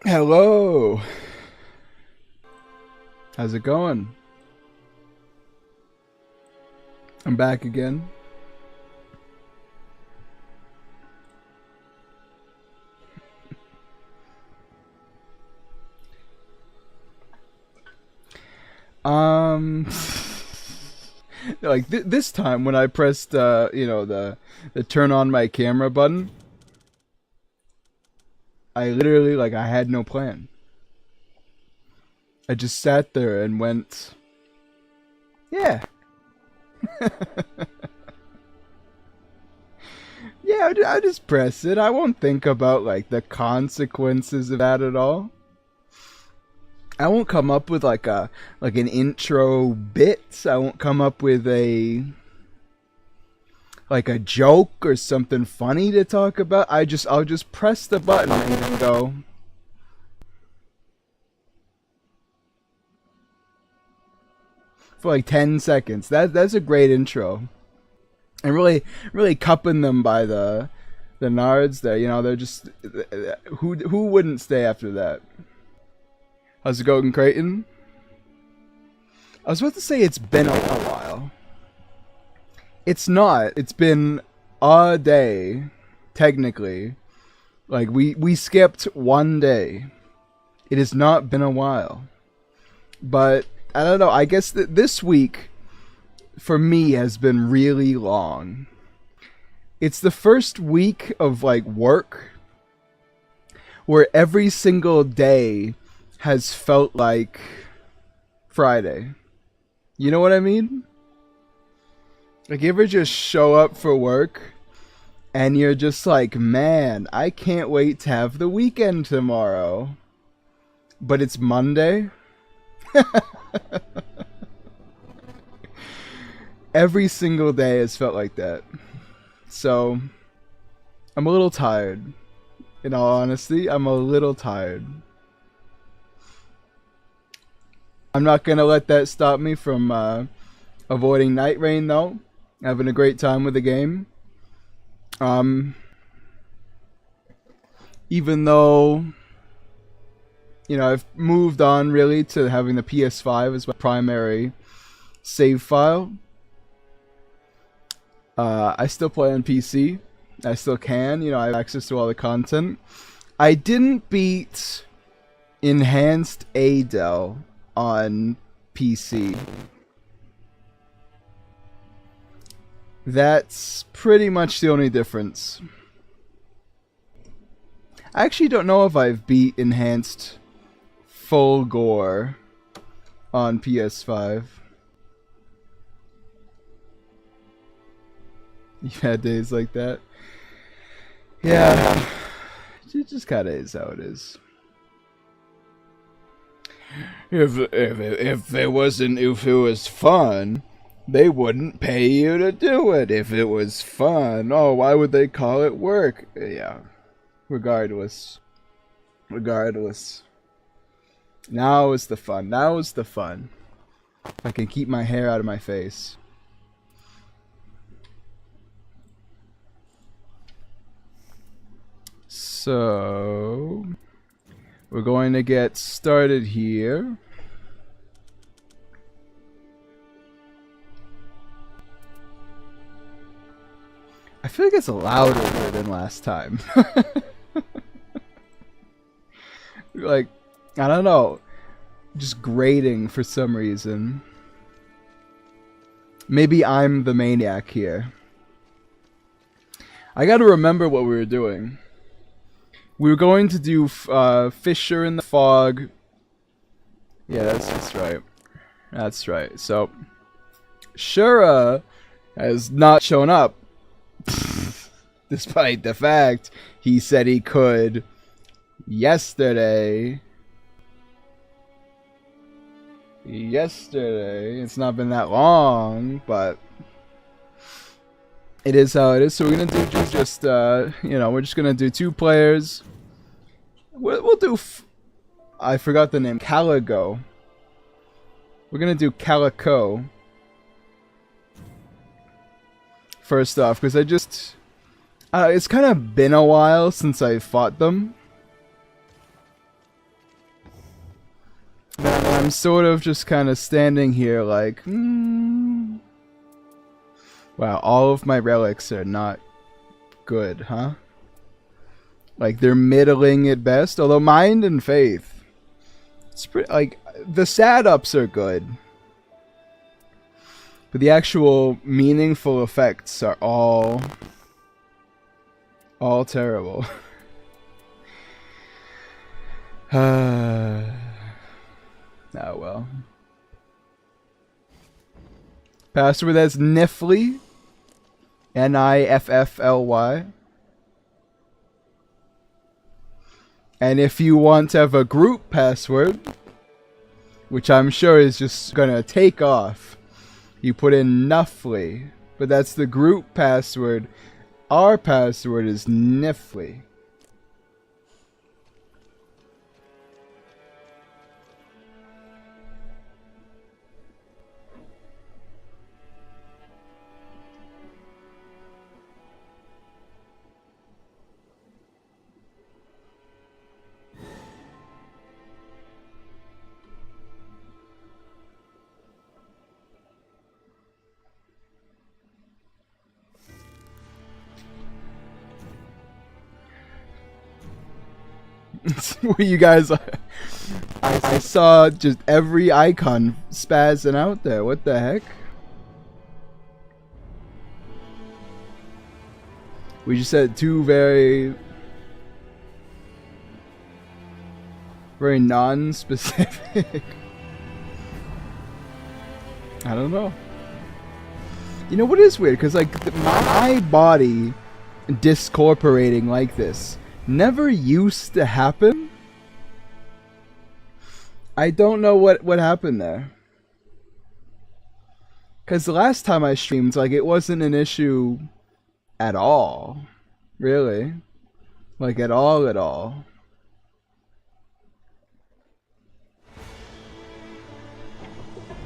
Hello. How's it going? I'm back again. Like this time when I pressed, the turn on my camera button, I literally, I had no plan. I just sat there and went, yeah. Yeah, I just press it. I won't think about, the consequences of that at all. I won't come up with, an intro bit. I won't come up with a joke or something funny to talk about. I'll just press the button and go. For 10 seconds. That's a great intro. And really cupping them by the nards there. They're just, who wouldn't stay after that? How's it going, Creighton? I was about to say it's been a while. It's not. It's been a day, technically. We skipped one day. It has not been a while. But, I don't know, I guess that this week, for me, has been really long. It's the first week of, work where every single day has felt like Friday. You know what I mean? You ever just show up for work and you're just like, man, I can't wait to have the weekend tomorrow. But it's Monday? Every single day has felt like that. So, I'm a little tired. In all honesty, I'm a little tired. I'm not gonna let that stop me from avoiding Nightreign, though. Having a great time with the game. Even though, I've moved on really to having the PS5 as my primary save file. I still play on PC. I still can. I have access to all the content. I didn't beat Enhanced Adel on PC. That's pretty much the only difference. I actually don't know if I've beat Enhanced Full Gore on PS5. You've had days like that? Yeah. It just kinda is how it is. If it was fun, they wouldn't pay you to do it. If it was fun, oh, why would they call it work? Yeah. Regardless. Now is the fun. I can keep my hair out of my face. So, we're going to get started here. I feel like it's louder than last time. I don't know. Just grating for some reason. Maybe I'm the maniac here. I gotta remember what we were doing. We were going to do Fisher in the Fog. Yeah, that's right. That's right. So, Shura has not shown up. Despite the fact he said he could yesterday. It's not been that long, but it is how it is. So we're gonna do just we're just gonna do 2 players. We'll do I forgot the name. Caligo. We're gonna do Calico first off, because it's kind of been a while since I fought them. then I'm sort of just kind of standing here like, wow, all of my relics are not good, huh? Like, they're middling at best. Although Mind and Faith, it's pretty, like, the sad ups are good. But the actual meaningful effects are all terrible. Oh well. Password that's Niffly. Niffly. And if you want to have a group password, which I'm sure is just gonna take off, you put in Nuffly. But that's the group password. Our password is Niffly. Where you guys are. I saw just every icon spazzing out there. What the heck? We just had two very non-specific. I don't know. You know what is weird? Because like my body discorporating like this never used to happen. I don't know what happened there. Because the last time I streamed, like, it wasn't an issue at all. Really. Like, at all.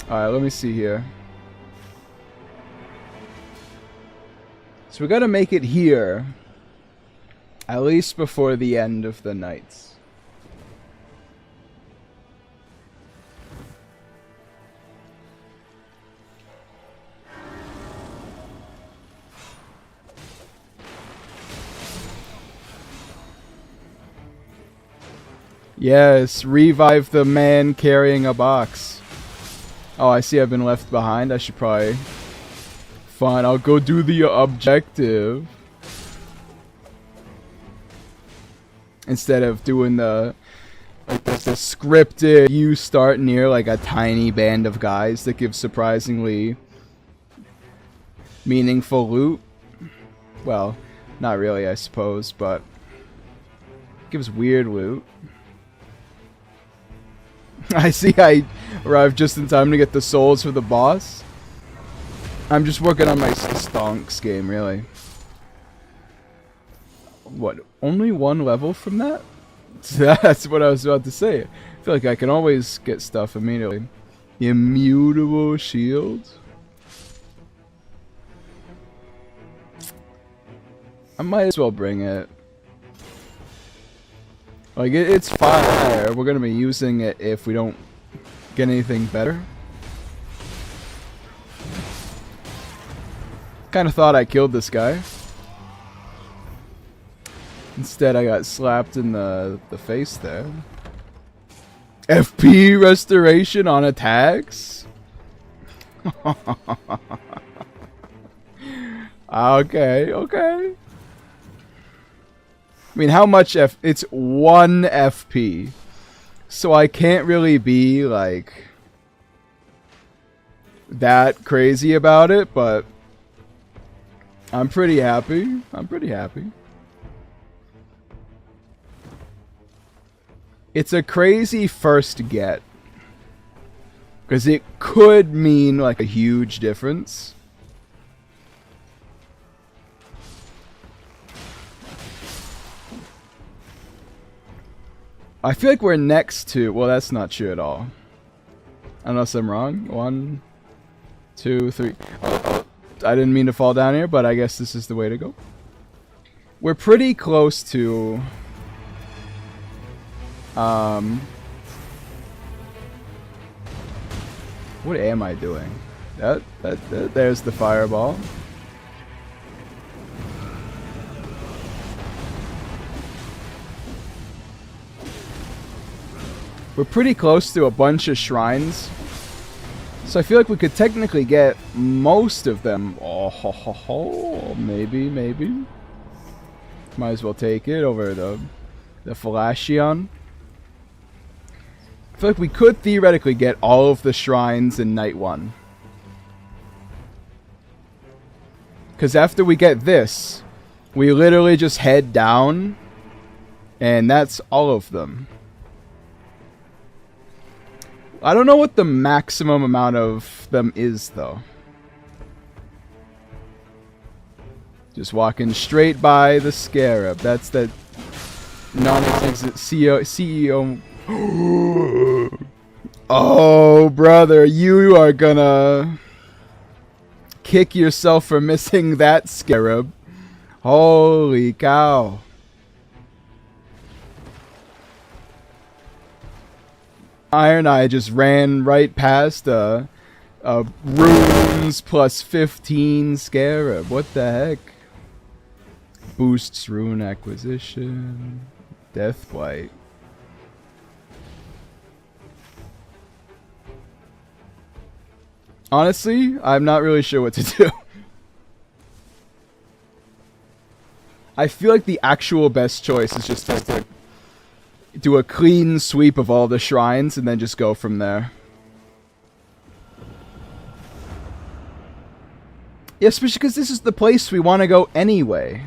Alright, let me see here. So we gotta make it here. At least before the end of the nights. Yes, revive the man carrying a box. Oh, I see I've been left behind. I should probably... Fine, I'll go do the objective. Instead of doing the scripted, you start near like a tiny band of guys that give surprisingly meaningful loot. Well, not really, I suppose, but gives weird loot. I see I arrived just in time to get the souls for the boss. I'm just working on my stonks game, really. What, only one level from that? That's what I was about to say. I feel like I can always get stuff immediately. Immutable shield? I might as well bring it. Like, it's fire. We're gonna be using it if we don't get anything better. Kinda thought I killed this guy. Instead, I got slapped in the face there. FP restoration on attacks? Okay. I mean, how much it's 1 FP. So I can't really be, like, that crazy about it, but I'm pretty happy. It's a crazy first get. Because it could mean, like, a huge difference. I feel like we're next to... Well, that's not true at all. Unless I'm wrong. 1, 2, 3. Oh, I didn't mean to fall down here, but I guess this is the way to go. We're pretty close to... What am I doing? There's the fireball. We're pretty close to a bunch of shrines. So I feel like we could technically get most of them. Oh, ho, ho, ho. Maybe. Might as well take it over the Falashion. I feel like we could theoretically get all of the shrines in Night 1. Because after we get this, we literally just head down, and that's all of them. I don't know what the maximum amount of them is, though. Just walking straight by the Scarab. That's that non-existent CEO. Oh, brother, you are gonna kick yourself for missing that Scarab. Holy cow. Iron Eye just ran right past a runes plus 15 Scarab. What the heck? Boosts rune acquisition. Deathblight. Honestly, I'm not really sure what to do. I feel like the actual best choice is just to do a clean sweep of all the shrines and then just go from there. Yeah, especially because this is the place we want to go anyway.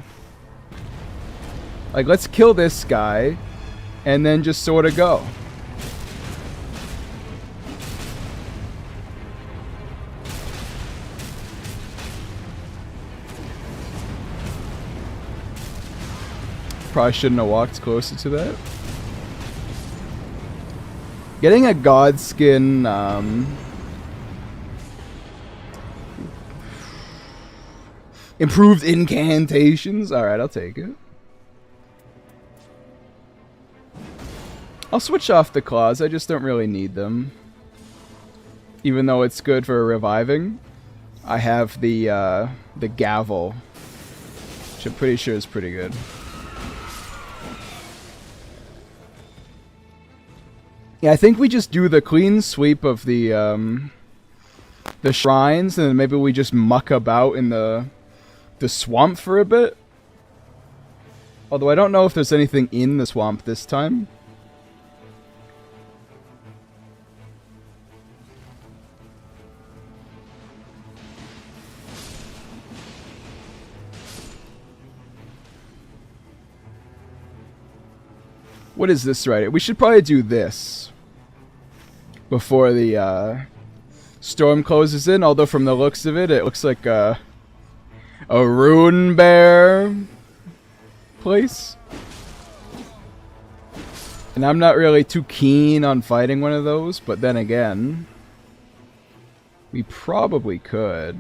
Like, let's kill this guy and then just sort of go. Probably shouldn't have walked closer to that. Getting a god skin, improved incantations. Alright, I'll take it. I'll switch off the claws, I just don't really need them. Even though it's good for reviving. I have the gavel, which I'm pretty sure is pretty good. Yeah, I think we just do the clean sweep of the shrines, and then maybe we just muck about in the swamp for a bit. Although I don't know if there's anything in the swamp this time. What is this right here? We should probably do this before the storm closes in. Although from the looks of it, it looks like a rune bear place. And I'm not really too keen on fighting one of those, but then again, we probably could.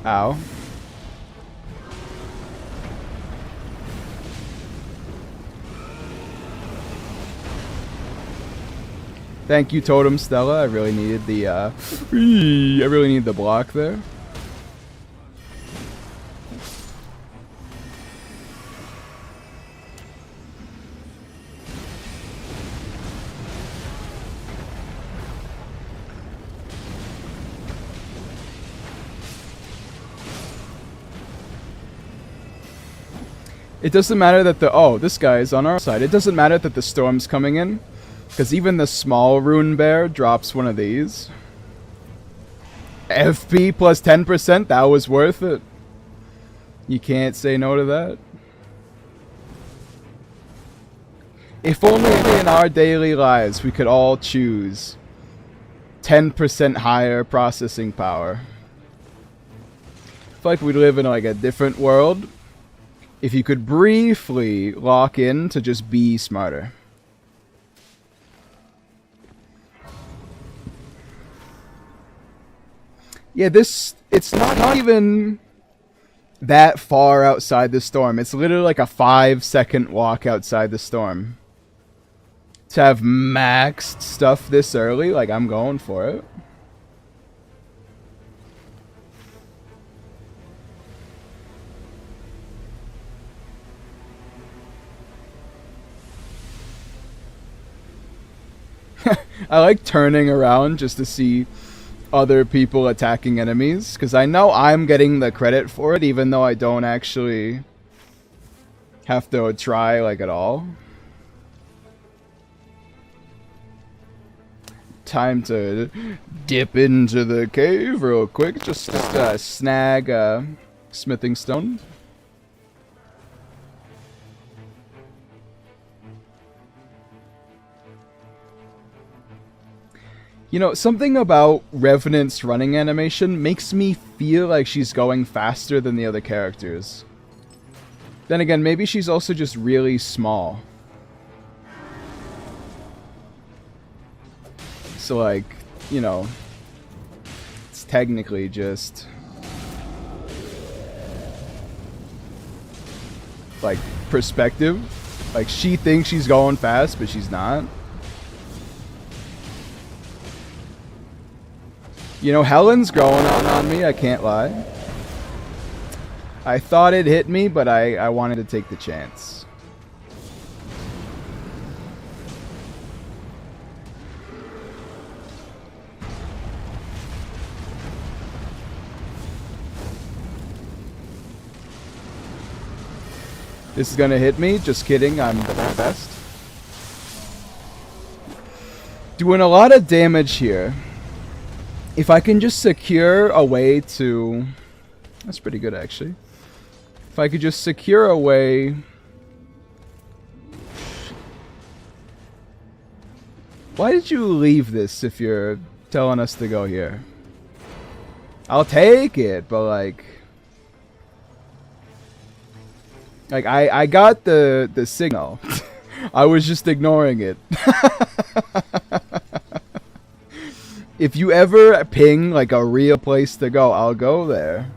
Ow. Thank you, Totem Stella. I really needed the I really need the block there. It doesn't matter that oh, this guy is on our side. It doesn't matter that the storm's coming in, because even the small rune bear drops one of these. FP plus 10%, that was worth it. You can't say no to that. If only in our daily lives we could all choose 10% higher processing power. I feel like we live in like a different world if you could briefly lock in to just be smarter. Yeah, it's not even that far outside the storm. It's literally like a 5-second walk outside the storm. To have maxed stuff this early, like, I'm going for it. I like turning around just to see other people attacking enemies, because I know I'm getting the credit for it, even though I don't actually have to try, like, at all. Time to dip into the cave real quick, just snag smithing stone. You know, something about Revenant's running animation makes me feel like she's going faster than the other characters. Then again, maybe she's also just really small. So, like, you know, it's technically just, like, perspective. Like, she thinks she's going fast, but she's not. You know, Helen's growing on me, I can't lie. I thought it hit me, but I wanted to take the chance. This is gonna hit me, just kidding, I'm the best. Doing a lot of damage here. If I can just secure a way to... That's pretty good, actually. If I could just secure a way... Why did you leave this if you're telling us to go here? I'll take it, but like... Like, I got the signal. I was just ignoring it. If you ever ping, like, a real place to go, I'll go there.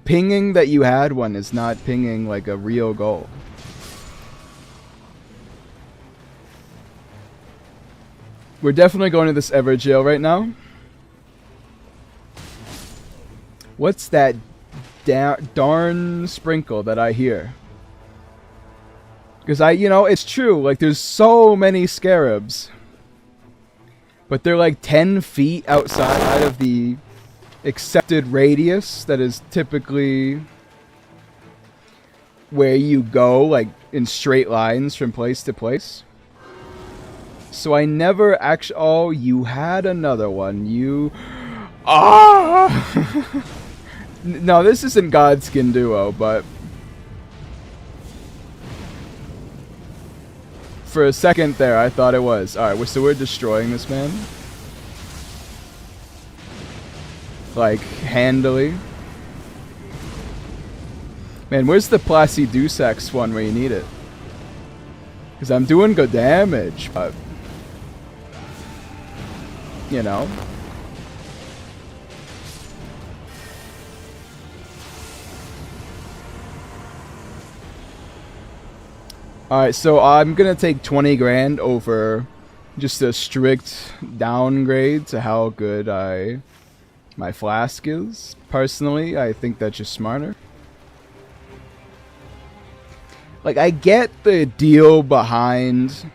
Pinging that you had one is not pinging, like, a real goal. We're definitely going to this Ever Jail right now. What's that darn sprinkle that I hear? Because you know, it's true, like, there's so many scarabs. But they're like 10 feet outside of the accepted radius that is typically where you go, like, in straight lines from place to place. So I never actually... Oh, you had another one. You... Ah! No, this isn't Godskin Duo, but... For a second there, I thought it was. Alright, so we're destroying this man. Like, handily. Man, where's the Placidusax one where you need it? Because I'm doing good damage, but... You know. Alright, so I'm gonna take 20 grand over just a strict downgrade to how good my flask is. Personally, I think that's just smarter. Like, I get the deal behind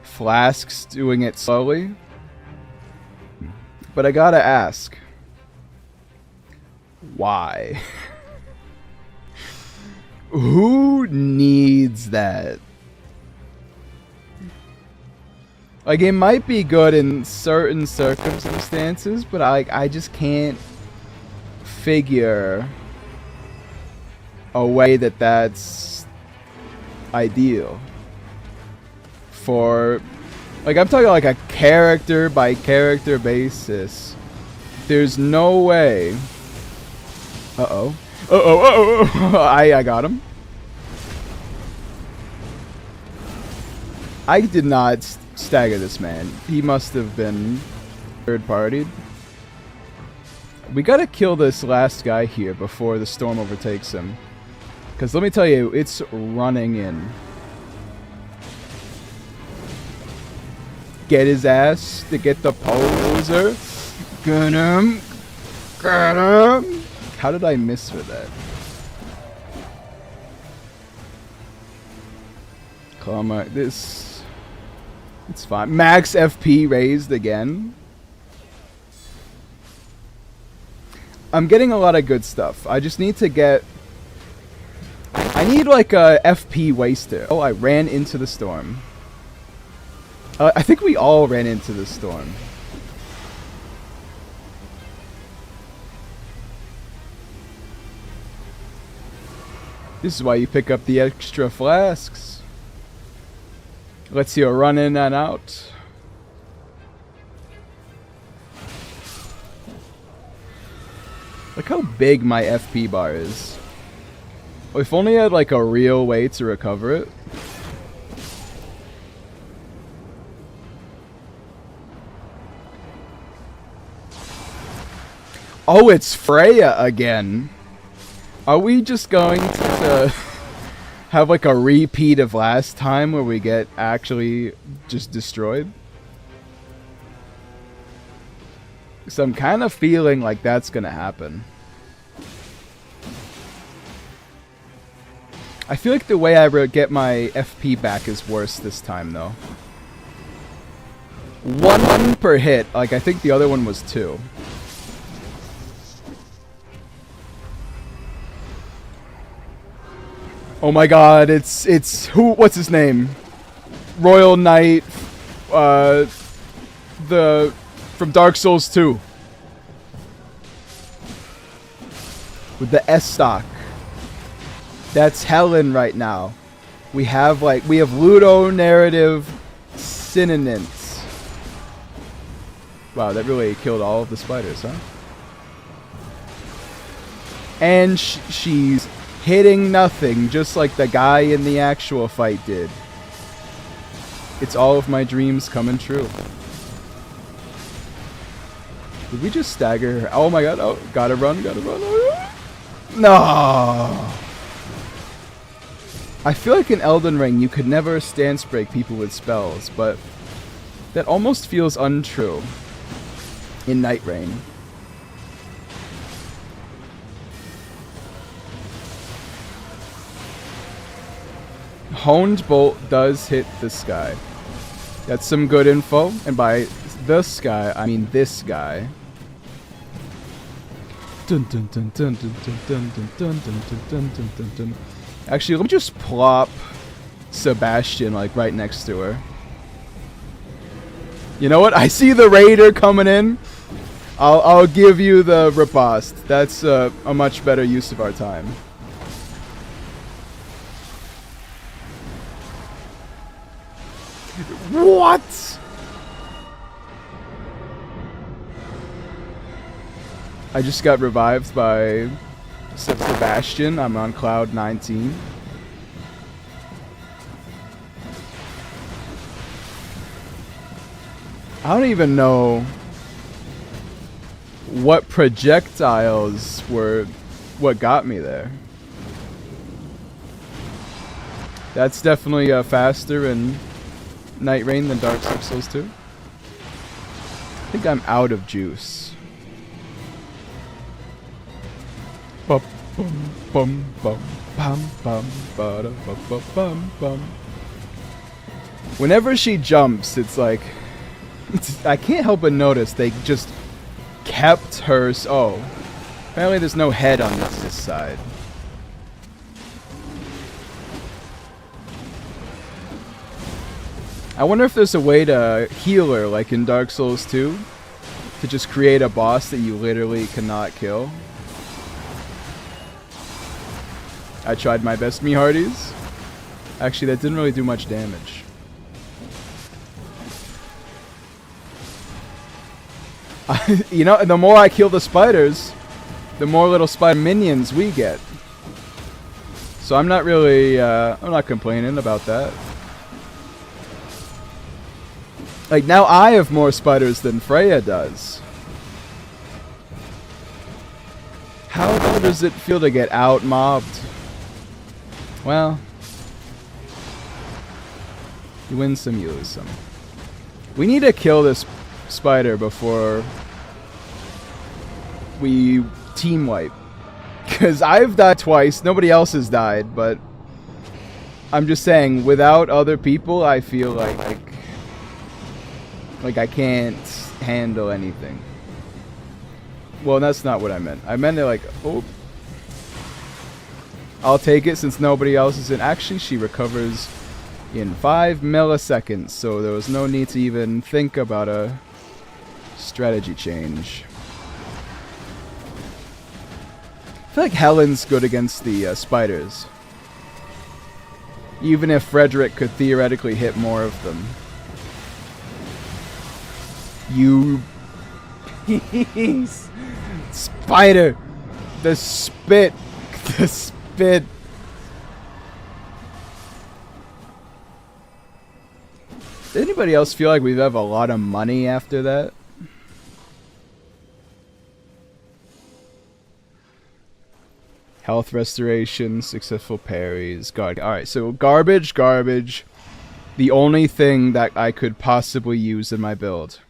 flasks doing it slowly, but I gotta ask, why? Who needs that? Like, it might be good in certain circumstances, but I just can't figure a way that that's ideal for, like, I'm talking like a character by character basis. There's no way. I got him. I did not stagger this man. He must have been third-partied. We gotta kill this last guy here before the storm overtakes him. Because let me tell you, it's running in. Get his ass to get the poser. Get him. Get him. How did I miss with that? Come on, this... It's fine. Max FP raised again. I'm getting a lot of good stuff. I just need to get... I need like a FP waster. Oh, I ran into the storm. I think we all ran into the storm. This is why you pick up the extra flasks. Let's see a run in and out. Look how big my FP bar is. If only I had like a real way to recover it. Oh, it's Freya again. Are we just going to have like a repeat of last time where we get actually just destroyed? So I'm kind of feeling like that's going to happen. I feel like the way I get my FP back is worse this time though. 1 per hit. Like I think the other one was 2. Oh my god, it's who, what's his name? Royal Knight, from Dark Souls 2. With the S stock. That's Helen right now. We have Ludo narrative synonyms. Wow, that really killed all of the spiders, huh? And she's hitting nothing, just like the guy in the actual fight did. It's all of my dreams coming true. Did we just stagger her? Oh my god, oh, gotta run, gotta run. Oh, no! I feel like in Elden Ring you could never stance break people with spells, but that almost feels untrue in Nightreign. Honed Bolt does hit this guy. That's some good info, and by this guy, I mean this guy. Actually, let me just plop Sebastian like right next to her. You know what? I see the raider coming in. I'll give you the riposte. That's a much better use of our time. What? I just got revived by Sebastian. I'm on cloud 19. I don't even know what projectiles were what got me there. That's definitely faster in Nightreign than Dark Souls 2. I think I'm out of juice. Bum bum bum bum bum bum bum bum bum. Whenever she jumps, it's like I can't help but notice they just kept her. Oh, apparently there's no head on this side. I wonder if there's a way to heal her, like in Dark Souls 2, to just create a boss that you literally cannot kill. I tried my best, me hearties. Actually, that didn't really do much damage. You know, the more I kill the spiders, the more little spider minions we get. So I'm not really, I'm not complaining about that. Like, now I have more spiders than Freya does. How does it feel to get out-mobbed? Well, you win some, you lose some. We need to kill this spider before we team wipe. Because I've died twice, nobody else has died, but I'm just saying, without other people, I feel like I can't handle anything. Well, that's not what I meant. I meant it like, oh, I'll take it since nobody else is in. Actually, she recovers in 5 milliseconds, so there was no need to even think about a strategy change. I feel like Helen's good against the spiders. Even if Frederick could theoretically hit more of them. You... Spider! The spit! The spit! Does anybody else feel like we have a lot of money after that? Health restoration, successful parries, alright, so garbage. The only thing that I could possibly use in my build.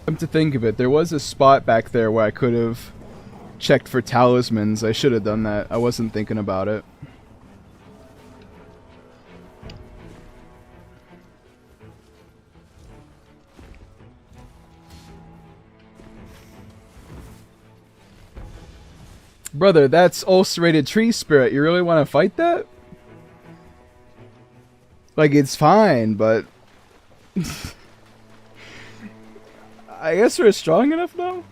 Come to think of it, there was a spot back there where I could have checked for talismans. I should have done that. I wasn't thinking about it. Brother, that's ulcerated tree spirit. You really want to fight that? Like, it's fine, but... I guess we're strong enough now?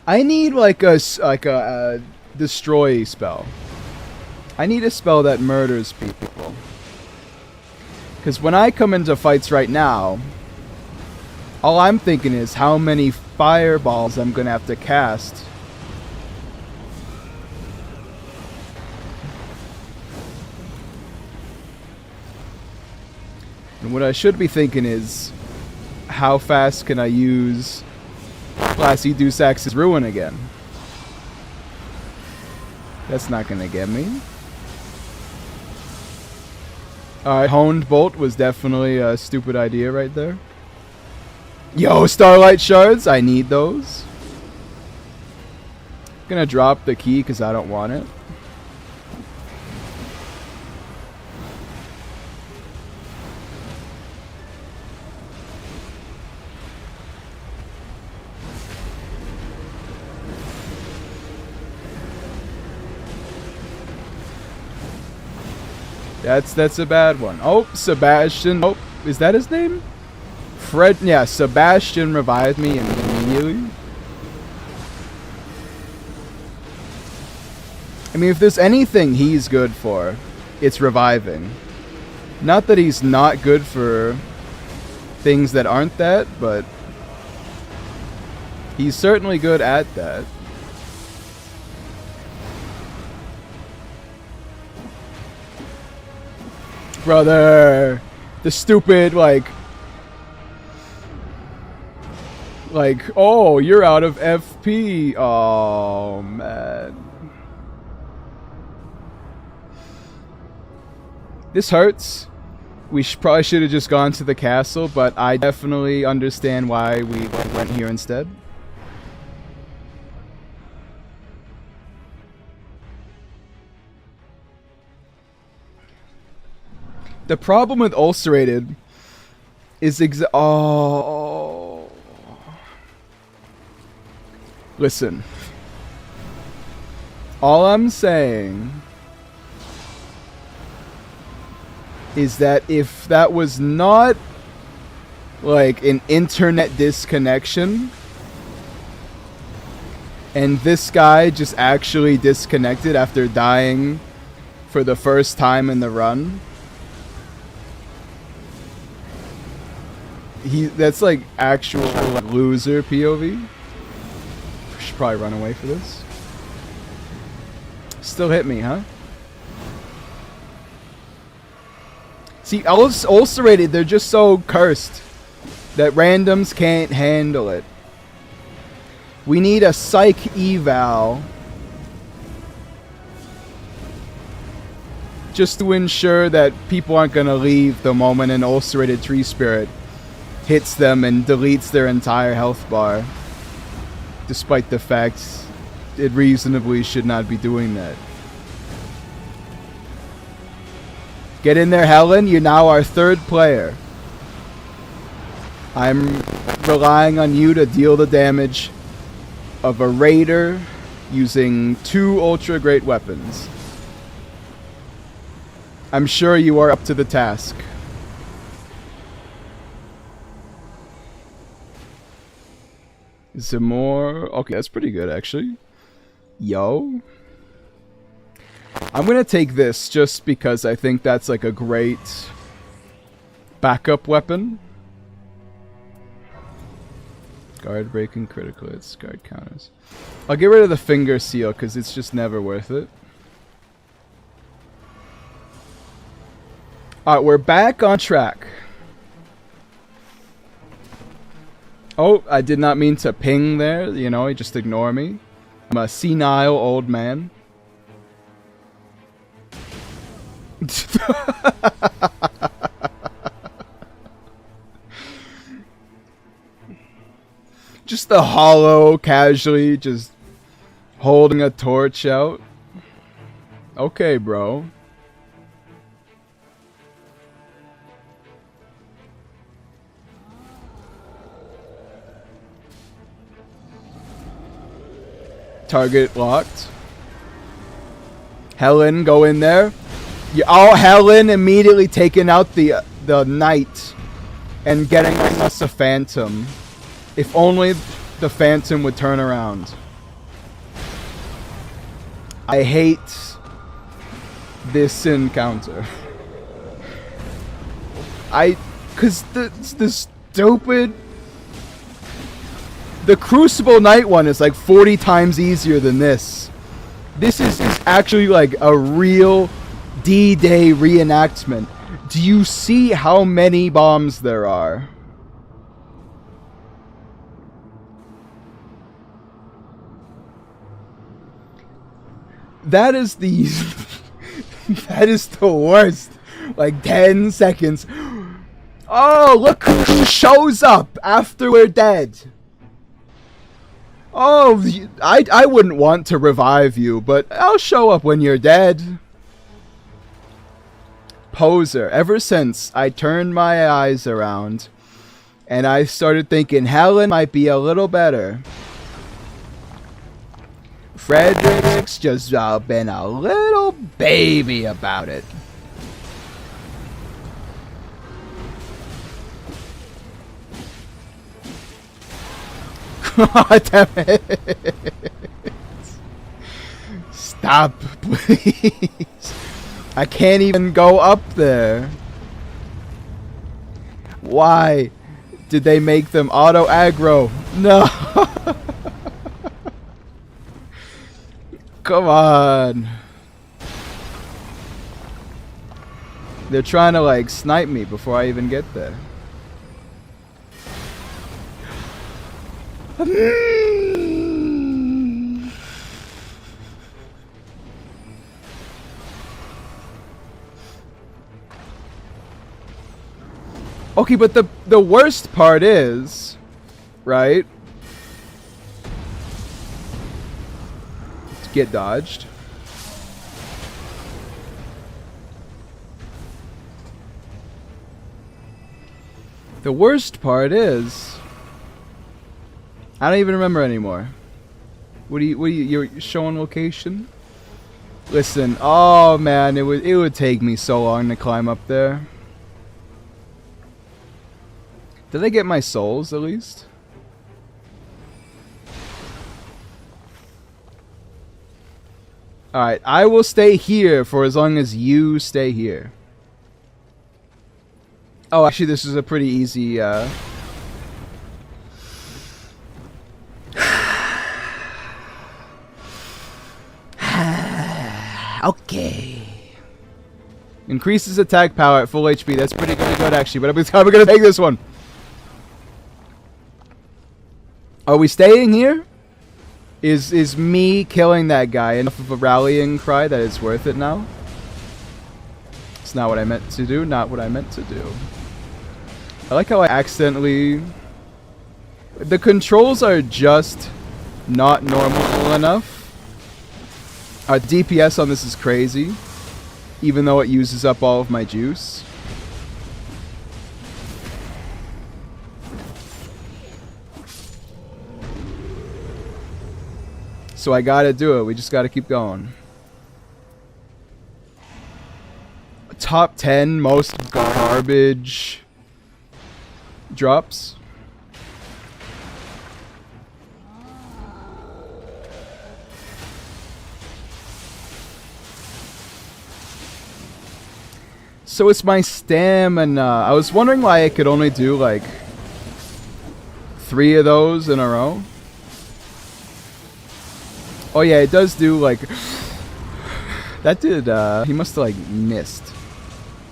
I need like a destroy spell. I need a spell that murders people. Because when I come into fights right now, all I'm thinking is how many fireballs I'm going to have to cast. And what I should be thinking is, how fast can I use Classy Dusax's Ruin again? That's not gonna get me. Alright, Honed Bolt was definitely a stupid idea right there. Yo, Starlight Shards! I need those. Gonna drop the key because I don't want it. That's a bad one. Oh, Sebastian. Oh, is that his name? Fred. Yeah, Sebastian revived me immediately. I mean, if there's anything he's good for, it's reviving. Not that he's not good for things that aren't that, but he's certainly good at that. Brother, the stupid, like, oh, you're out of FP. Oh, man. This hurts. We probably should have just gone to the castle, but I definitely understand why we went here instead. The problem with ulcerated is oh. Listen. All I'm saying is that if that was not like an internet disconnection and this guy just actually disconnected after dying for the first time in the run, that's like actual loser POV. Should probably run away for this. Still hit me, huh? See, ulcerated, they're just so cursed that randoms can't handle it. We need a psych eval just to ensure that people aren't going to leave the moment an ulcerated tree spirit hits them and deletes their entire health bar. Despite the fact it reasonably should not be doing that. Get in there, Helen. You're now our third player. I'm relying on you to deal the damage of a raider using 2 ultra great weapons. I'm sure you are up to the task. Is there more? Okay, that's pretty good, actually. Yo. I'm gonna take this just because I think that's like a great backup weapon. Guard breaking critical hits, guard counters. I'll get rid of the finger seal because it's just never worth it. Alright, we're back on track. Oh, I did not mean to ping there, you know, just ignore me. I'm a senile old man. Just the hollow, casually, just holding a torch out. Okay, bro. Target locked. Helen, go in there. Oh, Helen immediately taking out the knight and getting us a phantom. If only the phantom would turn around. I hate this encounter. Cause the stupid. The Crucible Knight one is like 40 times easier than this. This is actually like a real D-Day reenactment. Do you see how many bombs there are? That is the... that is the worst. Like 10 seconds. Oh, look who shows up after we're dead. Oh, I wouldn't want to revive you, but I'll show up when you're dead. Poser. Ever since I turned my eyes around and I started thinking Helen might be a little better, Frederick's just been a little baby about it. God damn it. Stop, please. I can't even go up there. Why did they make them auto aggro? No. Come on. They're trying to like snipe me before I even get there. Okay, but the worst part is, right? Let's get dodged. The worst part is, I don't even remember anymore. What do you you're showing location? Listen, oh man, it would take me so long to climb up there. Did I get my souls at least? Alright, I will stay here for as long as you stay here. Oh, actually this is a pretty easy okay. Increases attack power at full HP. That's pretty good actually, but I'm gonna take this one. Are we staying here? Is me killing that guy enough of a rallying cry that it's worth it now? It's not what I meant to do, not what I meant to do. I like how I accidentally... The controls are just not normal enough. DPS on this is crazy, even though it uses up all of my juice. So I gotta do it. We just gotta keep going. Top 10 most garbage drops. So it's my stamina. I was wondering why I could only do like 3 of those in a row. Oh yeah, it does do like... That did, he must have like missed.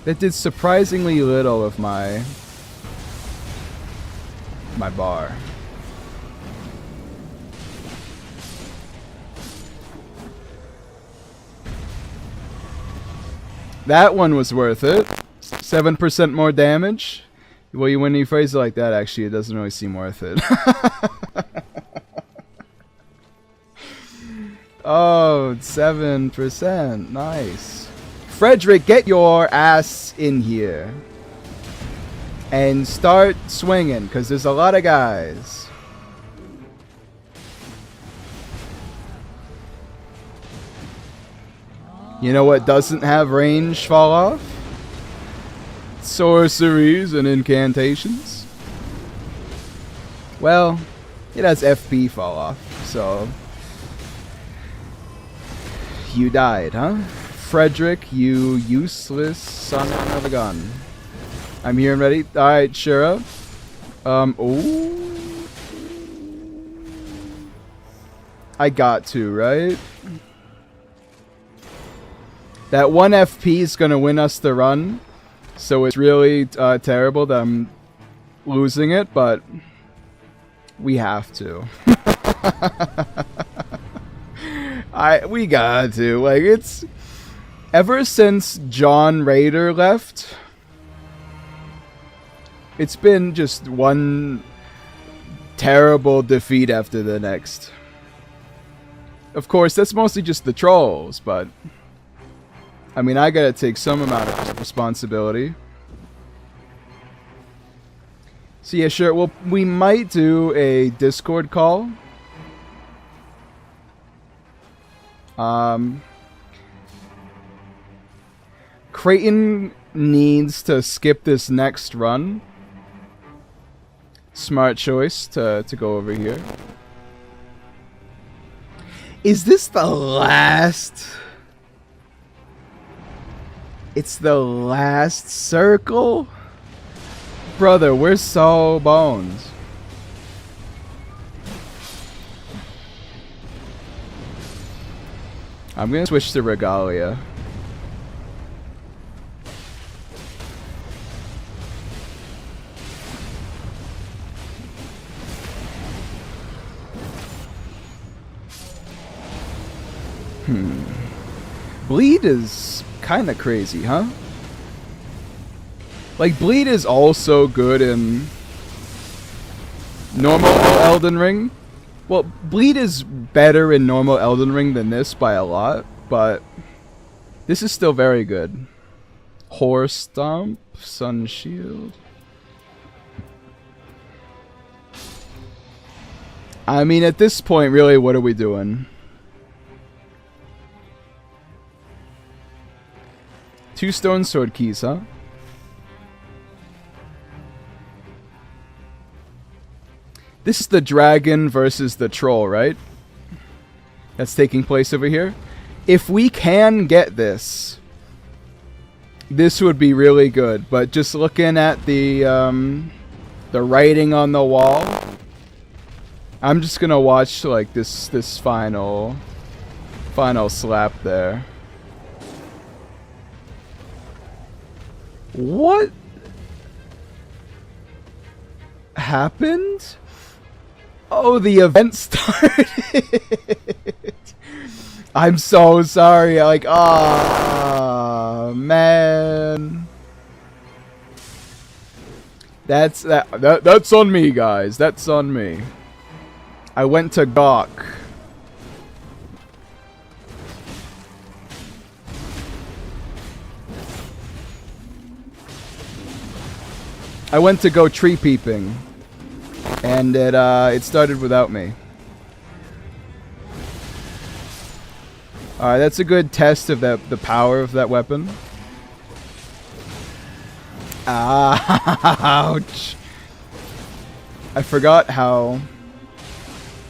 That did surprisingly little of my bar. That one was worth it. 7% more damage. Well, when you phrase it like that, actually, it doesn't really seem worth it. Oh, 7%. Nice. Frederick, get your ass in here. And start swinging, because there's a lot of guys. You know what doesn't have range fall off? Sorceries and incantations. Well, it has FP fall off, so... You died, huh? Frederick, you useless son of a gun. I'm here and ready. Alright, Shura. Oh. I got to, right? That 1 FP is gonna win us the run. So it's really terrible that I'm losing it, but we have to. We got to. Like, it's... Ever since John Raider left, it's been just one terrible defeat after the next. Of course, that's mostly just the trolls, but... I mean, I gotta take some amount of responsibility. So yeah, sure, well, we might do a Discord call. Creighton needs to skip this next run. Smart choice to go over here. Is this the last? It's the last circle? Brother, we're so bones. I'm gonna switch to Regalia. Bleed is kinda crazy, huh? Like, Bleed is also good in normal Elden Ring. Well, Bleed is better in normal Elden Ring than this by a lot, but this is still very good. Horse Stomp, Sun Shield. I mean, at this point, really, what are we doing? 2 stone sword keys, huh? This is the dragon versus the troll, right? That's taking place over here. If we can get this, this would be really good. But just looking at the writing on the wall, I'm just gonna watch like this final slap there. What happened? Oh, the event started. I'm so sorry. Like, ah, man. That's on me, guys. That's on me. I went to gawk. I went to go tree peeping, and it started without me. Alright, that's a good test of the power of that weapon. Ouch! I forgot how...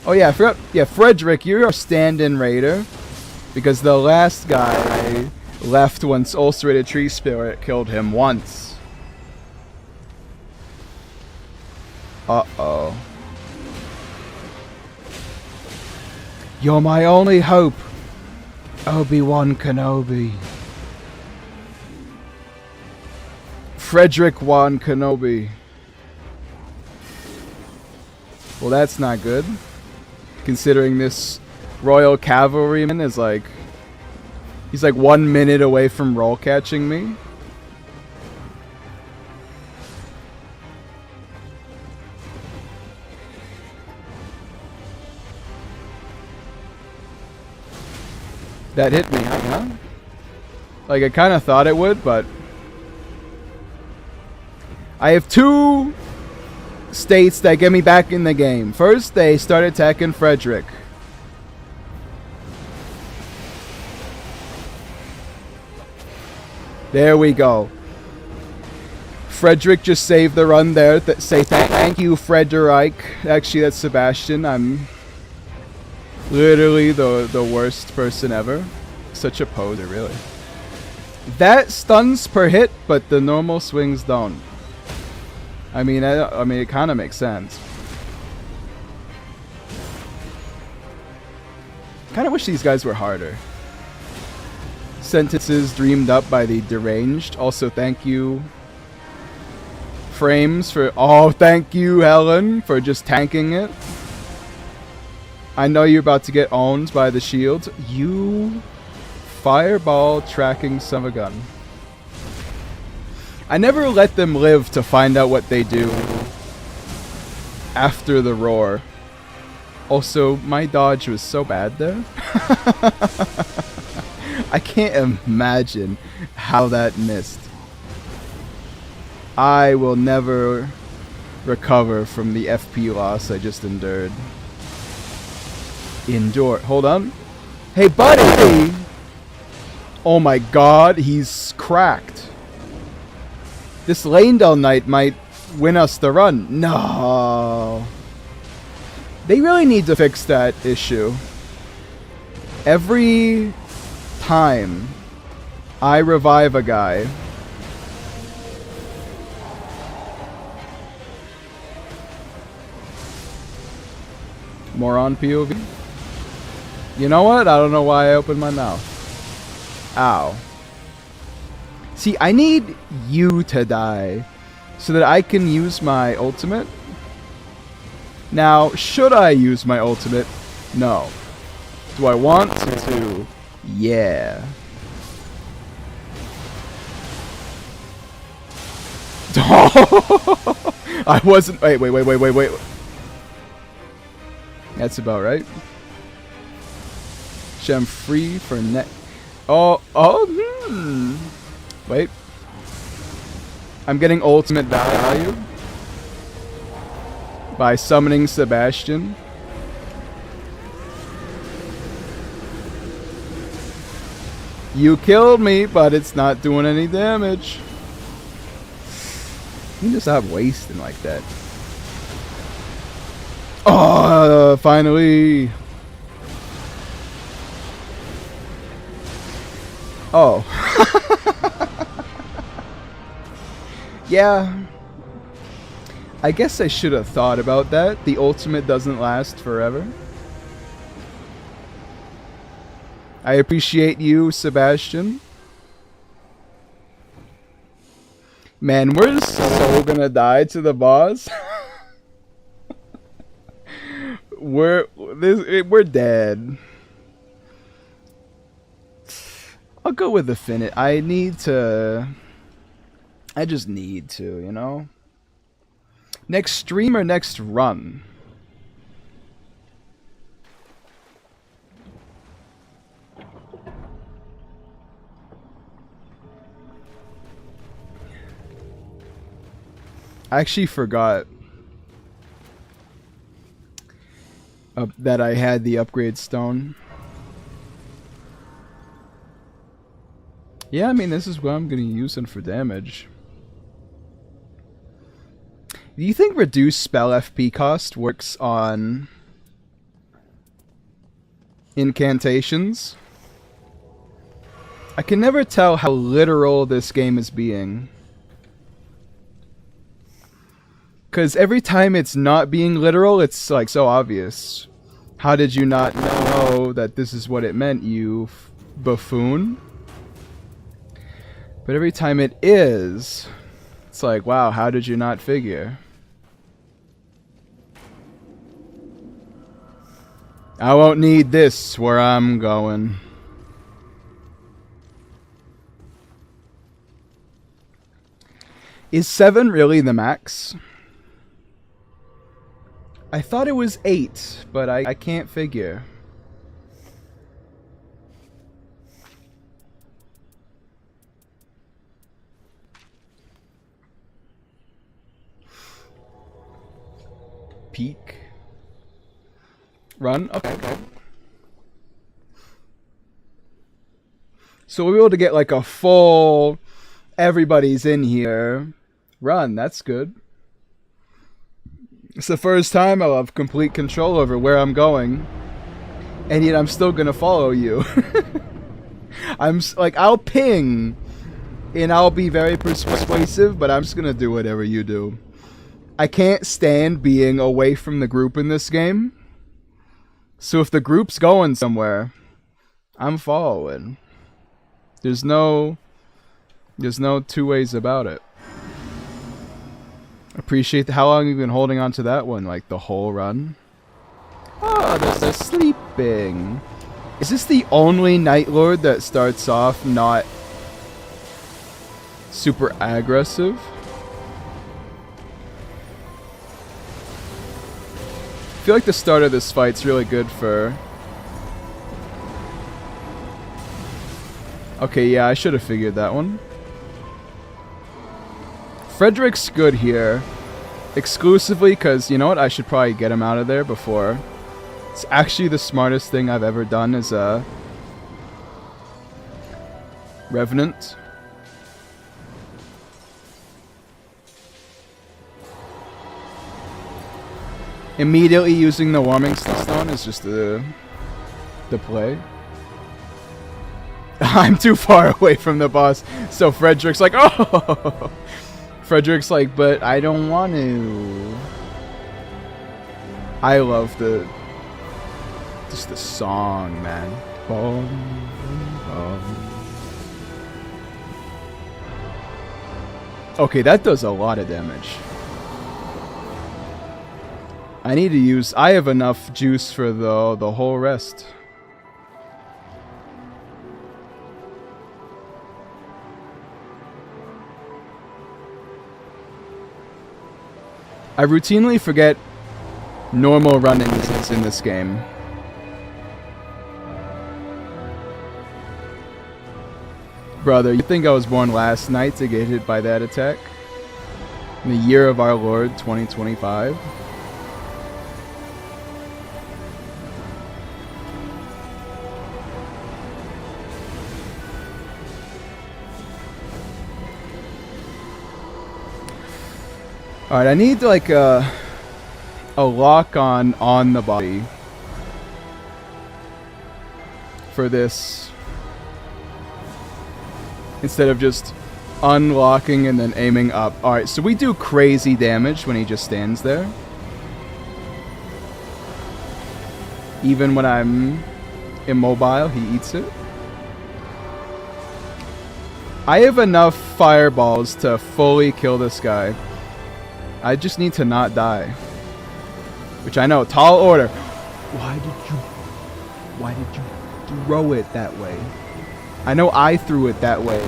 Oh yeah, I forgot. Yeah, Frederick, you're our stand-in raider, because the last guy left once Ulcerated Tree Spirit killed him once. Uh-oh. You're my only hope, Obi-Wan Kenobi. Frederick Wan Kenobi. Well, that's not good. Considering this Royal Cavalryman is like... He's like 1 minute away from roll catching me. That hit me, huh? Like, I kind of thought it would, but... I have two states that get me back in the game. First, they start attacking Frederick. There we go. Frederick just saved the run there. Say thank you, Frederick. Actually, that's Sebastian. I'm... literally the worst person ever. Such a poser, really. That stuns per hit, but the normal swings don't. I mean, it kind of makes sense. Kind of wish these guys were harder. Sentences dreamed up by the deranged. Also, thank you, Frames, for... Oh, thank you, Helen, for just tanking it. I know you're about to get owned by the shield. You fireball tracking son of a gun. I never let them live to find out what they do after the roar. Also, my dodge was so bad there. I can't imagine how that missed. I will never recover from the FP loss I just endured. Endure. Hold on. Hey, buddy! Oh my god, he's cracked. This Lanedale Knight might win us the run. No. They really need to fix that issue. Every time I revive a guy, moron POV. You know what? I don't know why I opened my mouth. Ow. See, I need you to die so that I can use my ultimate. Now, should I use my ultimate? No. Do I want to? Yeah. I wasn't... Wait. That's about right. I'm free for net. Wait. I'm getting ultimate value by summoning Sebastian. You killed me, but it's not doing any damage. You just stop wasting like that. Oh, finally. Oh. Yeah. I guess I should have thought about that. The ultimate doesn't last forever. I appreciate you, Sebastian. Man, we're so gonna die to the boss. we're dead. I'll go with the finish. I just need to, you know? Next stream or next run? I actually forgot that I had the upgrade stone. Yeah, I mean, this is what I'm going to use it for damage. Do you think reduced spell FP cost works on incantations? I can never tell how literal this game is being. Because every time it's not being literal, it's like so obvious. How did you not know that this is what it meant, you buffoon? But every time it is, it's like, wow, how did you not figure? I won't need this where I'm going. Is 7 really the max? I thought it was 8, but I can't figure. Peak. Run? Okay. So we'll be able to get like a full everybody's in here run. That's good. It's the first time I'll have complete control over where I'm going, and yet I'm still gonna follow you. I'm like, I'll ping, and I'll be very persuasive, but I'm just gonna do whatever you do. I can't stand being away from the group in this game, so if the group's going somewhere, I'm following. There's no two ways about it. Appreciate how long you've been holding on to that one, like the whole run. Oh, they're sleeping. Is this the only Night Lord that starts off not super aggressive? I feel like the start of this fight's really good for... Okay, yeah, I should have figured that one. Frederick's good here. Exclusively because, you know what, I should probably get him out of there before. It's actually the smartest thing I've ever done as a Revenant. Immediately using the warming stone is just the play. I'm too far away from the boss, so Frederick's like, oh! Frederick's like, but I don't want to. I love just the song, man. Boom, boom. Okay, that does a lot of damage. I have enough juice for the whole rest. I routinely forget normal running is in this game. Brother, you think I was born last night to get hit by that attack? In the year of our Lord, 2025? Alright, I need like a lock on the body for this, instead of just unlocking and then aiming up. Alright, so we do crazy damage when he just stands there. Even when I'm immobile, he eats it. I have enough fireballs to fully kill this guy. I just need to not die. Which I know, tall order. Why did you throw it that way? I know I threw it that way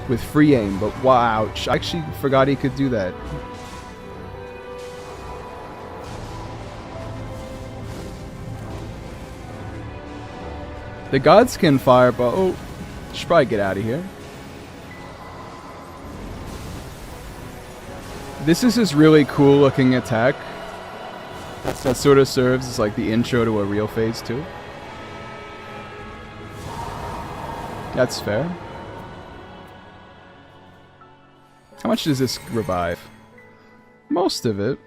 with free aim, but wow, I actually forgot he could do that. The gods can fireball. Oh, should probably get out of here. This is his really cool looking attack. That sort of serves as like the intro to a real phase 2. That's fair. How much does this revive? Most of it.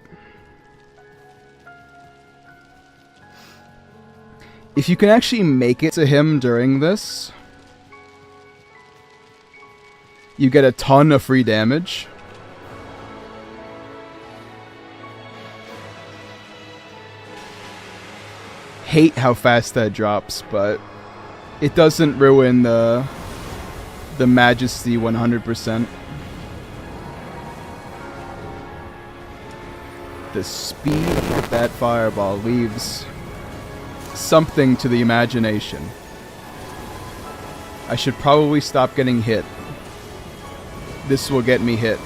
If you can actually make it to him during this, you get a ton of free damage. Hate how fast that drops, but it doesn't ruin the majesty 100%. The speed of that fireball leaves something to the imagination. I should probably stop getting hit. This will get me hit.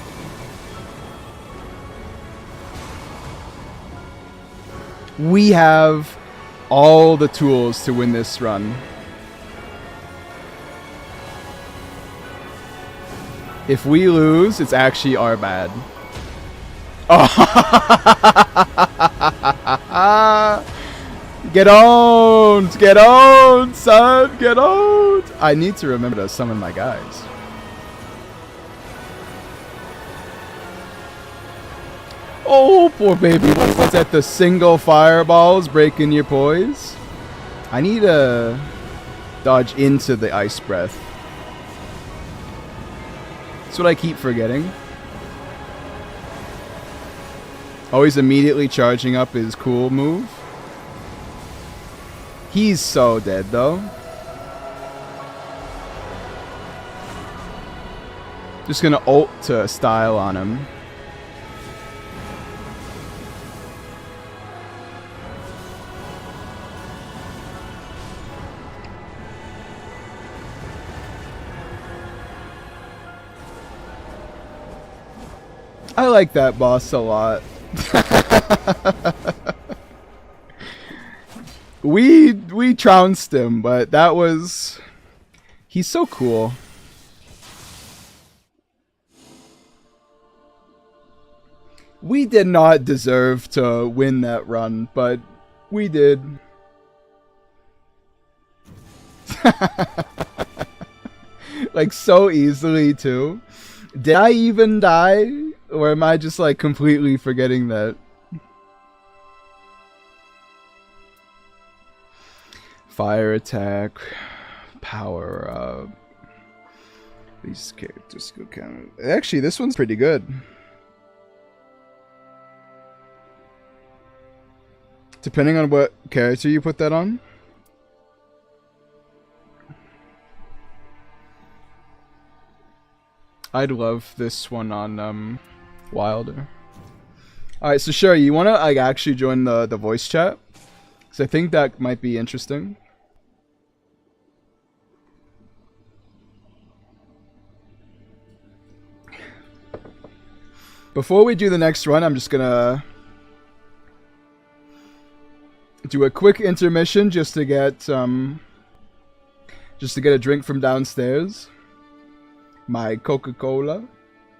We have all the tools to win this run. If we lose, it's actually our bad. Oh. Get owned! Get owned, son! Get owned! I need to remember to summon my guys. Oh, poor baby. What's that? The single fireballs breaking your poise? I need to dodge into the ice breath. That's what I keep forgetting. Always immediately charging up his cool move. He's so dead, though. Just gonna ult to style on him. I like that boss a lot. We trounced him, but that was... He's so cool. We did not deserve to win that run, but we did. Like, so easily, too. Did I even die? Or am I just, like, completely forgetting that? Fire attack. Power up. These characters go count. Actually, this one's pretty good. Depending on what character you put that on. I'd love this one on Wilder. Alright, so Sherry, you wanna like actually join the voice chat? Because I think that might be interesting. Before we do the next run, I'm just gonna do a quick intermission just to get a drink from downstairs. My Coca-Cola.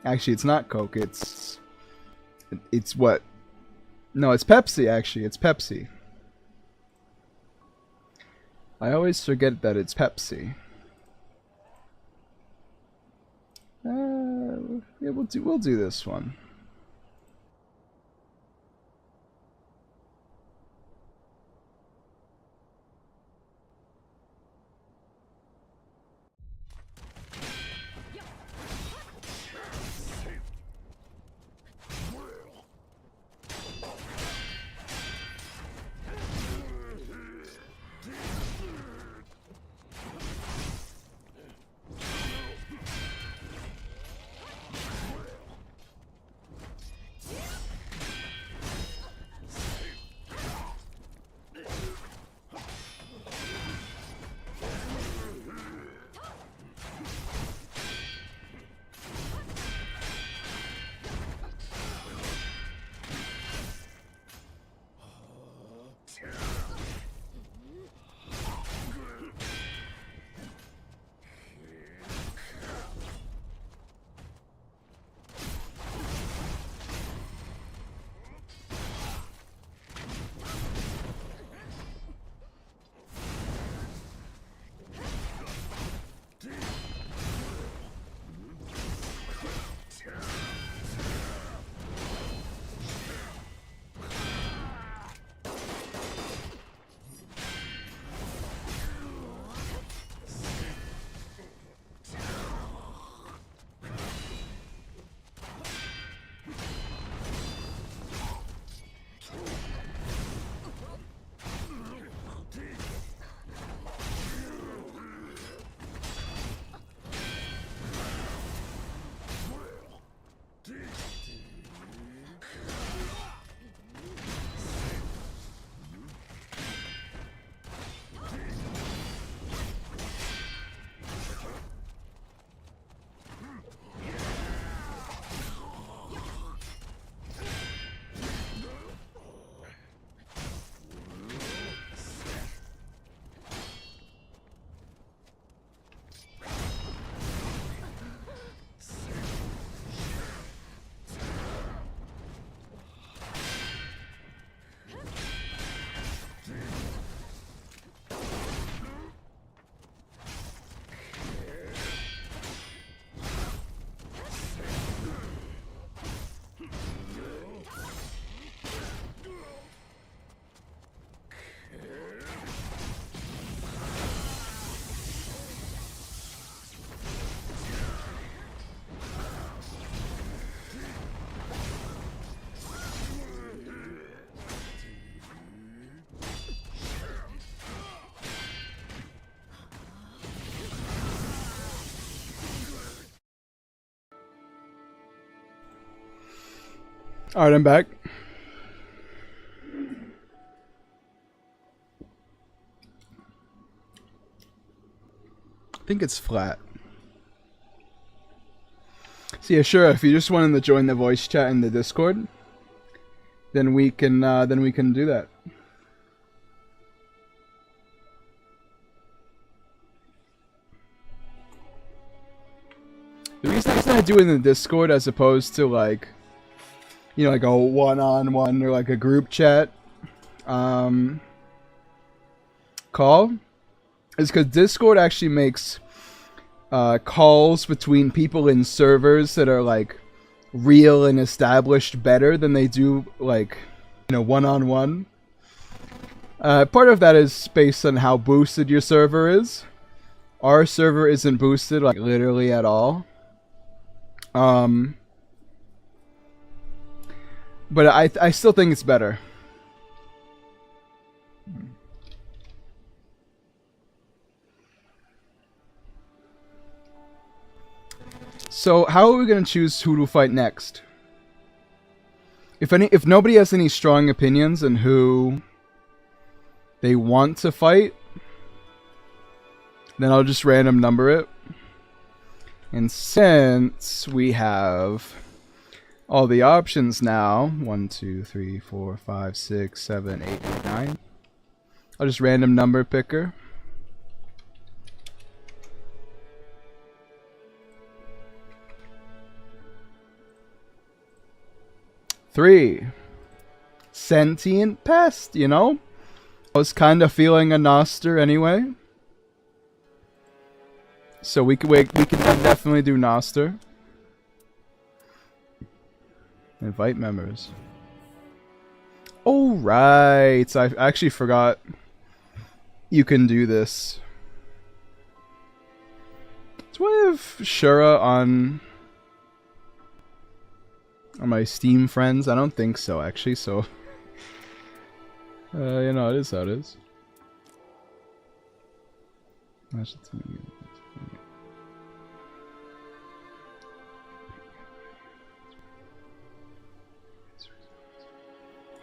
Actually, it's not Coke. It's what? No, it's Pepsi. Actually, it's Pepsi. I always forget that it's Pepsi. Yeah, we'll do this one. Alright, I'm back. I think it's flat. So yeah, sure, if you just wanted to join the voice chat in the Discord, then we can do that. The reason I do it in the Discord as opposed to like, you know, like a one-on-one or like a group chat call is because Discord actually makes calls between people in servers that are like real and established better than they do like, you know, one-on-one. Part of that is based on how boosted your server is. Our server isn't boosted like literally at all. But I still think it's better. So how are we gonna choose who to fight next? If nobody has any strong opinions on who they want to fight, then I'll just random number it. And since we have all the options now, 1, 2, 3, 4, 5, 6, 7, 8, 9, I'll just random number picker. Three. Sentient pest, you know? I was kind of feeling a Noster anyway. So we can definitely do Noster. Invite members. Oh, right. I actually forgot you can do this. Do I have Shura on my Steam friends? I don't think so, actually, so... you know, it is how it is.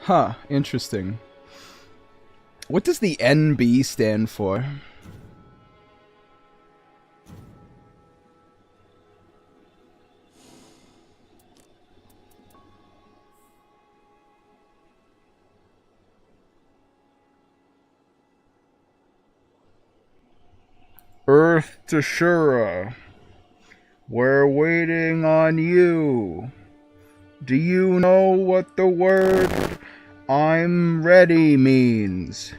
Huh, interesting. What does the NB stand for? Earth to Shura. We're waiting on you. Do you know what the word "I'm ready" means?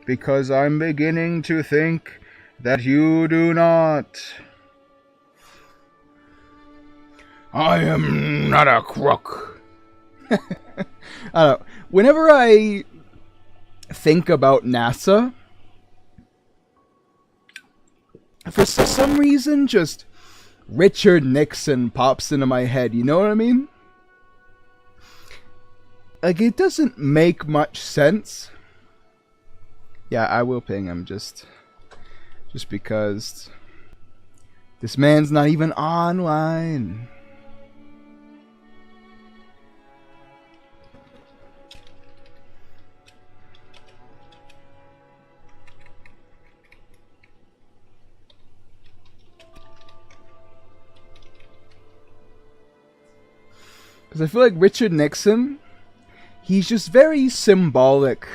Because I'm beginning to think that you do not. I am not a crook. I don't know. Whenever I think about NASA, for some reason, just Richard Nixon pops into my head. You know what I mean? Like, it doesn't make much sense. Yeah, I will ping him just because this man's not even online. Because I feel like Richard Nixon, he's just very symbolic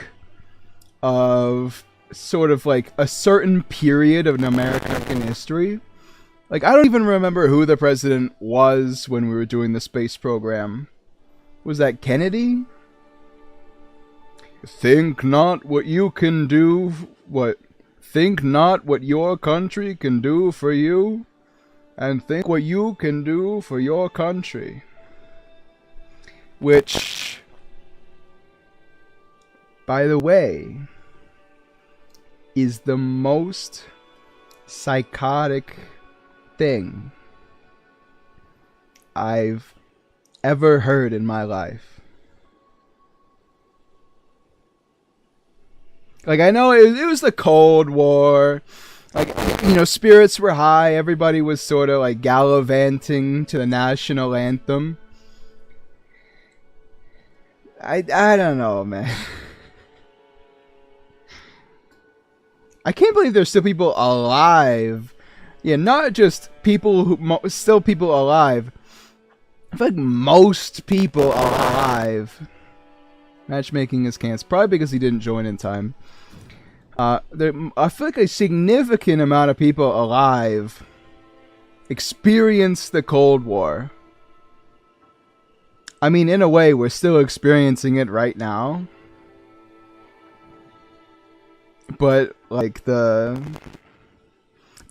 of sort of like a certain period of American history. Like, I don't even remember who the president was when we were doing the space program. Was that Kennedy? Think not what you can do, think not what your country can do for you, and think what you can do for your country. Which, by the way, is the most psychotic thing I've ever heard in my life. Like, I know it was the Cold War. Like, you know, spirits were high. Everybody was sort of like gallivanting to the national anthem. I don't know, man. I can't believe there's still people alive. Yeah, not just people who still people alive. I feel like most people are alive. Matchmaking is canceled, probably because he didn't join in time. I feel like a significant amount of people alive experienced the Cold War. I mean, in a way, we're still experiencing it right now. But, like, the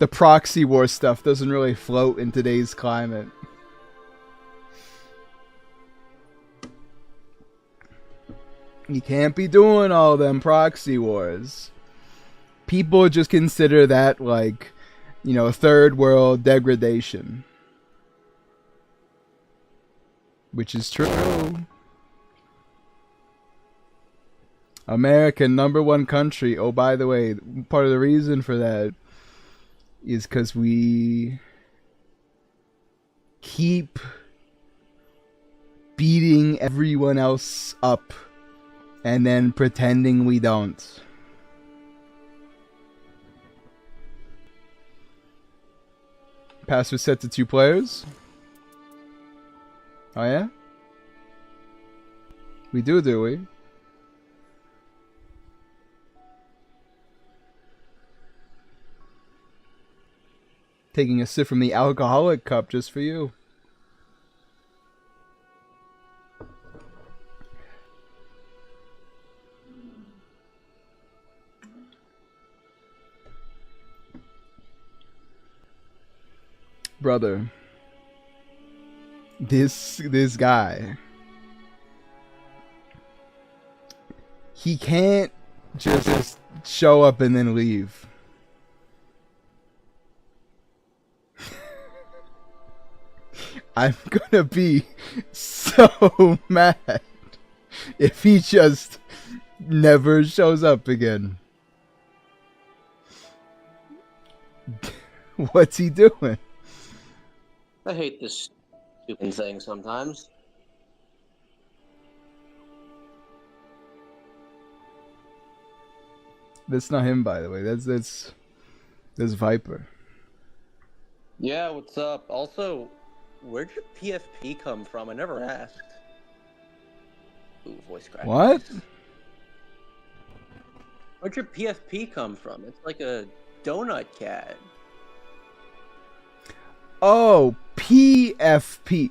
proxy war stuff doesn't really float in today's climate. You can't be doing all them proxy wars. People just consider that, like, you know, third world degradation. Which is true. America, #1 country. Oh, by the way, part of the reason for that is because we keep beating everyone else up and then pretending we don't. Pass was set to 2 players. Oh yeah? We do we? Taking a sip from the alcoholic cup just for you. Brother. This guy. He can't just show up and then leave. I'm gonna be so mad if he just never shows up again. What's he doing? I hate this stupid thing sometimes. That's not him, by the way. That's Viper. Yeah, what's up? Also, where'd your PFP come from? I never asked. Ooh, voice crack. What? Where'd your PFP come from? It's like a donut cat. Oh, PFP.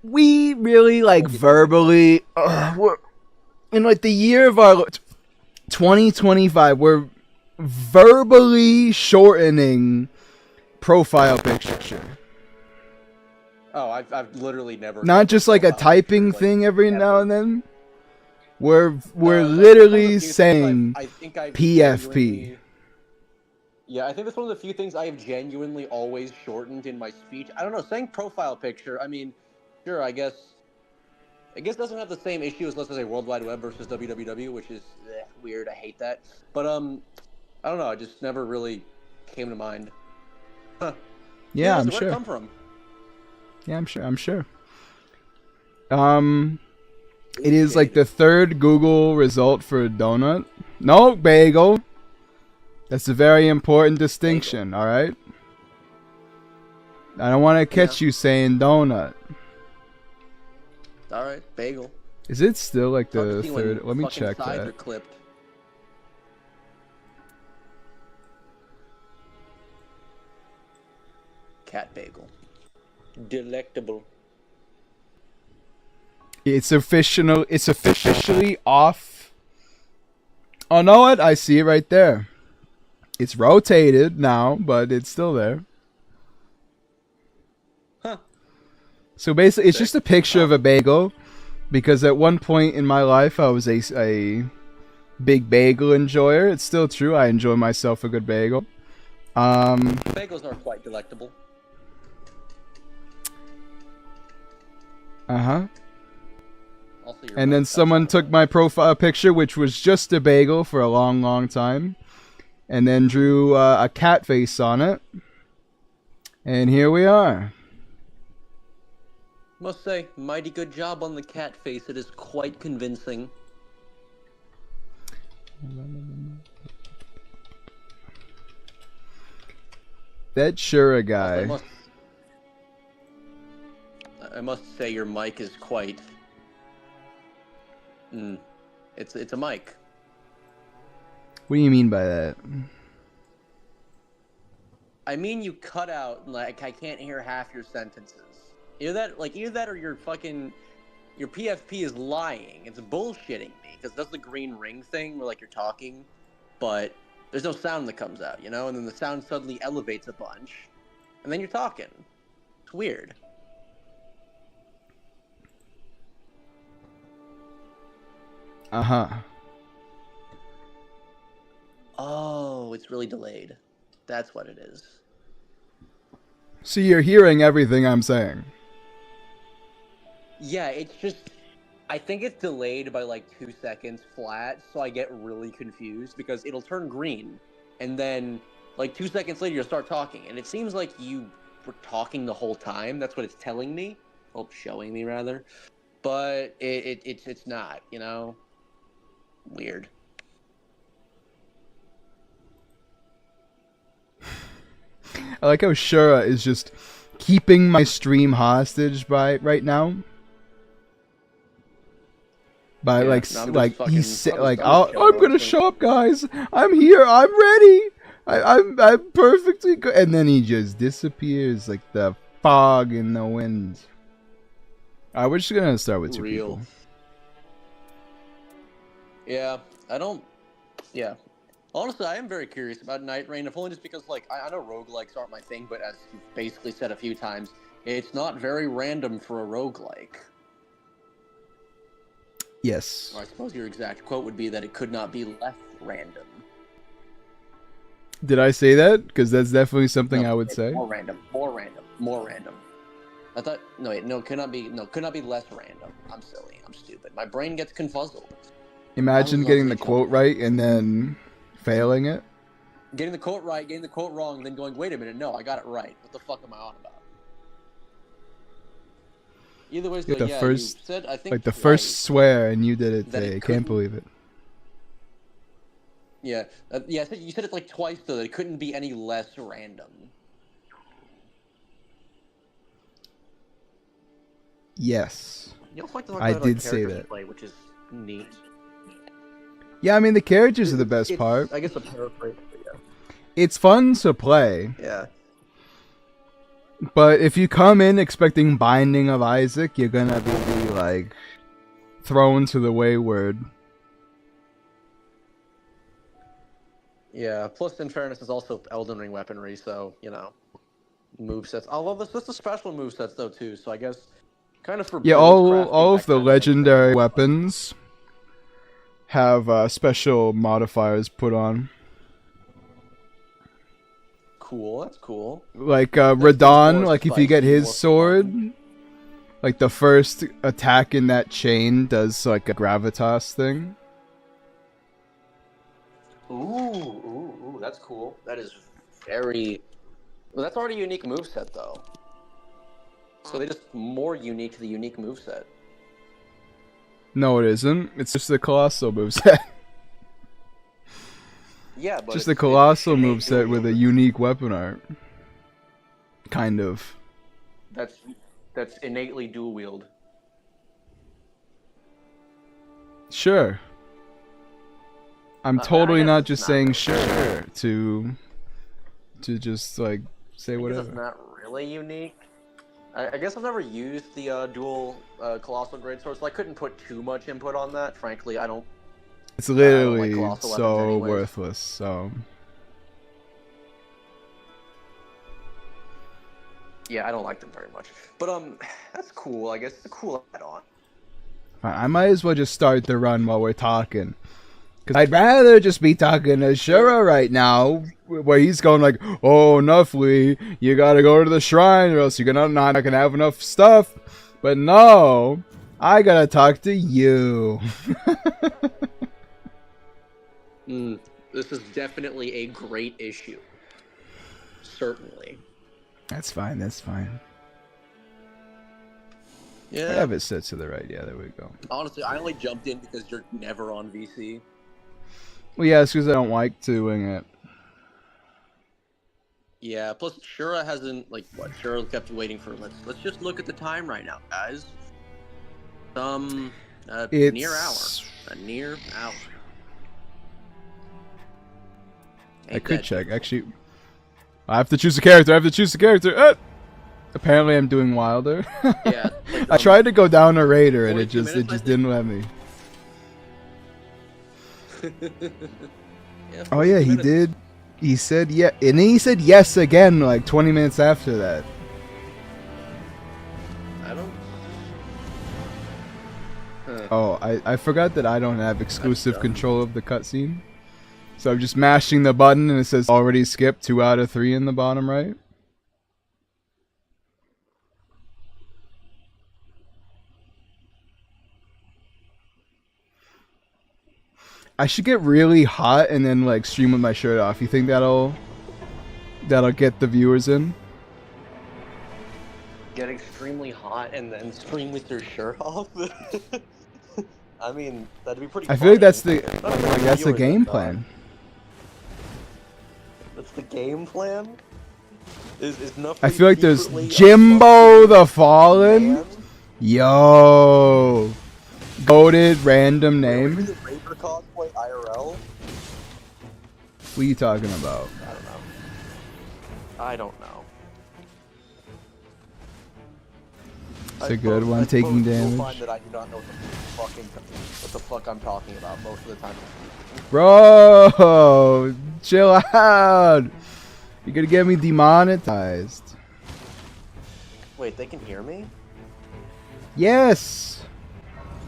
We really, like, verbally... we're in, like, the year of our 2025, we're verbally shortening profile picture. Oh, I've literally never... Not just, like, a typing thing every now and then. We're literally saying PFP. Yeah, I think that's one of the few things I have genuinely always shortened in my speech. I don't know, saying profile picture, I mean, sure, I guess it doesn't have the same issue as, let's say, World Wide Web versus www, which is weird, I hate that. But, I don't know, it just never really came to mind. Huh. Yeah, I'm sure. Where'd it come from? Yeah, I'm sure. It is like the 3rd Google result for donut. No, bagel. That's a very important distinction, bagel. All right? I don't want to catch you saying donut. All right, bagel. Is it still like the 3rd? Let me check that. Are clipped. Cat bagel. Delectable. It's officially off. Oh, know what? I see it right there. It's rotated now, but it's still there. Huh. So basically, it's just a picture of a bagel. Because at one point in my life, I was a big bagel enjoyer. It's still true. I enjoy myself a good bagel. Bagels are quite delectable. Uh-huh. And then someone took my profile picture, which was just a bagel for a long, long time. And then drew a cat face on it. And here we are. Must say, mighty good job on the cat face. It is quite convincing. That Shura Also, guy. I must say your mic is quite... It's a mic. What do you mean by that? I mean you cut out, like, I can't hear half your sentences. Either that or your PFP is lying. It's bullshitting me, because it does the green ring thing where, like, you're talking, but there's no sound that comes out, you know? And then the sound suddenly elevates a bunch, and then you're talking. It's weird. Uh-huh. Oh, it's really delayed. That's what it is. So you're hearing everything I'm saying. Yeah, it's just... I think it's delayed by like 2 seconds flat, so I get really confused because it'll turn green, and then like 2 seconds later you'll start talking, and it seems like you were talking the whole time. That's what it's telling me, well, showing me rather, but it's not, you know, weird. I like how Shura is just keeping my stream hostage right now. By Yeah, like no, I'm like just he's fucking- like I'm just chilling, I'm gonna honestly. show up, guys. I'm here. I'm ready. I'm perfectly good. And then he just disappears like the fog in the wind. Alright, we're just gonna start with 2 Real. people. Yeah, I don't. Yeah. Honestly, I am very curious about Nightreign, if only just because, like, I know roguelikes aren't my thing, but as you've basically said a few times, it's not very random for a roguelike. Yes. Or I suppose your exact quote would be that it could not be less random. Did I say that? Because that's definitely something No, I would it's say. more random. I thought could not be less random. I'm silly. I'm stupid. My brain gets confuzzled. Imagine I was getting the actually quote right and then failing it. Getting the quote right, getting the quote wrong, then going, wait a minute, no, I got it right. What the fuck am I on about? Either way, You're so the yeah, first, you said, I think, like the first swear, and you did it that it today. Can't couldn't- believe it. Yeah, yeah. You said it like twice though. That it couldn't be any less random. Yes. You also like to talk I about did say characters you that. play, which is neat. Yeah, I mean the characters are the best It's, part. I guess a paraphrase, but yeah. It's fun to play, Yeah. but if you come in expecting Binding of Isaac, you're gonna be like thrown to the wayward. Yeah. Plus, in fairness, it's also Elden Ring weaponry, so you know, movesets. Although this is the special movesets though too, so I guess kind of for Yeah, build all crafting, of that the kinda makes sense. legendary weapons have special modifiers put on. Cool. That's cool. Like That seems Radon, more like if you get spicy, his more sword, fun. like the first attack in that chain does like a gravitas thing. Ooh, that's cool. That is very... Well, that's already a unique moveset, though. So they just more unique to the unique moveset. No, it isn't. It's just the colossal moveset. Yeah, but Just the it's colossal innate moveset dual with a wield. unique weapon art. Kind of. That's innately dual wield. Sure. I'm I totally guess not it's just not saying really. sure to just like say I guess whatever. it's not really unique. I guess I've never used the dual colossal greatsword, so I couldn't put too much input on that. Frankly, I don't It's like literally colossal weapons so anyways. worthless. So Yeah, I don't like them very much. But that's cool. I guess it's a cool add-on. I might as well just start the run while we're talking. Cause I'd rather just be talking to Shura right now, where he's going like, "Oh, Nuffly, you gotta go to the shrine, or else you're not gonna have enough stuff." But no, I gotta talk to you. This is definitely a great issue. Certainly. That's fine. That's fine. I Yeah. have it set to the right. Yeah, there we go. Honestly, I only jumped in because you're never on VC. Well, yeah, it's because I don't like doing it. Yeah. Plus, Shura hasn't Shura kept waiting for. Let's just look at the time right now, guys. Near hour. A near hour. I could check. Actually, I have to choose a character. Apparently, I'm doing Wilder. Yeah. I tried to go down a Raider, and it just didn't let me. Yeah, Oh yeah, he did. He said yeah, and then he said yes again like 20 minutes after that. I don't. Oh, I forgot that I don't have exclusive control of the cutscene. So I'm just mashing the button and it says already skipped 2 out of 3 in the bottom right. I should get really hot and then like stream with my shirt off. You think that'll get the viewers in? Get extremely hot and then stream with your shirt off. I mean, that'd be pretty. I feel like that's the that's the game plan. That's the game plan. Is nothing. I feel like there's Jimbo the Fallen. Man? Yo, goated random name. Raper cosplay IRL. What are you talking about? I don't know. It's a good one, taking damage. You'll find that I do not know what the fuck I'm talking about most of the time. Bro, chill out. You're gonna get me demonetized. Wait, they can hear me? Yes.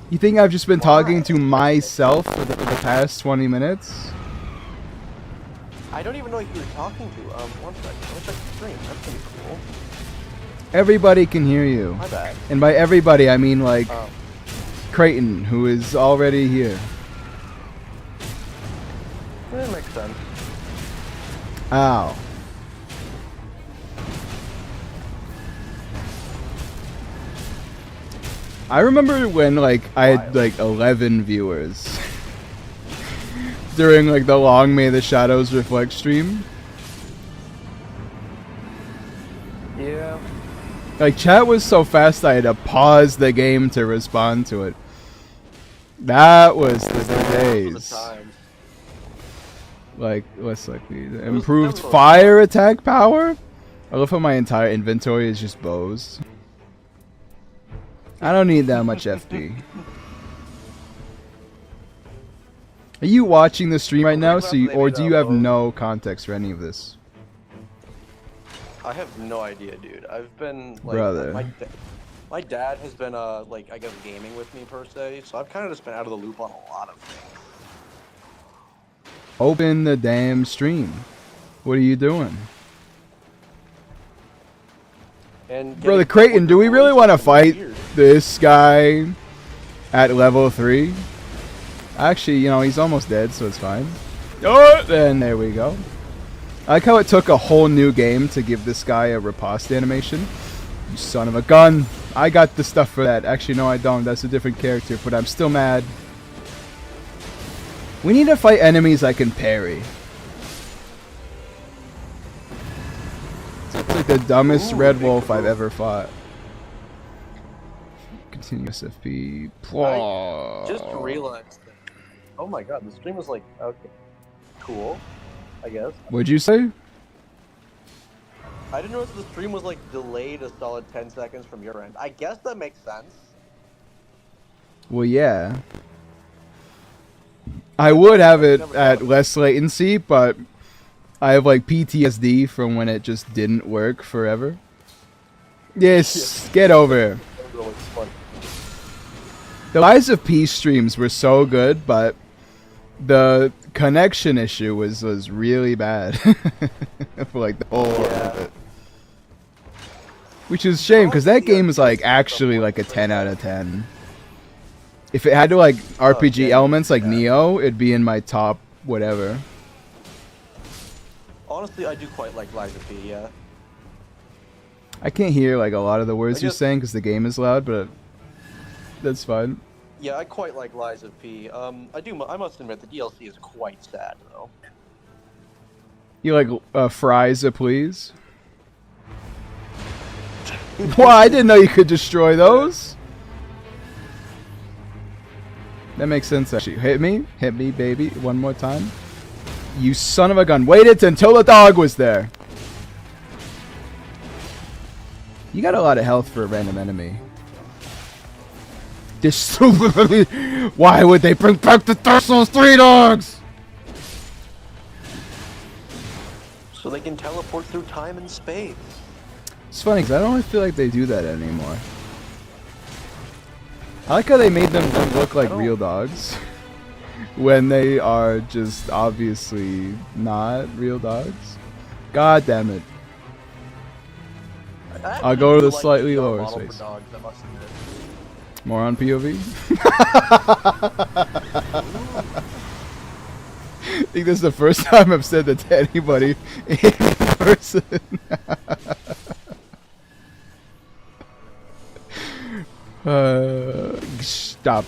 You think I've just been talking to myself for the past 20 minutes? I don't even know who you're talking to. One second. Let me check the stream. That's pretty cool. Everybody can hear you. My bad. And by everybody, I mean like Creighton, who is already here. That makes sense. Ow. I remember when like I had like 11 viewers during like the long May the Shadows Reflect stream. Yeah. Like chat was so fast I had to pause the game to respond to it. That was the days. Like what's like the improved fire attack power? I love how my entire inventory is just bows. I don't need that much FP. Are you watching the stream right now? Or do you have no context for any of this? I have no idea, dude. I've been like, brother. My dad has been like I guess gaming with me per se, so I've kind of just been out of the loop on a lot of things. Open the damn stream. What are you doing? And Brother Creighton, do we really want to fight this guy at level 3? Actually, you know, he's almost dead, so it's fine. Oh, and there we go. I like how it took a whole new game to give this guy a riposte animation. You son of a gun. I got the stuff for that. Actually, no, I don't. That's a different character, but I'm still mad. We need to fight enemies I can parry. It's like the dumbest red wolf I've ever fought. Continuous FP. I just realized that. Oh my god, the stream was like, okay, cool, I guess. What'd you say? I didn't notice the stream was like delayed a solid 10 seconds from your end. I guess that makes sense. Well, yeah. I would have it at less latency, but I have like PTSD from when it just didn't work forever. Yes, get over here. The Lies of Peace streams were so good, but the connection issue was really bad for like the whole of it. Which is a shame, because that game is like actually like a 10 out of 10. If it had to like RPG elements like Neo, it'd be in my top whatever. Honestly, I do quite like Lies of P, yeah. I can't hear like a lot of the words you're saying because the game is loud, but That's fine. Yeah, I quite like Lies of P. I must admit the DLC is quite sad though. You like fries, please? Wow, I didn't know you could destroy those. That makes sense, actually. Hit me, baby, one more time. You son of a gun! Waited until the dog was there. You got a lot of health for a random enemy. This why would they bring back the Dark Souls 3 dogs? So they can teleport through time and space. It's funny because I don't really feel like they do that anymore. I like how they made them look like real dogs when they are just obviously not real dogs. God damn it. I'll go to the slightly lower space. More on POV? I think this is the first time I've said that to anybody in person. Stop.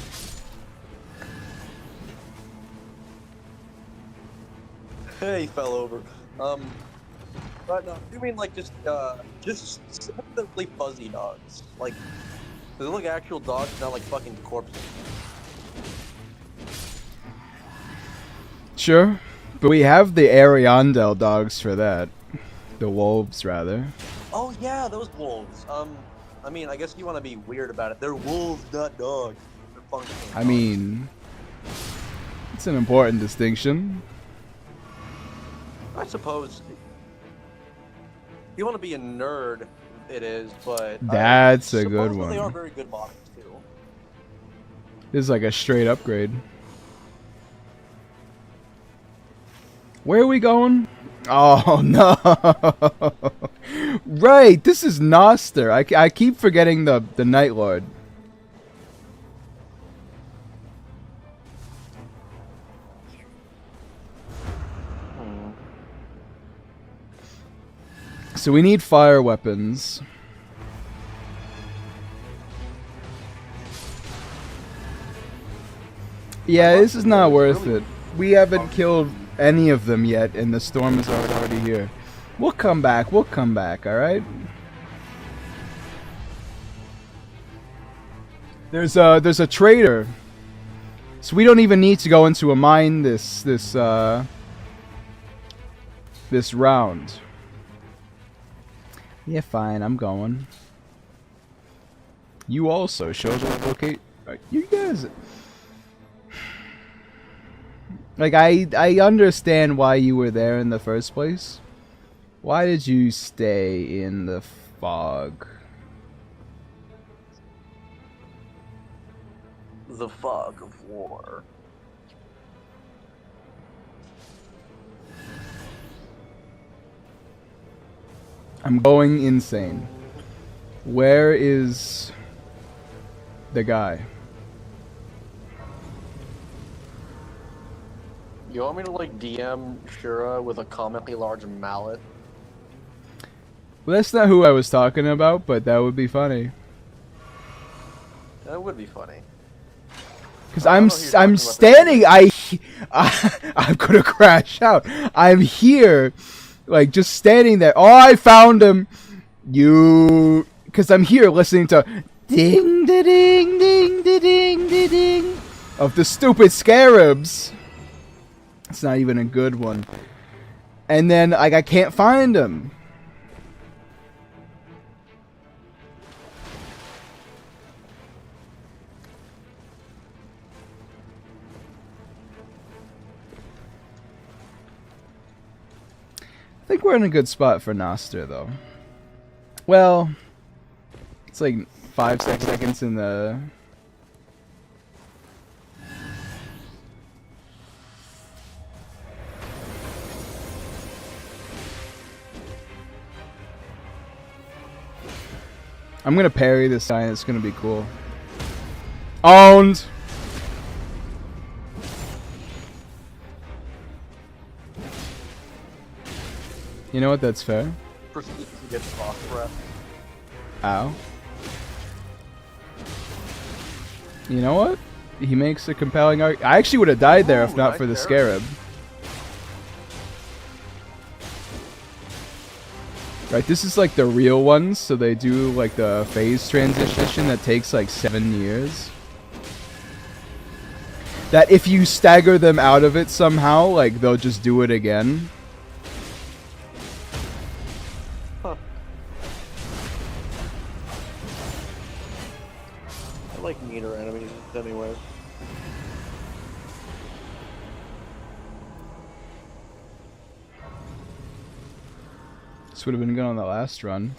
He fell over. But no, you mean like just simply fuzzy dogs? Like, they look like actual dogs, not like fucking corpses. Sure, but we have the Ariandel dogs for that. The wolves, rather. Oh yeah, those wolves. I mean, I guess you want to be weird about it. They're wolves, not dogs. They're functional dogs. I mean, it's an important distinction. I suppose. If you want to be a nerd, it is, but That's a good one. They are very good models too. This is like a straight upgrade. Where are we going? Oh no! Right, this is Noster. I keep forgetting the Night Lord. So we need fire weapons. Yeah, this is not worth it. We haven't killed any of them yet, and the storm is already here. We'll come back, alright? There's a trader. So we don't even need to go into a mine this round. Yeah, fine, I'm going. You also show the locate. You guys. Like, I understand why you were there in the first place. Why did you stay in the fog? The fog of war. I'm going insane. Where is the guy? You want me to like DM Shura with a comically large mallet? Well, that's not who I was talking about, but that would be funny. That would be funny. Cause I'm standing. I'm gonna crash out. I'm here, like just standing there. Oh, I found him. You, cause I'm here listening to ding da ding ding da ding da ding of the stupid scarabs. It's not even a good one. And then like I can't find him. I think we're in a good spot for Noster, though. Well, it's like 5 seconds in the... I'm gonna parry this guy and it's gonna be cool. Owned! You know what? That's fair. Proceed to get frost breath. Ow. You know what? He makes a compelling argument. I actually would have died there if not Ooh, for the nice scarab. Right, this is like the real ones, so they do like the phase transition that takes like 7 years. That if you stagger them out of it somehow, like they'll just do it again. Huh. I like meaner enemies anyway. This would have been good on the last run.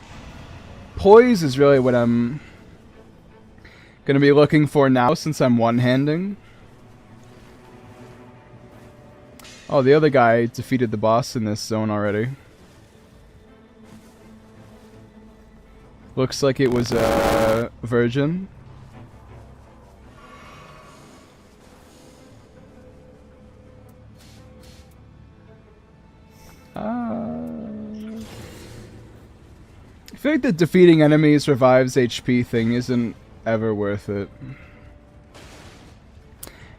Poise is really what I'm gonna be looking for now since I'm one-handing. Oh, the other guy defeated the boss in this zone already. Looks like it was a virgin. I feel like the defeating enemies revives HP thing isn't ever worth it.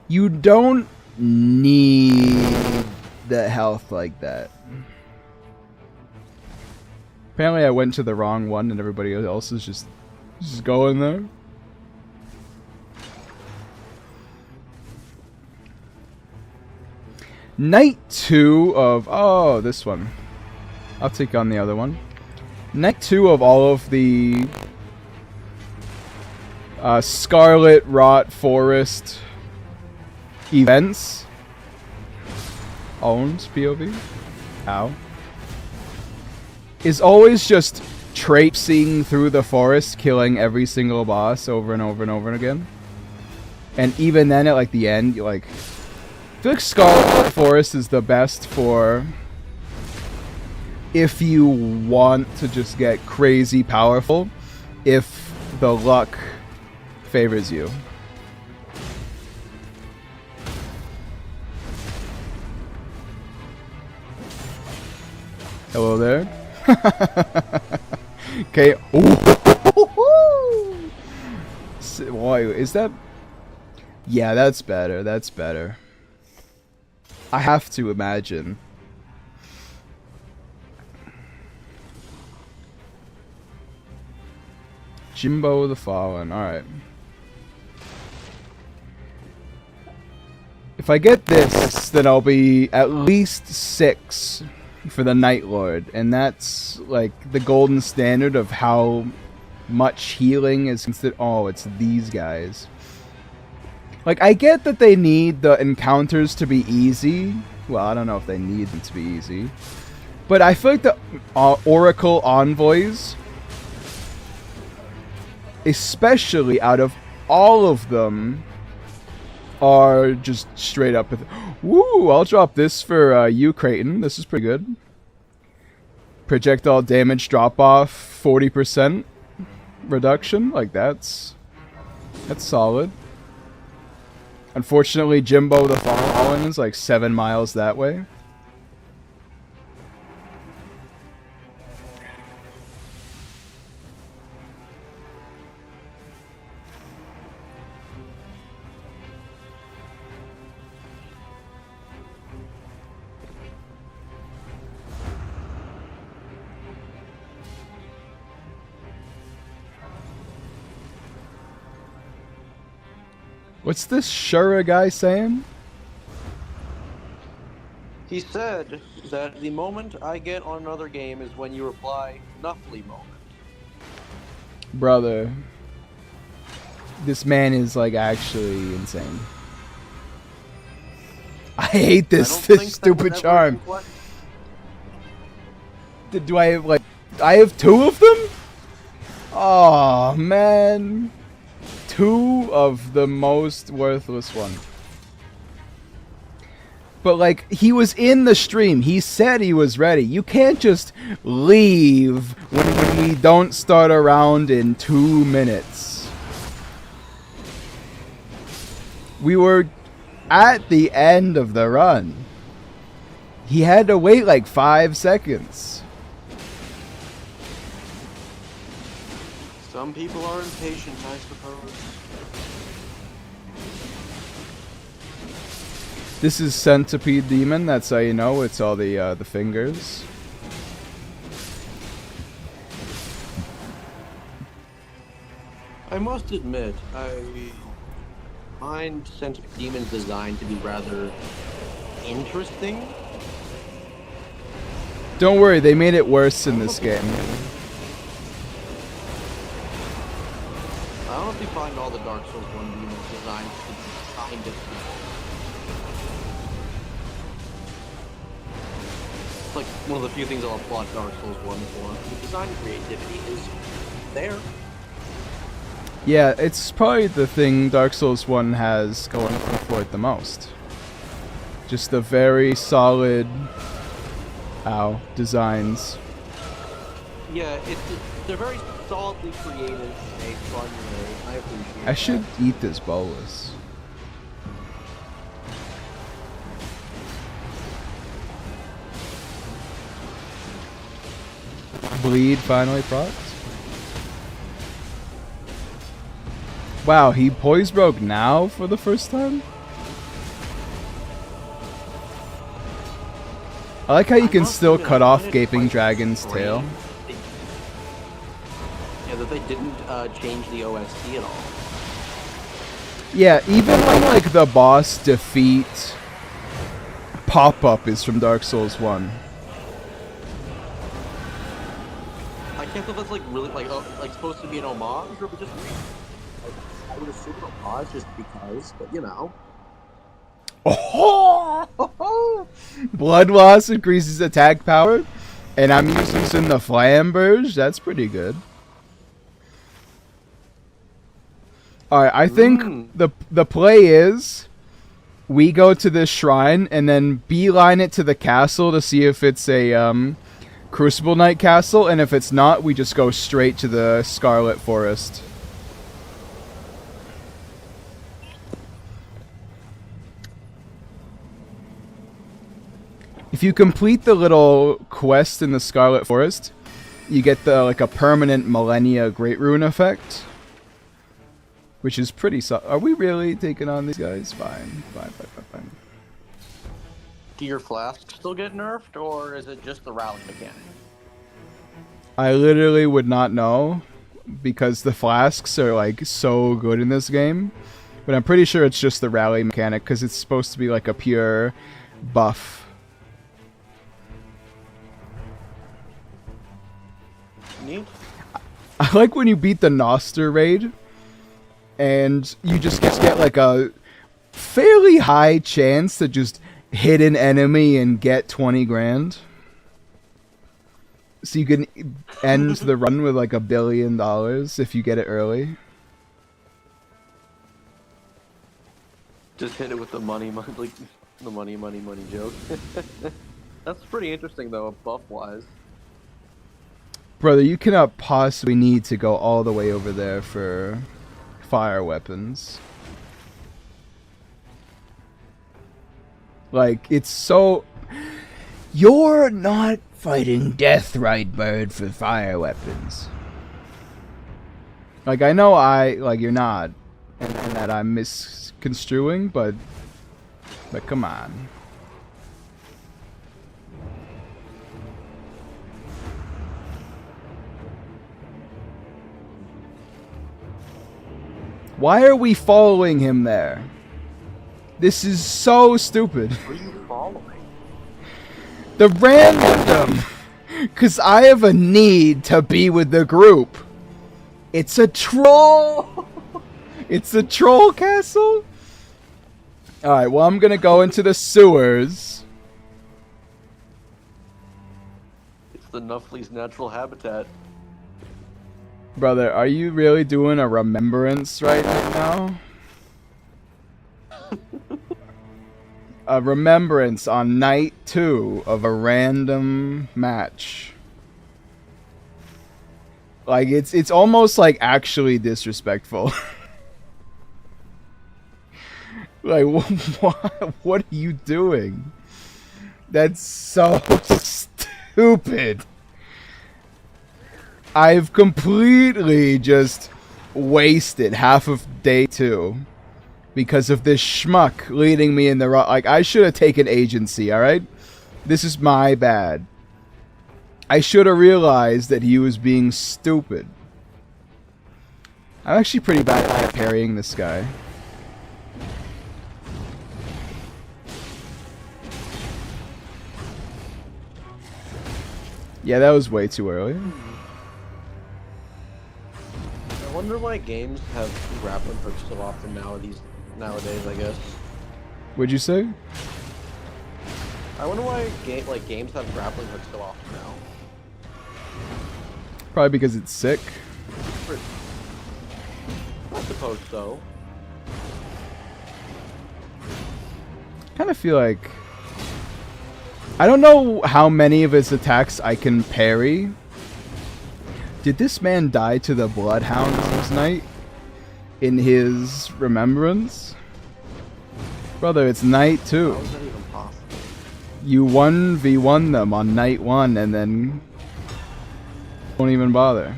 You don't need the health like that. Apparently I went to the wrong one and everybody else is just going there. Night 2 of... Oh, this one. I'll take on the other one. Night 2 of all of the Scarlet Rot Forest events. Owned POV. Ow. Is always just traipsing through the forest, killing every single boss over and over and over again. And even then, at like the end, you like... I feel like Scarlet Forest is the best for if you want to just get crazy powerful, if the luck favors you. Hello there. Okay. Boy, is that... Yeah, that's better. That's better. I have to imagine. Jimbo the Fallen. Alright. If I get this, then I'll be at least 6 for the Night Lord. And that's like the golden standard of how much healing is considered. Oh, it's these guys. Like, I get that they need the encounters to be easy. Well, I don't know if they need them to be easy. But I feel like the Oracle Envoys, especially out of all of them, are just straight up with... Woo! I'll drop this for you, Creighton. This is pretty good. Projectile damage drop-off, 40% reduction. Like, that's solid. Unfortunately, Jimbo the Fallen is like 7 miles that way. What's this Shura guy saying? He said that the moment I get on another game is when you reply, Nuffly moment. Brother. This man is like actually insane. I hate this stupid charm. Do I have like... I have 2 of them? Oh man. 2 of the most worthless one. But like, he was in the stream. He said he was ready. You can't just leave when we don't start a round in 2 minutes. We were at the end of the run. He had to wait like 5 seconds. Some people are impatient, I suppose. This is Centipede Demon. That's how you know it's all the fingers. I must admit, I find Centipede Demon's design to be rather interesting. Don't worry, they made it worse in this game. I honestly find all the Dark Souls 1 demons designs to be kind of... It's like one of the few things I'll applaud Dark Souls 1 for. The design creativity is there. Yeah, it's probably the thing Dark Souls 1 has going for it the most. Just the very solid designs. Yeah, they're very solidly created in a fun way. I appreciate I should eat this bolus. Bleed finally procs. Wow, he poise broke now for the first time? I like how you can still cut off Gaping Dragon's tail. Yeah, that they didn't change the OST at all. Yeah, even when like the boss defeat pop-up is from Dark Souls 1. I can't tell if that's like really like supposed to be an homage or just I would assume an homage just because, but you know. Oh! Blood loss increases attack power, and I'm using the flamberge. That's pretty good. Alright, I think the play is we go to this shrine and then beeline it to the castle to see if it's a Crucible Knight castle, and if it's not, we just go straight to the Scarlet Forest. If you complete the little quest in the Scarlet Forest, you get the like a permanent Millennia Great Rune effect, which is pretty Are we really taking on these guys? Fine. Do your flasks still get nerfed, or is it just the rally mechanic? I literally would not know, because the flasks are like so good in this game, but I'm pretty sure it's just the rally mechanic, because it's supposed to be like a pure buff. Neat. I like when you beat the Noster raid, and you just get like a fairly high chance to just hit an enemy and get 20 grand. So you can end the run with like $1 billion if you get it early. Just hit it with the money, like the money joke. That's pretty interesting though, buff-wise. Brother, you cannot possibly need to go all the way over there for fire weapons. Like, it's so... You're not fighting Death Right Bird for fire weapons. Like, I know you're not, and that I'm misconstruing, but come on. Why are we following him there? This is so stupid. What are you following? The random! Cause I have a need to be with the group. It's a troll! It's a troll castle? Alright, well I'm gonna go into the sewers. It's the Nuffley's natural habitat. Brother, are you really doing a remembrance right now? A remembrance on night 2 of a random match. Like, it's almost like actually disrespectful. Like, what are you doing? That's so stupid. I've completely just wasted half of day 2 because of this schmuck leading me in the wrong... Like, I should have taken agency, alright? This is my bad. I should have realized that he was being stupid. I'm actually pretty bad at parrying this guy. Yeah, that was way too early. I wonder why games have grappling hooks so often nowadays, I guess. What'd you say? I wonder why games have grappling hooks so often now. Probably because it's sick. I suppose so. Kind of feel like... I don't know how many of his attacks I can parry. Did this man die to the bloodhounds this night? In his remembrance? Brother, it's night 2. How is that even possible? You 1v1 them on night 1 and then... don't even bother.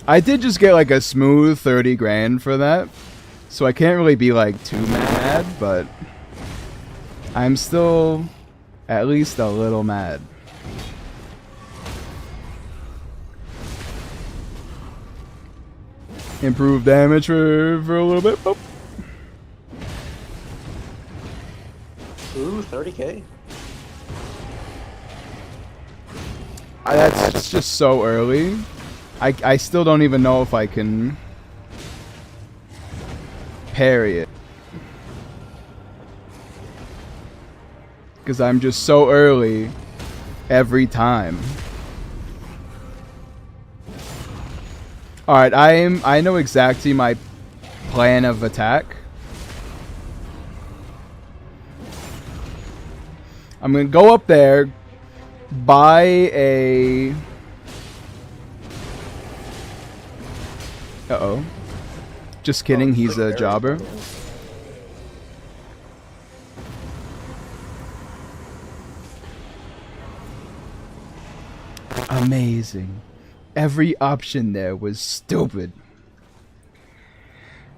I did just get like a smooth 30 grand for that. So I can't really be like too mad, but... I'm still at least a little mad. Improve damage for a little bit. Oh. Ooh, 30k. That's just so early. I still don't even know if I can parry it. Because I'm just so early every time. Alright, I know exactly my plan of attack. I'm gonna go up there, buy a... Uh-oh. Just kidding, he's a jobber. Amazing. Every option there was stupid.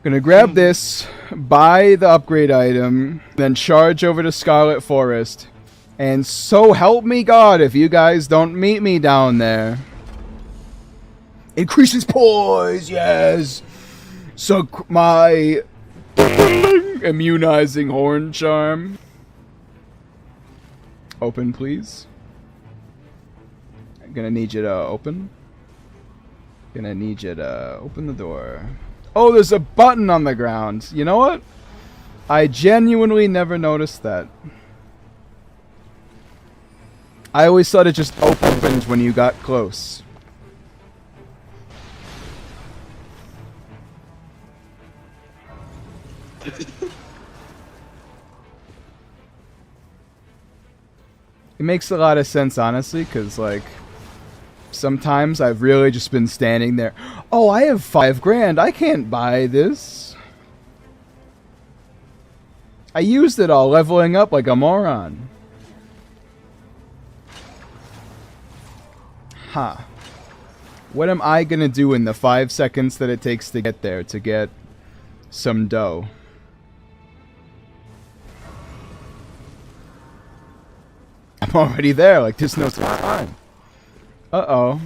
Gonna grab this, buy the upgrade item, then charge over to Scarlet Forest. And so help me God if you guys don't meet me down there. Increases poise, yes! Suck my immunizing horn charm. Open, please. I'm gonna need you to open. Gonna need you to open the door. Oh, there's a button on the ground. You know what? I genuinely never noticed that. I always thought it just opened when you got close. It makes a lot of sense, honestly, because, like, sometimes I've really just been standing there. Oh, I have 5 grand. I can't buy this. I used it all leveling up like a moron. Huh. What am I gonna do in the 5 seconds that it takes to get there to get some dough? I'm already there, like there's no time. Uh-oh.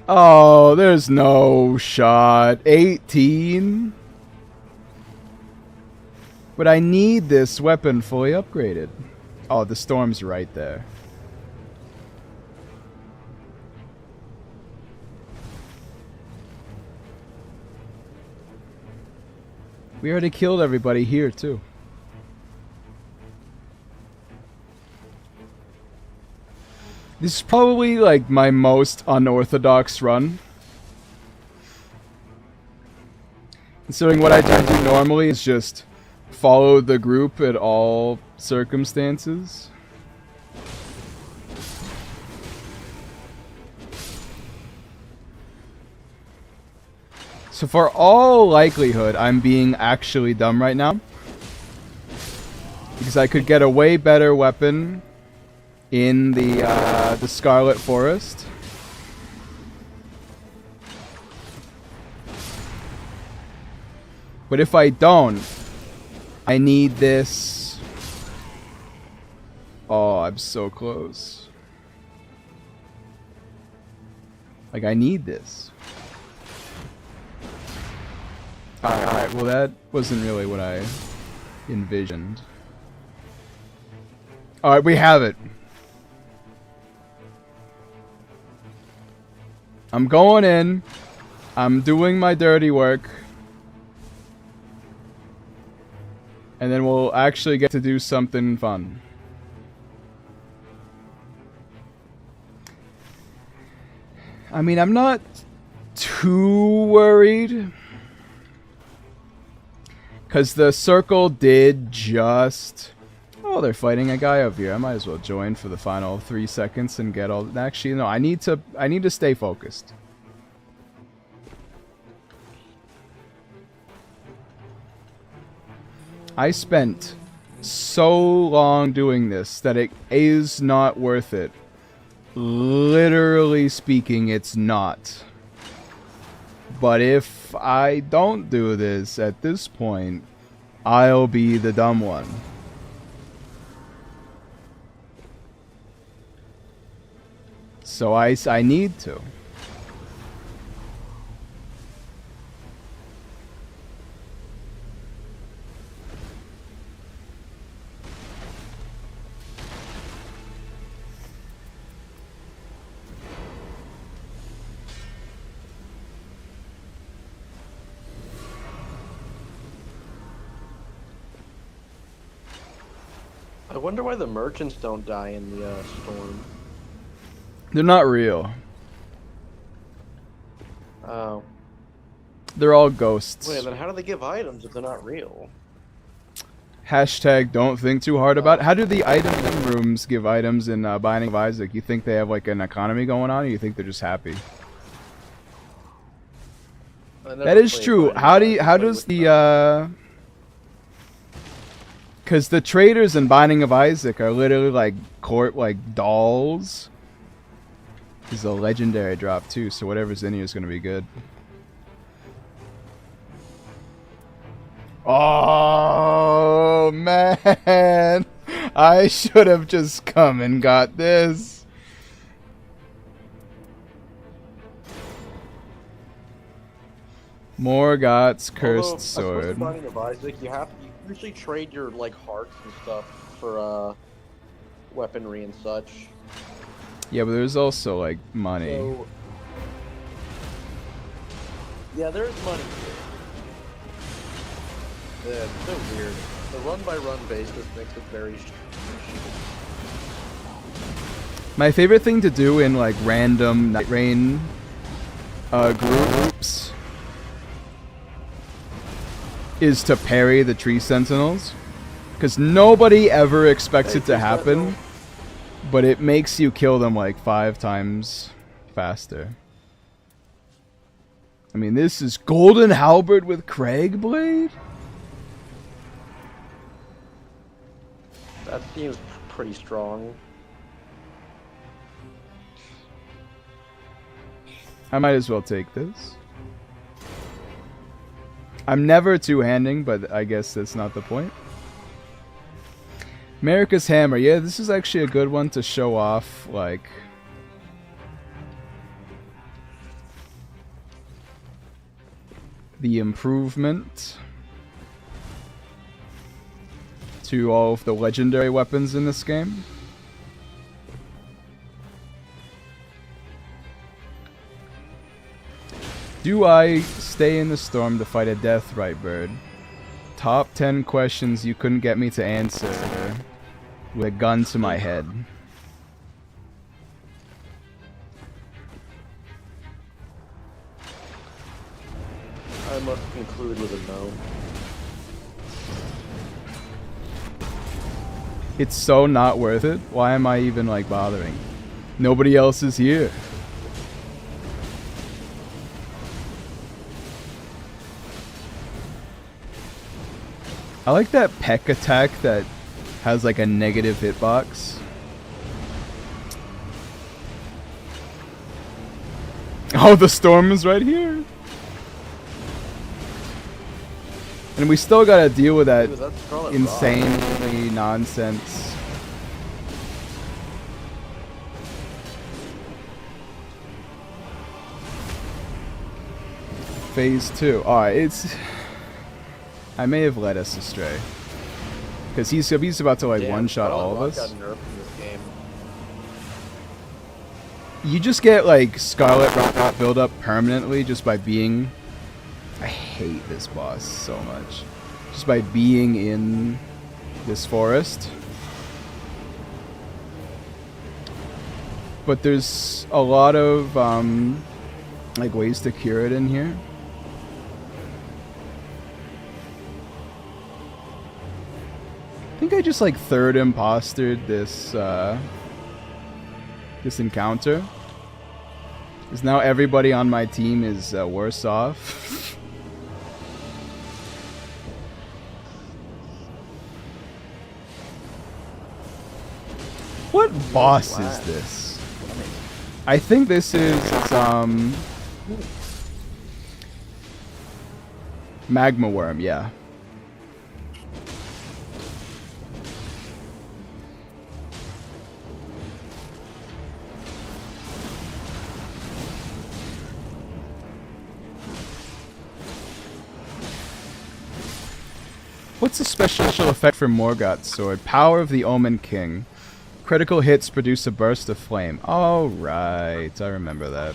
Oh, there's no shot. 18? But I need this weapon fully upgraded. Oh, the storm's right there. We already killed everybody here, too. This is probably, like, my most unorthodox run. Considering what I do normally is just follow the group at all circumstances. So for all likelihood, I'm being actually dumb right now. Because I could get a way better weapon in the Scarlet Forest. But if I don't, I need this. Oh, I'm so close. Like, I need this. Alright, well that wasn't really what I envisioned. Alright, we have it. I'm going in. I'm doing my dirty work. And then we'll actually get to do something fun. I mean, I'm not too worried. Because the circle did just... Oh, they're fighting a guy over here. I might as well join for the final 3 seconds and get all... Actually, no, I need to stay focused. I spent so long doing this that it is not worth it. Literally speaking, it's not. But if I don't do this at this point, I'll be the dumb one. So I need to. I wonder why the merchants don't die in the storm. They're not real. Oh. They're all ghosts. Wait, then how do they give items if they're not real? Hashtag don't think too hard about it. How do the item rooms give items in Binding of Isaac? You think they have like an economy going on, or you think they're just happy? That is true. How does the because the traders in Binding of Isaac are literally like dolls. This is a legendary drop too, so whatever's in here is gonna be good. Oh man, I should have just come and got this. Morgoth's cursed sword. Binding of Isaac, you usually trade your like hearts and stuff for weaponry and such. Yeah, but there's also like money. So, yeah, there's money. Yeah, it's so weird. The run-by-run basis makes it very strange. My favorite thing to do in like random Nightreign groups is to parry the tree sentinels, because nobody ever expects it to happen, but it makes you kill them like 5 times faster. I mean, this is Golden Halberd with Craigblade? That seems pretty strong. I might as well take this. I'm never two-handing, but I guess that's not the point. America's Hammer. Yeah, this is actually a good one to show off, like... the improvement to all of the legendary weapons in this game. Do I stay in the storm to fight a Deathrite bird? Top 10 questions you couldn't get me to answer with a gun to my head. I must conclude with a no. It's so not worth it. Why am I even like bothering? Nobody else is here. I like that peck attack that has like a negative hitbox. Oh, the storm is right here. And we still gotta deal with that insanely nonsense. Phase 2. Alright, it's... I may have led us astray. Because he's about to like one-shot all of us. You just get like Scarlet Rot build up permanently just by being... I hate this boss so much. Just by being in this forest. But there's a lot of like ways to cure it in here. I think I just like third impostered this this encounter. Because now everybody on my team is worse off. What boss is this? I think this is Magma Worm, yeah. What's the special effect for Morgoth's sword? Power of the Omen King. Critical hits produce a burst of flame. Oh, right. I remember that.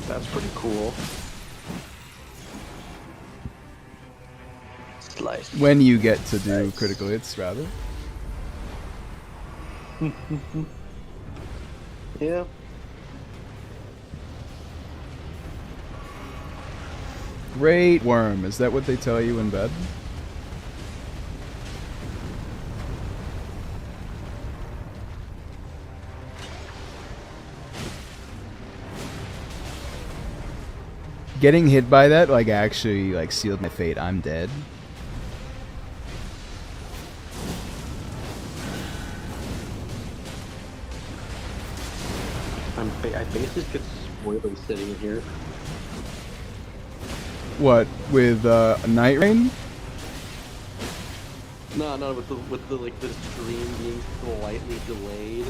That's pretty cool. Slice. When you get to do critical hits, rather. Yeah. Great worm. Is that what they tell you in bed? Getting hit by that, like, actually, like, sealed my fate. I'm dead. I basically get spoiling sitting in here. What, with Nightreign? No, with the like the stream being slightly delayed.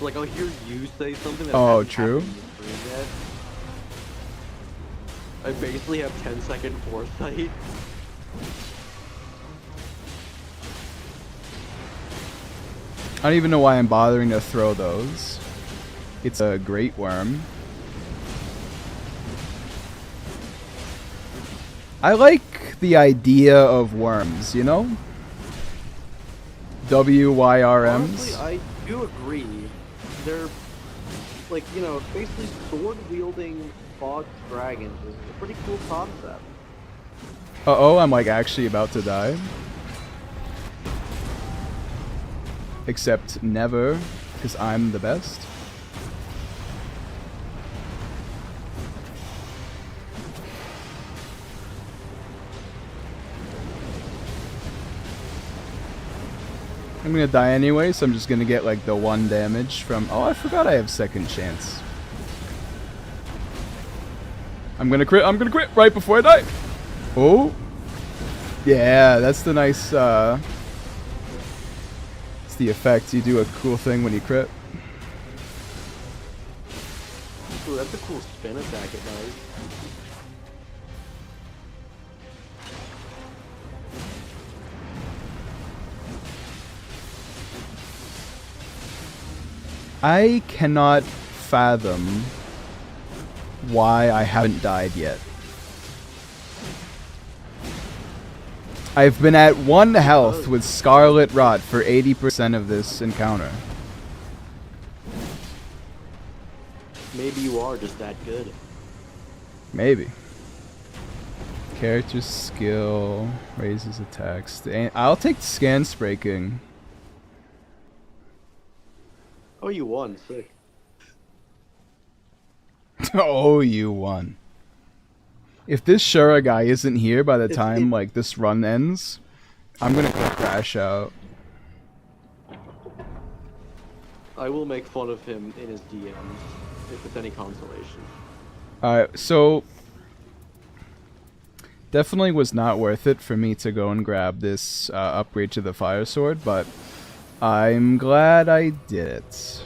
Like I'll hear you say something that hasn't true. happened in the stream yet. I basically have 10-second foresight. I don't even know why I'm bothering to throw those. It's a great worm. I like the idea of worms, you know? WYRMs. Honestly, I do agree. They're, like, you know, basically sword-wielding fog dragons is a pretty cool concept. Uh-oh, I'm like actually about to die. Except never, because I'm the best. I'm gonna die anyway, so I'm just gonna get like the 1 damage from... Oh, I forgot I have second chance. I'm gonna crit right before I die! Oh! Yeah, that's the nice, it's the effect. You do a cool thing when you crit. Ooh, that's a cool spin attack it does. I cannot fathom why I haven't died yet. I've been at 1 health with Scarlet Rot for 80% of this encounter. Maybe you are just that good. Maybe. Character skill raises attacks. I'll take Scan Spraking. Oh, you won. Sick. Oh, you won. If this Shura guy isn't here by the time like this run ends, I'm gonna crash out. I will make fun of him in his DMs if it's any consolation. Alright, so definitely was not worth it for me to go and grab this upgrade to the fire sword, but I'm glad I did it.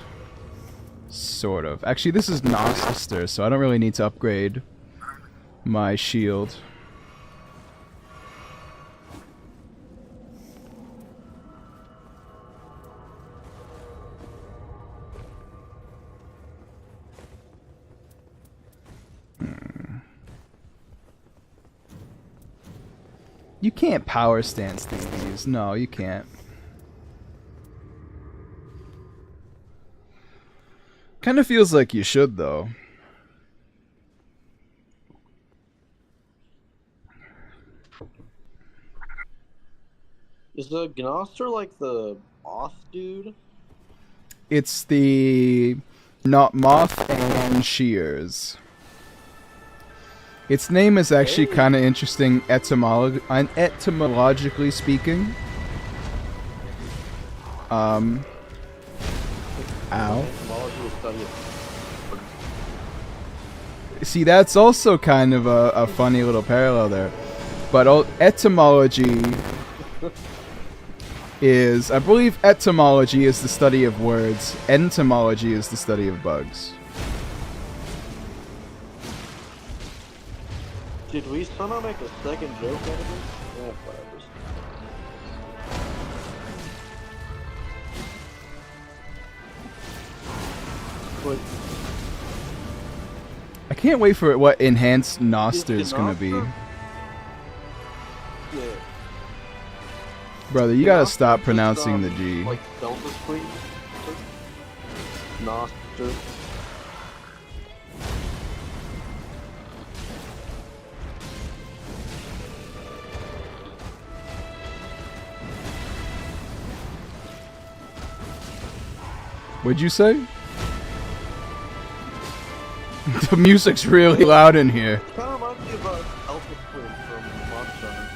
Sort of. Actually, this is Gnoster, so I don't really need to upgrade my shield. You can't power stance these. No, you can't. Kind of feels like you should, though. Is the Gnoster like the moth dude? It's the not moth and shears. Its name is actually kind of interesting etymologically speaking. Ow. See, that's also kind of a funny little parallel there. But etymology is, I believe etymology is the study of words, entomology is the study of bugs. Did we somehow make a second joke out of this? Oh, whatever. But I can't wait for what enhanced Noster is gonna be. Yeah. Brother, you gotta stop pronouncing the G. Like Delta Screen? Noster. What'd you say? The music's really loud in here. Kind of reminds me of Alpha Twin from Monster Hunter.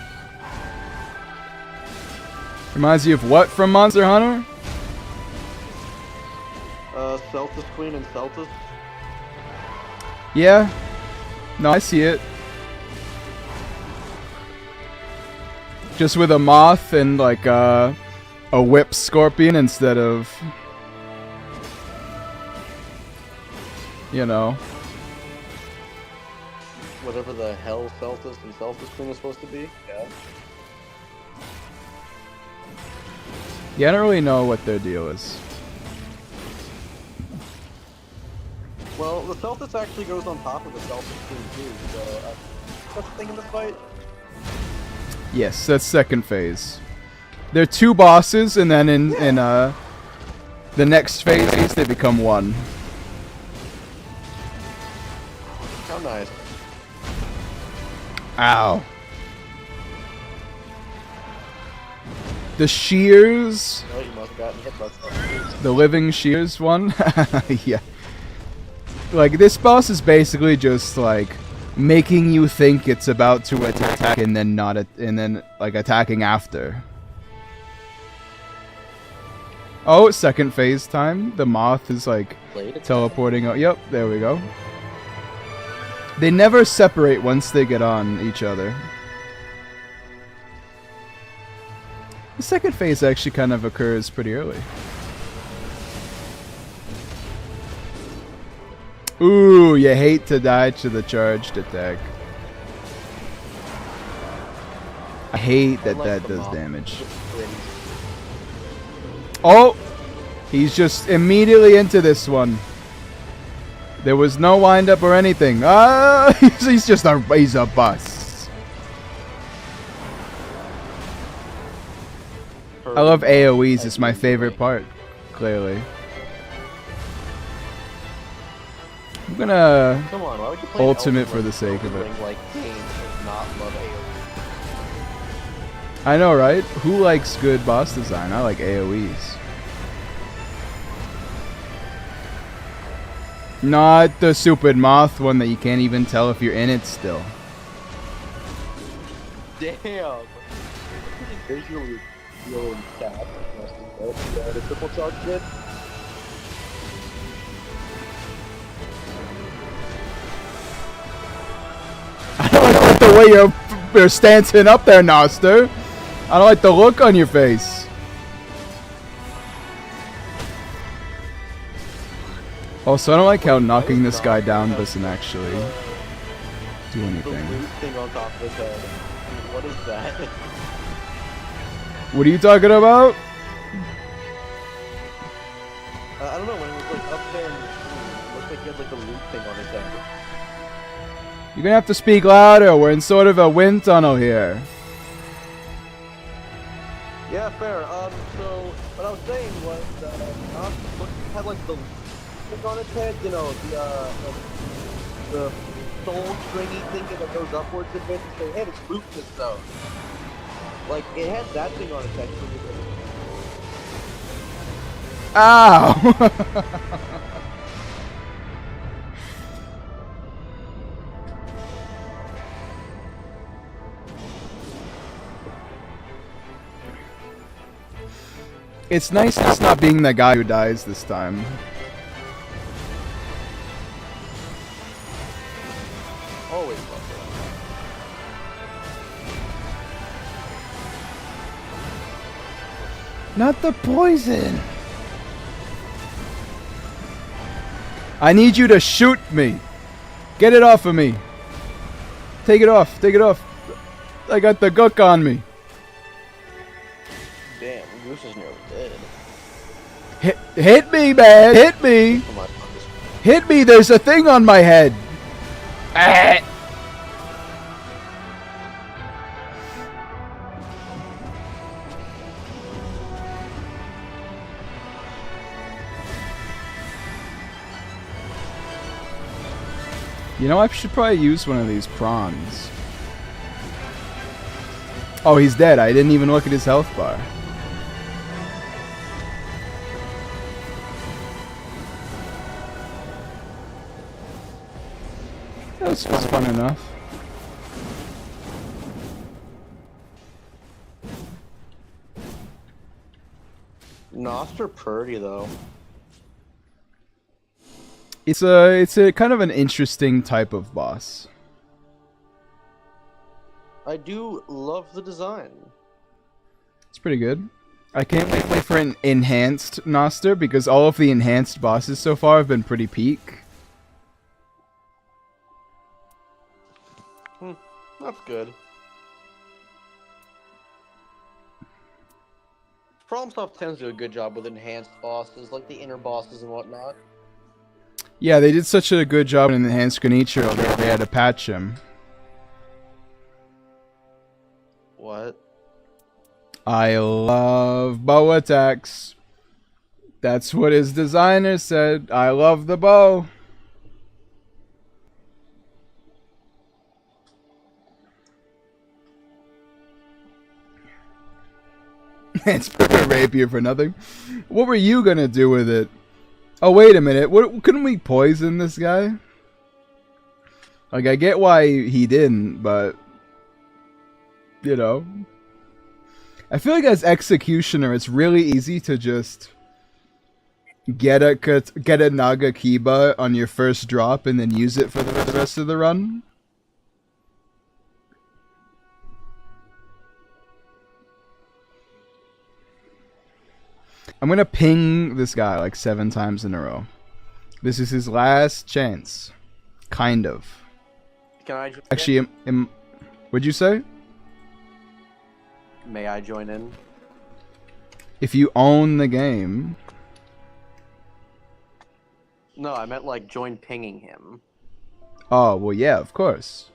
Reminds you of what from Monster Hunter? Celtis Queen and Celtis. Yeah. No, I see it. Just with a moth and like a whip scorpion instead of, you know. Whatever the hell Celtis and Celtis Queen is supposed to be. Yeah. Yeah, I don't really know what their deal is. Well, the Celtis actually goes on top of the Celtis Queen too, so what's the thing in this fight? Yes, that's second phase. There are two bosses, and then in the next phase they become one. How nice. Ow. The shears, Oh, you must have gotten hit by something. the living shears one. Yeah. Like, this boss is basically just like making you think it's about to attack and then not and then like attacking after. Oh, second phase time. The moth is like teleporting out. Yep, there we go. They never separate once they get on each other. The second phase actually kind of occurs pretty early. Ooh, you hate to die to the charged attack. I hate that that does damage. Oh! He's just immediately into this one. There was no wind up or anything. Ah! He's just he's a bust. I love AoEs, it's my favorite part, clearly. I'm gonna Come on, why would you play ultimate for the sake of it. Like games and not love AoE? I know, right? Who likes good boss design? I like AoEs. Not the stupid moth one that you can't even tell if you're in it still. Damn! Visually feeling sad. The triple charge did. the way you're stancing up there, Noster. I don't like the look on your face. Also, I don't like how knocking this guy down doesn't actually do The anything. loot thing on top of his head. What is that? What are you talking about? I don't know, when it was like up there in the screen, it looked like he had like a loot thing on his head. You're gonna have to speak louder. We're in sort of a wind tunnel here. Yeah, fair. So what I was saying was that he had like the thing on his head, you know, the soul stringy thing that goes upwards a bit. So it had its rootness though. Like it had that thing on its head. Ow! It's nice just not being the guy who dies this time. Always love Not the poison! I need you to shoot me! Get it off of me! Take it off, take it off! I got the gook on me! Damn, Goose is nearly dead. Hit me, man! Hit me! Come on, just Hit me! There's a thing on my head! Ah. You know, I should probably use one of these prawns. Oh, he's dead. I didn't even look at his health bar. That was fun enough. Noster Purdy though. It's a kind of an interesting type of boss. I do love the design. It's pretty good. I can't wait for an enhanced Noster because all of the enhanced bosses so far have been pretty peak. That's good. Fromsoft tends to do a good job with enhanced bosses, like the inner bosses and whatnot. Yeah, they did such a good job in Enhanced Genichiro that they had to patch him. What? I love bow attacks. That's what his designer said. I love the bow. It's a rapier for nothing. What were you gonna do with it? Oh, wait a minute. Couldn't we poison this guy? Like, I get why he didn't, but... You know. I feel like as Executioner, it's really easy to just... Get a Naga Kiba on your first drop and then use it for the rest of the run. I'm gonna ping this guy like 7 times in a row. This is his last chance. Kind of. Can I Actually, what'd you say? May I join in? If you own the game. No, I meant like join pinging him. Oh, well, yeah, of course.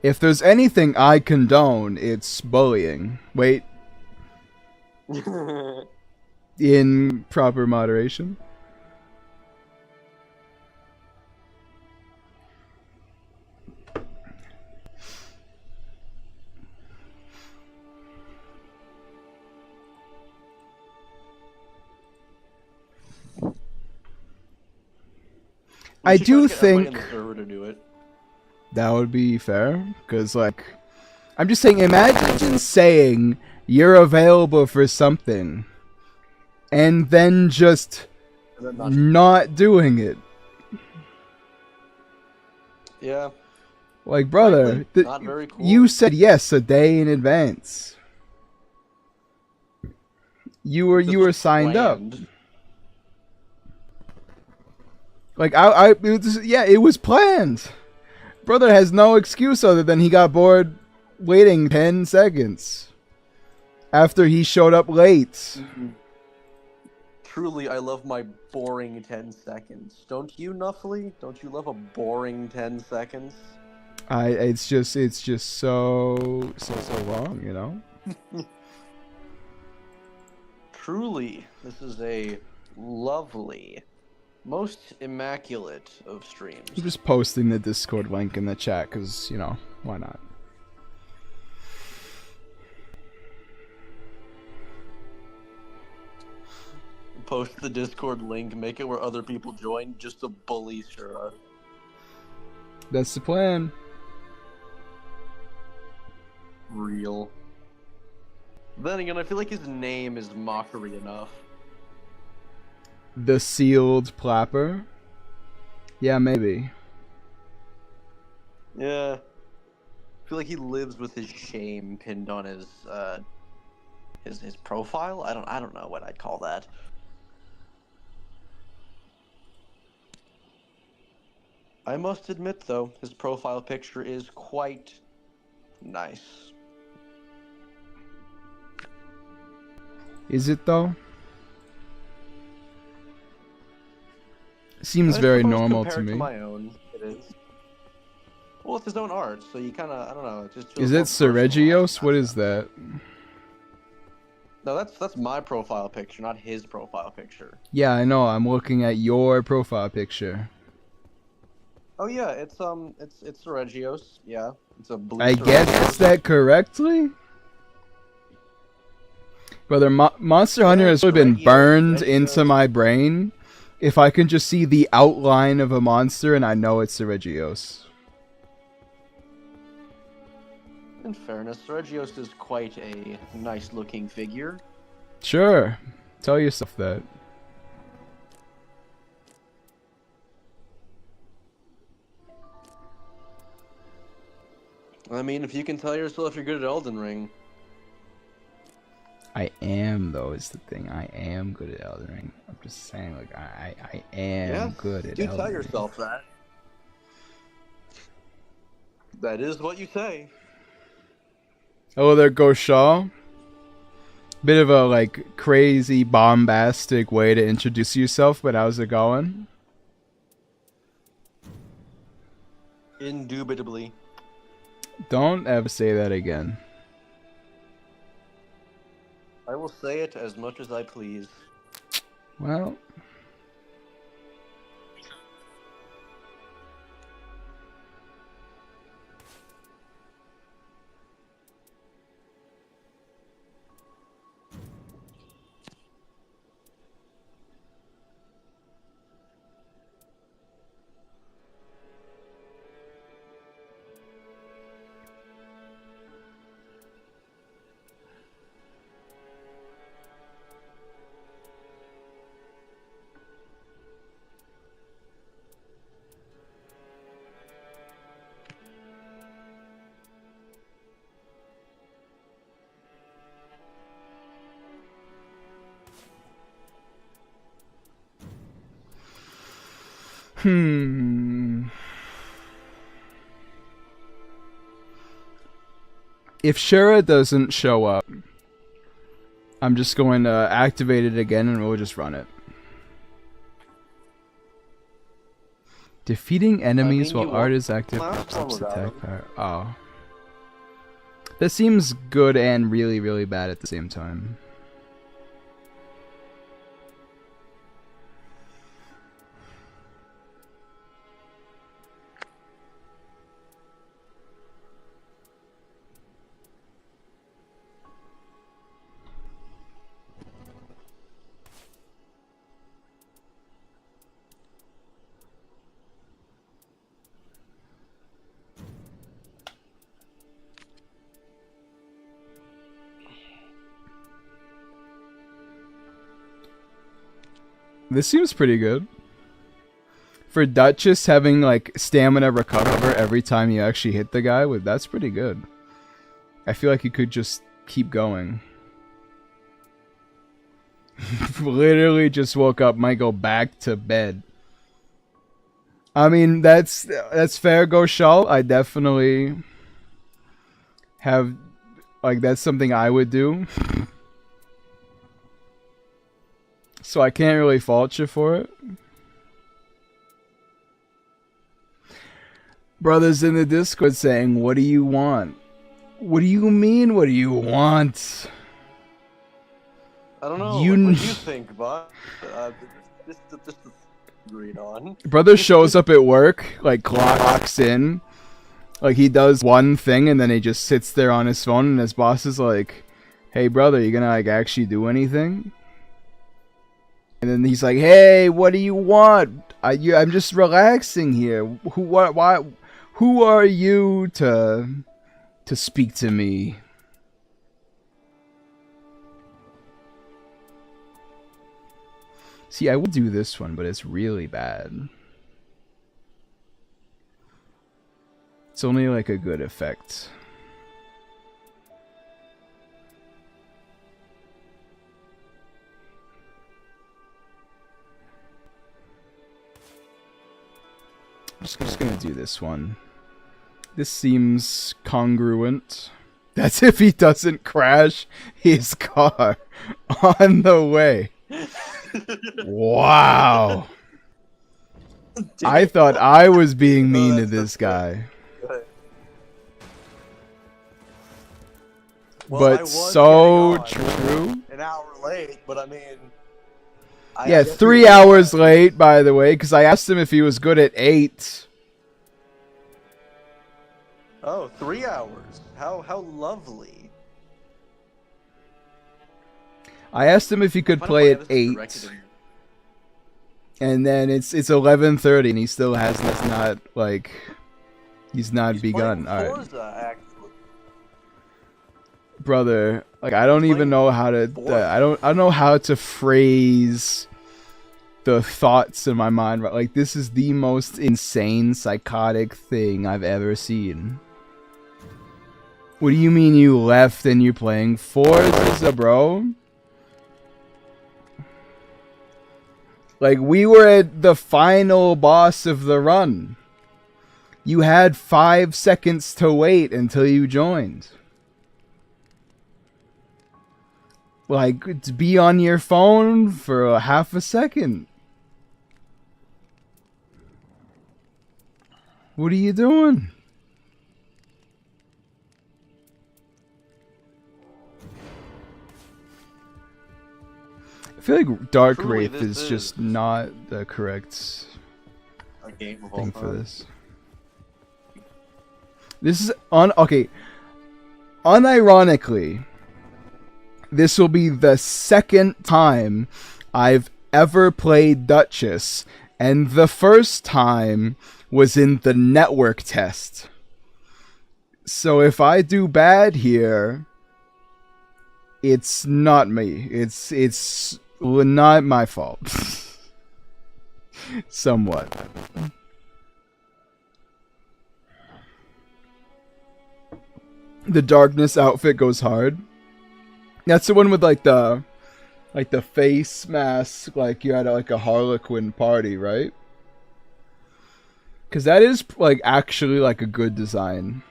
If there's anything I condone, it's bullying. Wait. In proper moderation. I do think to do it. that would be fair, because, like, I'm just saying, imagine saying you're available for something, and then just not doing it. Yeah. Like, brother, Frankly, not very cool. you said yes a day in advance. You were signed up. Planned. Like it was planned. Brother has no excuse other than he got bored waiting 10 seconds after he showed up late. Truly, I love my boring 10 seconds. Don't you, Nuffly? Don't you love a boring 10 seconds? It's just so wrong, you know? Truly, this is a lovely, most immaculate of streams. I'm just posting the Discord link in the chat because, you know, why not? Post the Discord link, make it where other people join, just to bully Shura. That's the plan. Real. Then again, I feel like his name is mockery enough. The sealed plapper? Yeah, maybe. Yeah. I feel like he lives with his shame pinned on his profile. I don't know what I'd call that. I must admit though, his profile picture is quite nice. Is it though? Seems very normal to compared me. to my own, it is. Well, it's his own art, so you kind of, I don't know, it just feels Is more it Seregios? personalized. What is that? No, that's my profile picture, not his profile picture. Yeah, I know. I'm looking at your profile picture. Oh yeah, it's Seregios. Yeah, it's a blue. I guessed that correctly? Brother, Monster Hunter has really been burned into my brain. If I can just see the outline of a monster and I know it's Seregios. In fairness, Seregios is quite a nice-looking figure. Sure. Tell yourself that. I mean, if you can tell yourself you're good at Elden Ring. I am, though, is the thing. I am good at Elden Ring. I'm just saying, like, I am good at Elden Ring. Do tell yourself that. That is what you say. Oh, there goes Shaw. Bit of a, like, crazy, bombastic way to introduce yourself, but how's it going? Indubitably. Don't ever say that again. I will say it as much as I please. Well... If Shura doesn't show up, I'm just going to activate it again and we'll just run it. Defeating enemies while art is active ups attack power. Oh. That seems good and really, really bad at the same time. This seems pretty good. For Duchess having like stamina recover every time you actually hit the guy with, that's pretty good. I feel like you could just keep going. Literally just woke up, might go back to bed. I mean, that's fair, Goshal. I definitely have, like, that's something I would do. So I can't really fault you for it. Brothers in the Discord saying, what do you want? What do you mean, what do you want? I don't know. You What do you think, bud? This agreed on. Brother shows up at work, like clocks in, like he does one thing and then he just sits there on his phone and his boss is like, hey brother, you gonna like actually do anything? And then he's like, hey, what do you want? I'm just relaxing here. Who are you to speak to me? See, I would do this one, but it's really bad. It's only like a good effect. I'm just gonna do this one. This seems congruent. That's if he doesn't crash his car on the way. Wow. I thought I was being mean to this guy. Well, But so true. An hour late, but I mean... Yeah, 3 hours late, by the way, because I asked him if he was good at 8. Oh, 3 hours. How lovely. I asked him if he could play at 8. And then it's 11:30 and he still hasn't not like he's not begun. All right. Forza, Brother, like I don't even know how to I don't know how to phrase the thoughts in my mind. Like this is the most insane psychotic thing I've ever seen. What do you mean you left and you're playing Forza, bro? Like, we were at the final boss of the run. You had 5 seconds to wait until you joined. Like, to be on your phone for a half a second. What are you doing? I feel like Dark Truly, Wraith is just not the correct thing for this. This is okay. Unironically, this will be the second time I've ever played Duchess, and the first time was in the network test. So if I do bad here, it's not me. It's not my fault. Somewhat. The darkness outfit goes hard. That's the one with like the face mask, like you're at like a Harlequin party, right? Because that is like actually like a good design.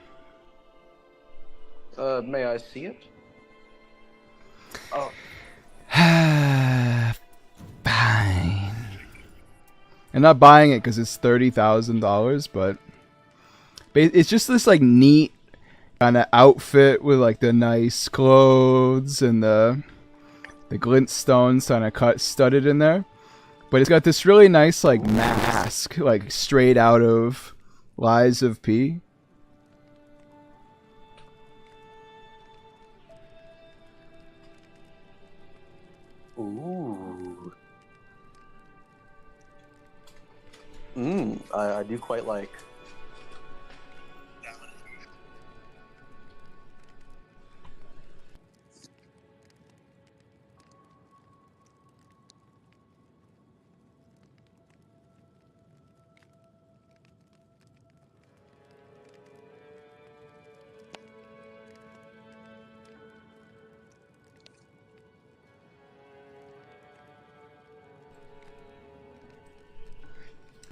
May I see it? Oh. Fine. I'm not buying it because it's $30,000, but it's just this like neat kind of outfit with like the nice clothes and the glintstones kind of studded in there. But it's got this really nice like mask, like straight out of Lies of P. Ooh. I do quite like.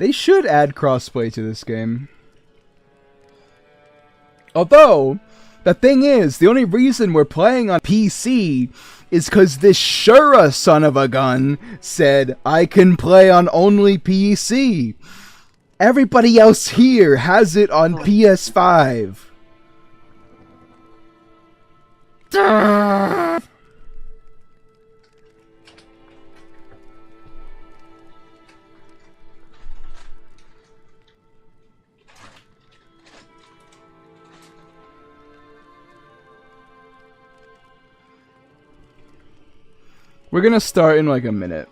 They should add crossplay to this game. Although, the thing is, the only reason we're playing on PC is because this Shura son of a gun said, I can play on only PC. Everybody else here has it on PS5. We're gonna start in like a minute.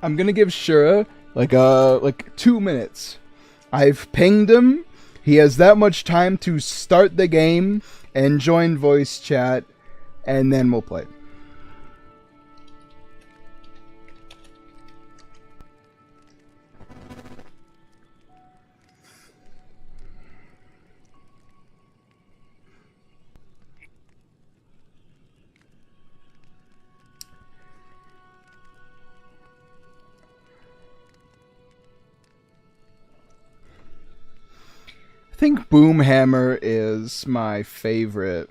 I'm gonna give Shura like 2 minutes. I've pinged him. He has that much time to start the game and join voice chat, and then we'll play. I think Boomhammer is my favorite.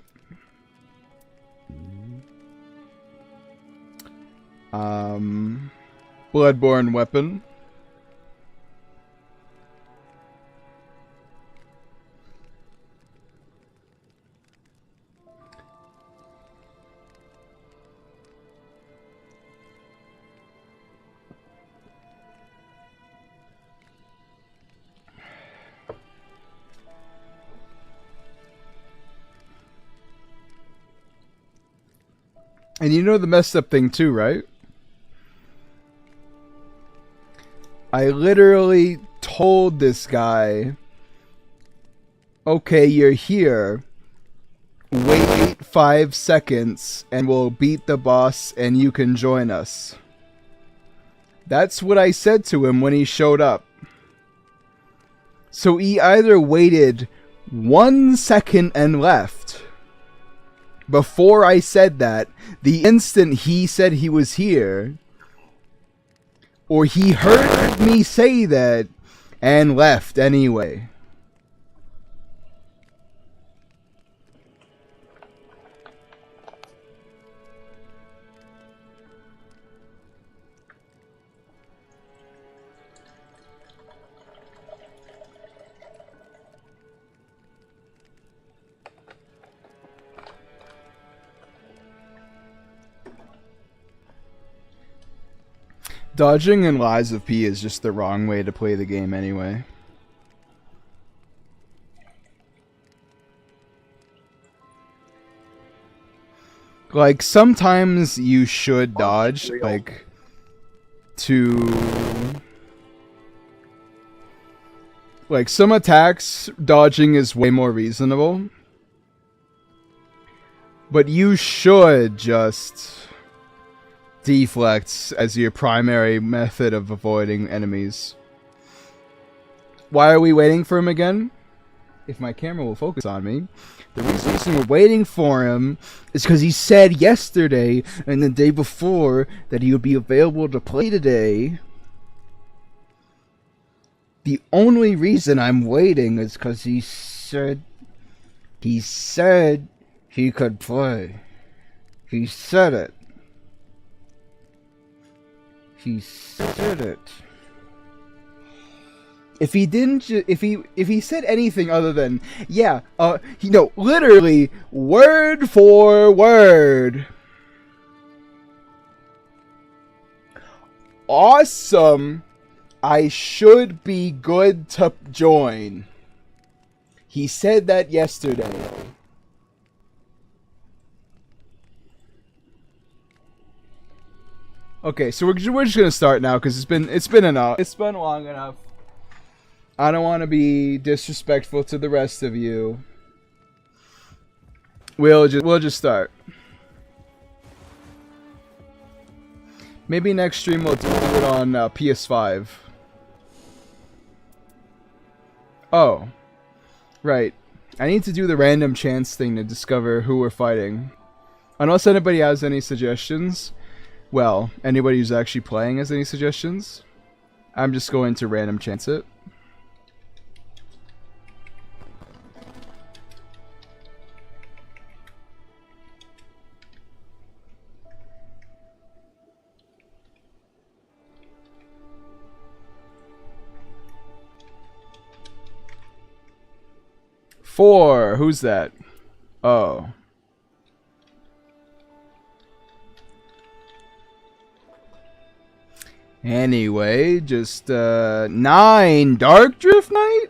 Bloodborne weapon. And you know the messed up thing too, right? I literally told this guy, okay, you're here. Wait 5 seconds and we'll beat the boss and you can join us. That's what I said to him when he showed up. So he either waited 1 second and left. Before I said that, the instant he said he was here, or he heard me say that and left anyway. Dodging in Lies of P is just the wrong way to play the game anyway. Like, sometimes you should dodge, like, to... Like, some attacks, dodging is way more reasonable. But you should just... deflects as your primary method of avoiding enemies. Why are we waiting for him again? If my camera will focus on me. The reason we're waiting for him is because he said yesterday and the day before that he would be available to play today. The only reason I'm waiting is because he said he could play. He said it. He said it. If he didn't, if he said anything other than, yeah, literally word for word. Awesome. I should be good to join. He said that yesterday. Okay, so we're just gonna start now because it's been enough. It's been long enough. I don't want to be disrespectful to the rest of you. We'll just start. Maybe next stream we'll do it on PS5. Oh, right. I need to do the random chance thing to discover who we're fighting. Unless anybody has any suggestions. Well, anybody who's actually playing has any suggestions. I'm just going to random chance it. Four. Who's that? Oh. Anyway, just 9 Dark Drift Knight?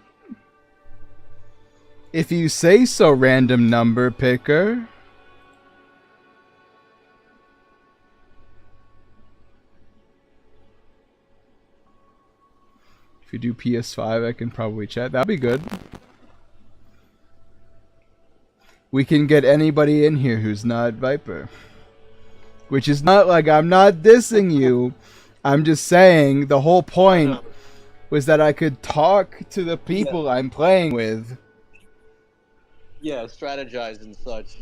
If you say so, random number picker. If you do PS5, I can probably chat. That'll be good. We can get anybody in here who's not Viper. Which is not like I'm not dissing you. I'm just saying the whole point was that I could talk to the people I'm playing with. Yeah, strategize and such.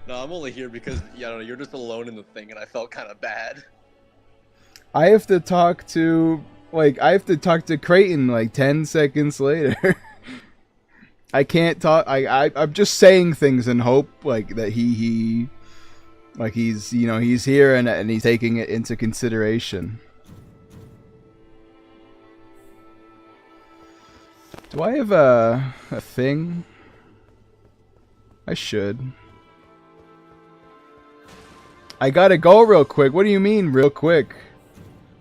No, I'm only here because I don't know, you're just alone in the thing, and I felt kind of bad. I have to talk to Creighton like 10 seconds later. I can't talk. I'm just saying things in hope like that he's he's here and he's taking it into consideration. Do I have a thing? I should. I gotta go real quick. What do you mean real quick?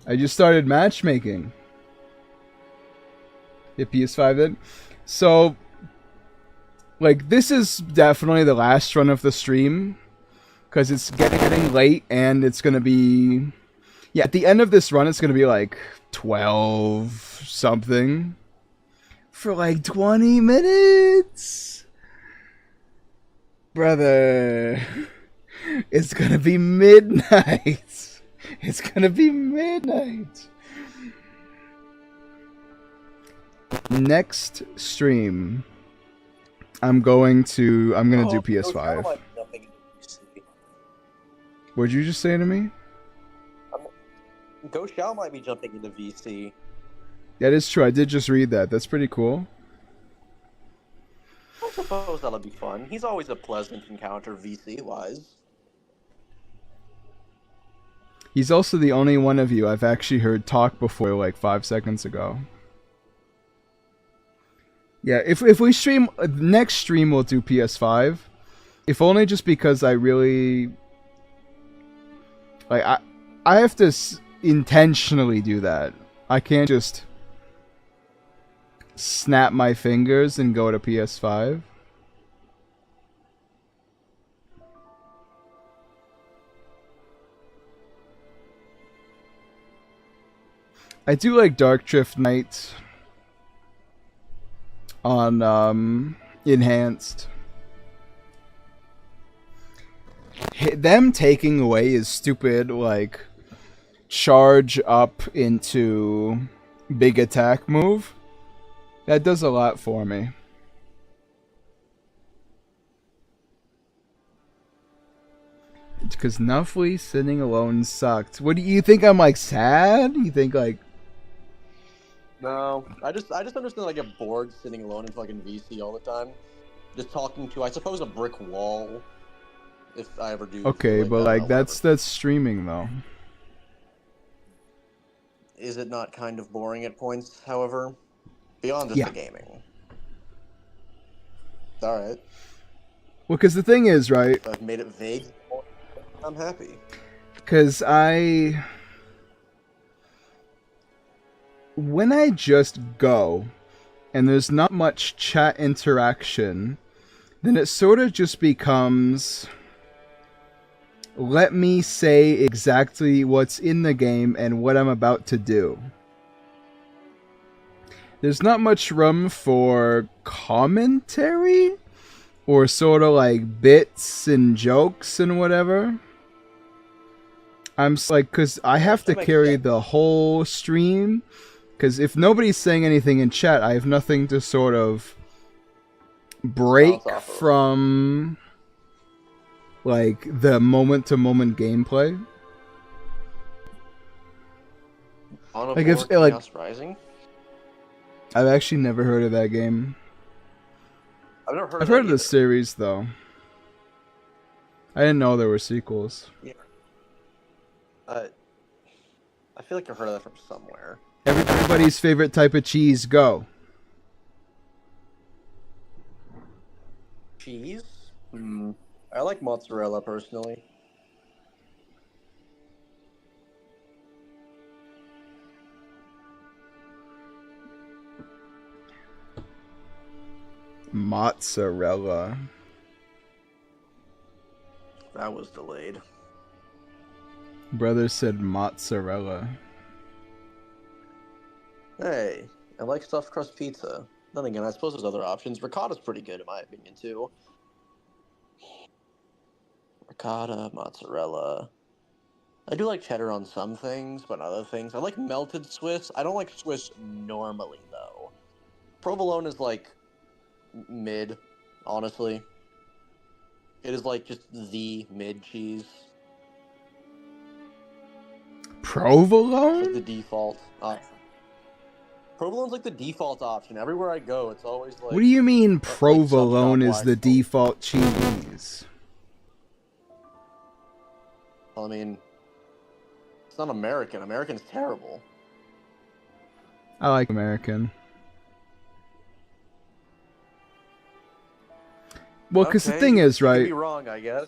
I just started matchmaking. Hit PS5 then. So, like, this is definitely the last run of the stream. Because it's getting late and it's going to be... Yeah, at the end of this run it's going to be like 12 something. For like 20 minutes. Brother. It's going to be midnight. It's going to be midnight. Next stream. I'm gonna do PS5. What'd you just say to me? Ghost Shao might be jumping into VC. That is true. I did just read that. That's pretty cool. I suppose that'll be fun. He's always a pleasant encounter VC-wise. He's also the only one of you I've actually heard talk before like 5 seconds ago. Yeah, if we stream... Next stream we'll do PS5. If only just because I really... Like, I have to intentionally do that. I can't just... snap my fingers and go to PS5. I do like Dark Drift Knight on Enhanced. Them taking away his stupid like charge up into big attack move, that does a lot for me. Because Nuffly sitting alone sucked. What do you think? I'm like sad? You think like... No, I just understand I get bored sitting alone in fucking VC all the time, just talking to, I suppose, a brick wall. If I ever do. Okay, but like that's streaming though. Is it not kind of boring at points? However, beyond just the gaming. All right. Well, because the thing is, right? I've made it vague. I'm happy. Because when I just go, and there's not much chat interaction, then it sort of just becomes, let me say exactly what's in the game and what I'm about to do. there's not much room for commentary or sort of like bits and jokes and whatever. I'm like, because I have to carry the whole stream. Because if nobody's saying anything in chat, I have nothing to sort of break from like the moment-to-moment gameplay. Like if like Rising? I've actually never heard of that game. I've heard of the series though. I didn't know there were sequels. Yeah. I feel like I've heard of that from somewhere. Everybody's favorite type of cheese, go. Cheese? I like mozzarella personally. Mozzarella. That was delayed. Brother said mozzarella. Hey, I like stuffed crust pizza. Then again, I suppose there's other options. Ricotta's pretty good in my opinion too. Ricotta, mozzarella. I do like cheddar on some things, but other things. I like melted Swiss. I don't like Swiss normally though. Provolone is like mid, honestly. It is like just the mid cheese. Provolone? It's like the default. Provolone's like the default option. Everywhere I go, it's always like... What do you mean provolone is the default cheese? Well, I mean, it's not American. American's terrible. I like American. Well, because the thing is, right? You could be wrong, I guess.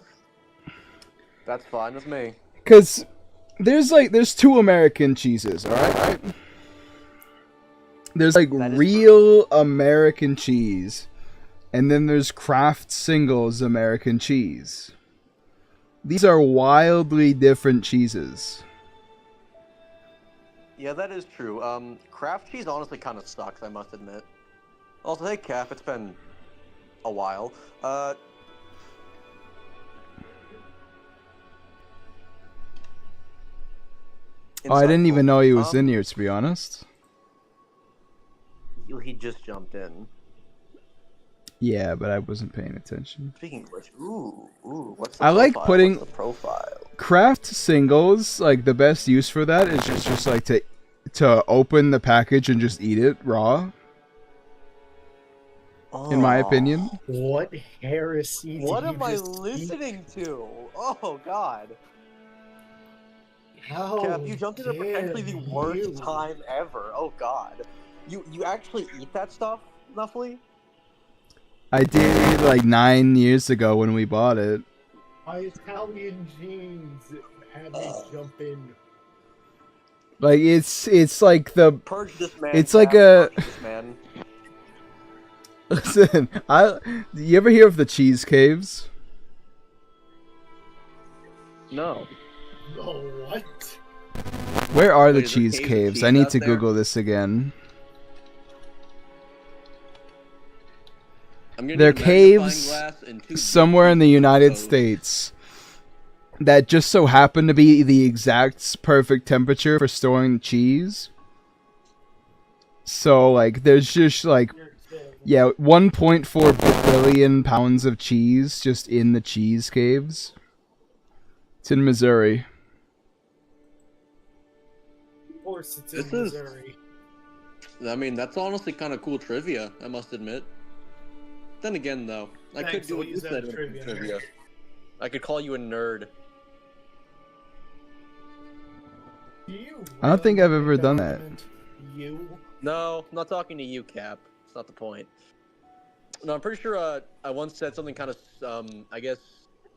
That's fine with me. Because there's two American cheeses, all right? There's like real American cheese, and then there's Kraft Singles American cheese. These are wildly different cheeses. Yeah, that is true. Kraft cheese honestly kind of sucks, I must admit. Also, hey, Cap, it's been a while. Oh, I didn't even know he was in here, to be honest. He just jumped in. Yeah, but I wasn't paying attention. Speaking of which, what's the I like putting the profile? Kraft Singles, like the best use for that is just like to open the package and just eat it raw. In my opinion. What heresy? What am I listening to? Oh God. How Cap, you jumped in at potentially the worst time ever. Oh God. You actually eat that stuff, Nuffly? I did like 9 years ago when we bought it. My Italian genes had me jump in. Like it's like the Purge this man. It's Cap, like a purge this man. Listen, you ever hear of the cheese caves? No. Oh, what? Where are the cheese caves? I need to Google this again. They're caves somewhere in the United States that just so happen to be the exact perfect temperature for storing cheese. So, like, there's just, like, yeah, 1.4 billion pounds of cheese just in the cheese caves. It's in Missouri. Of course it's in Missouri. I mean, that's honestly kind of cool trivia, I must admit. Then again, though, I could do what you said with trivia. I could call you a nerd. I don't think I've ever done that. No, I'm not talking to you, Cap. It's not the point. No, I'm pretty sure I once said something kind of, I guess,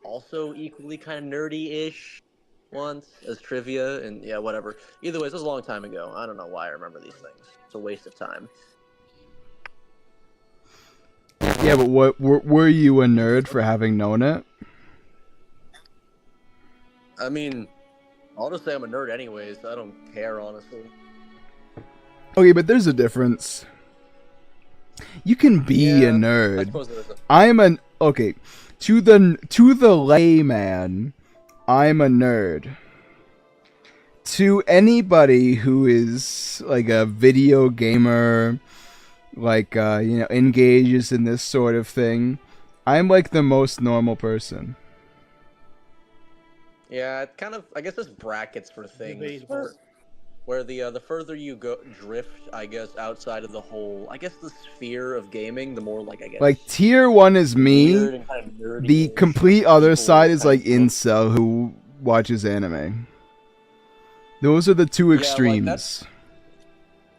also equally kind of nerdy-ish once as trivia, and yeah, whatever. Either way, this was a long time ago. I don't know why I remember these things. It's a waste of time. Yeah, but what were you a nerd for having known it? I mean, I'll just say I'm a nerd anyways. I don't care, honestly. Okay, but there's a difference. You can be a Yeah, I nerd. suppose there is a... I'm an okay. To the layman, I'm a nerd. To anybody who is like a video gamer, like engages in this sort of thing, I'm like the most normal person. Yeah, it kind of. I guess there's brackets for things. Debatable. Where the further you go drift, I guess, outside of the whole, I guess, the sphere of gaming, the more like I guess Like tier 1 is me. weird and kind of nerdy. The complete other people side is kind like of look. incel who watches anime. Those are the two Yeah, like, extremes.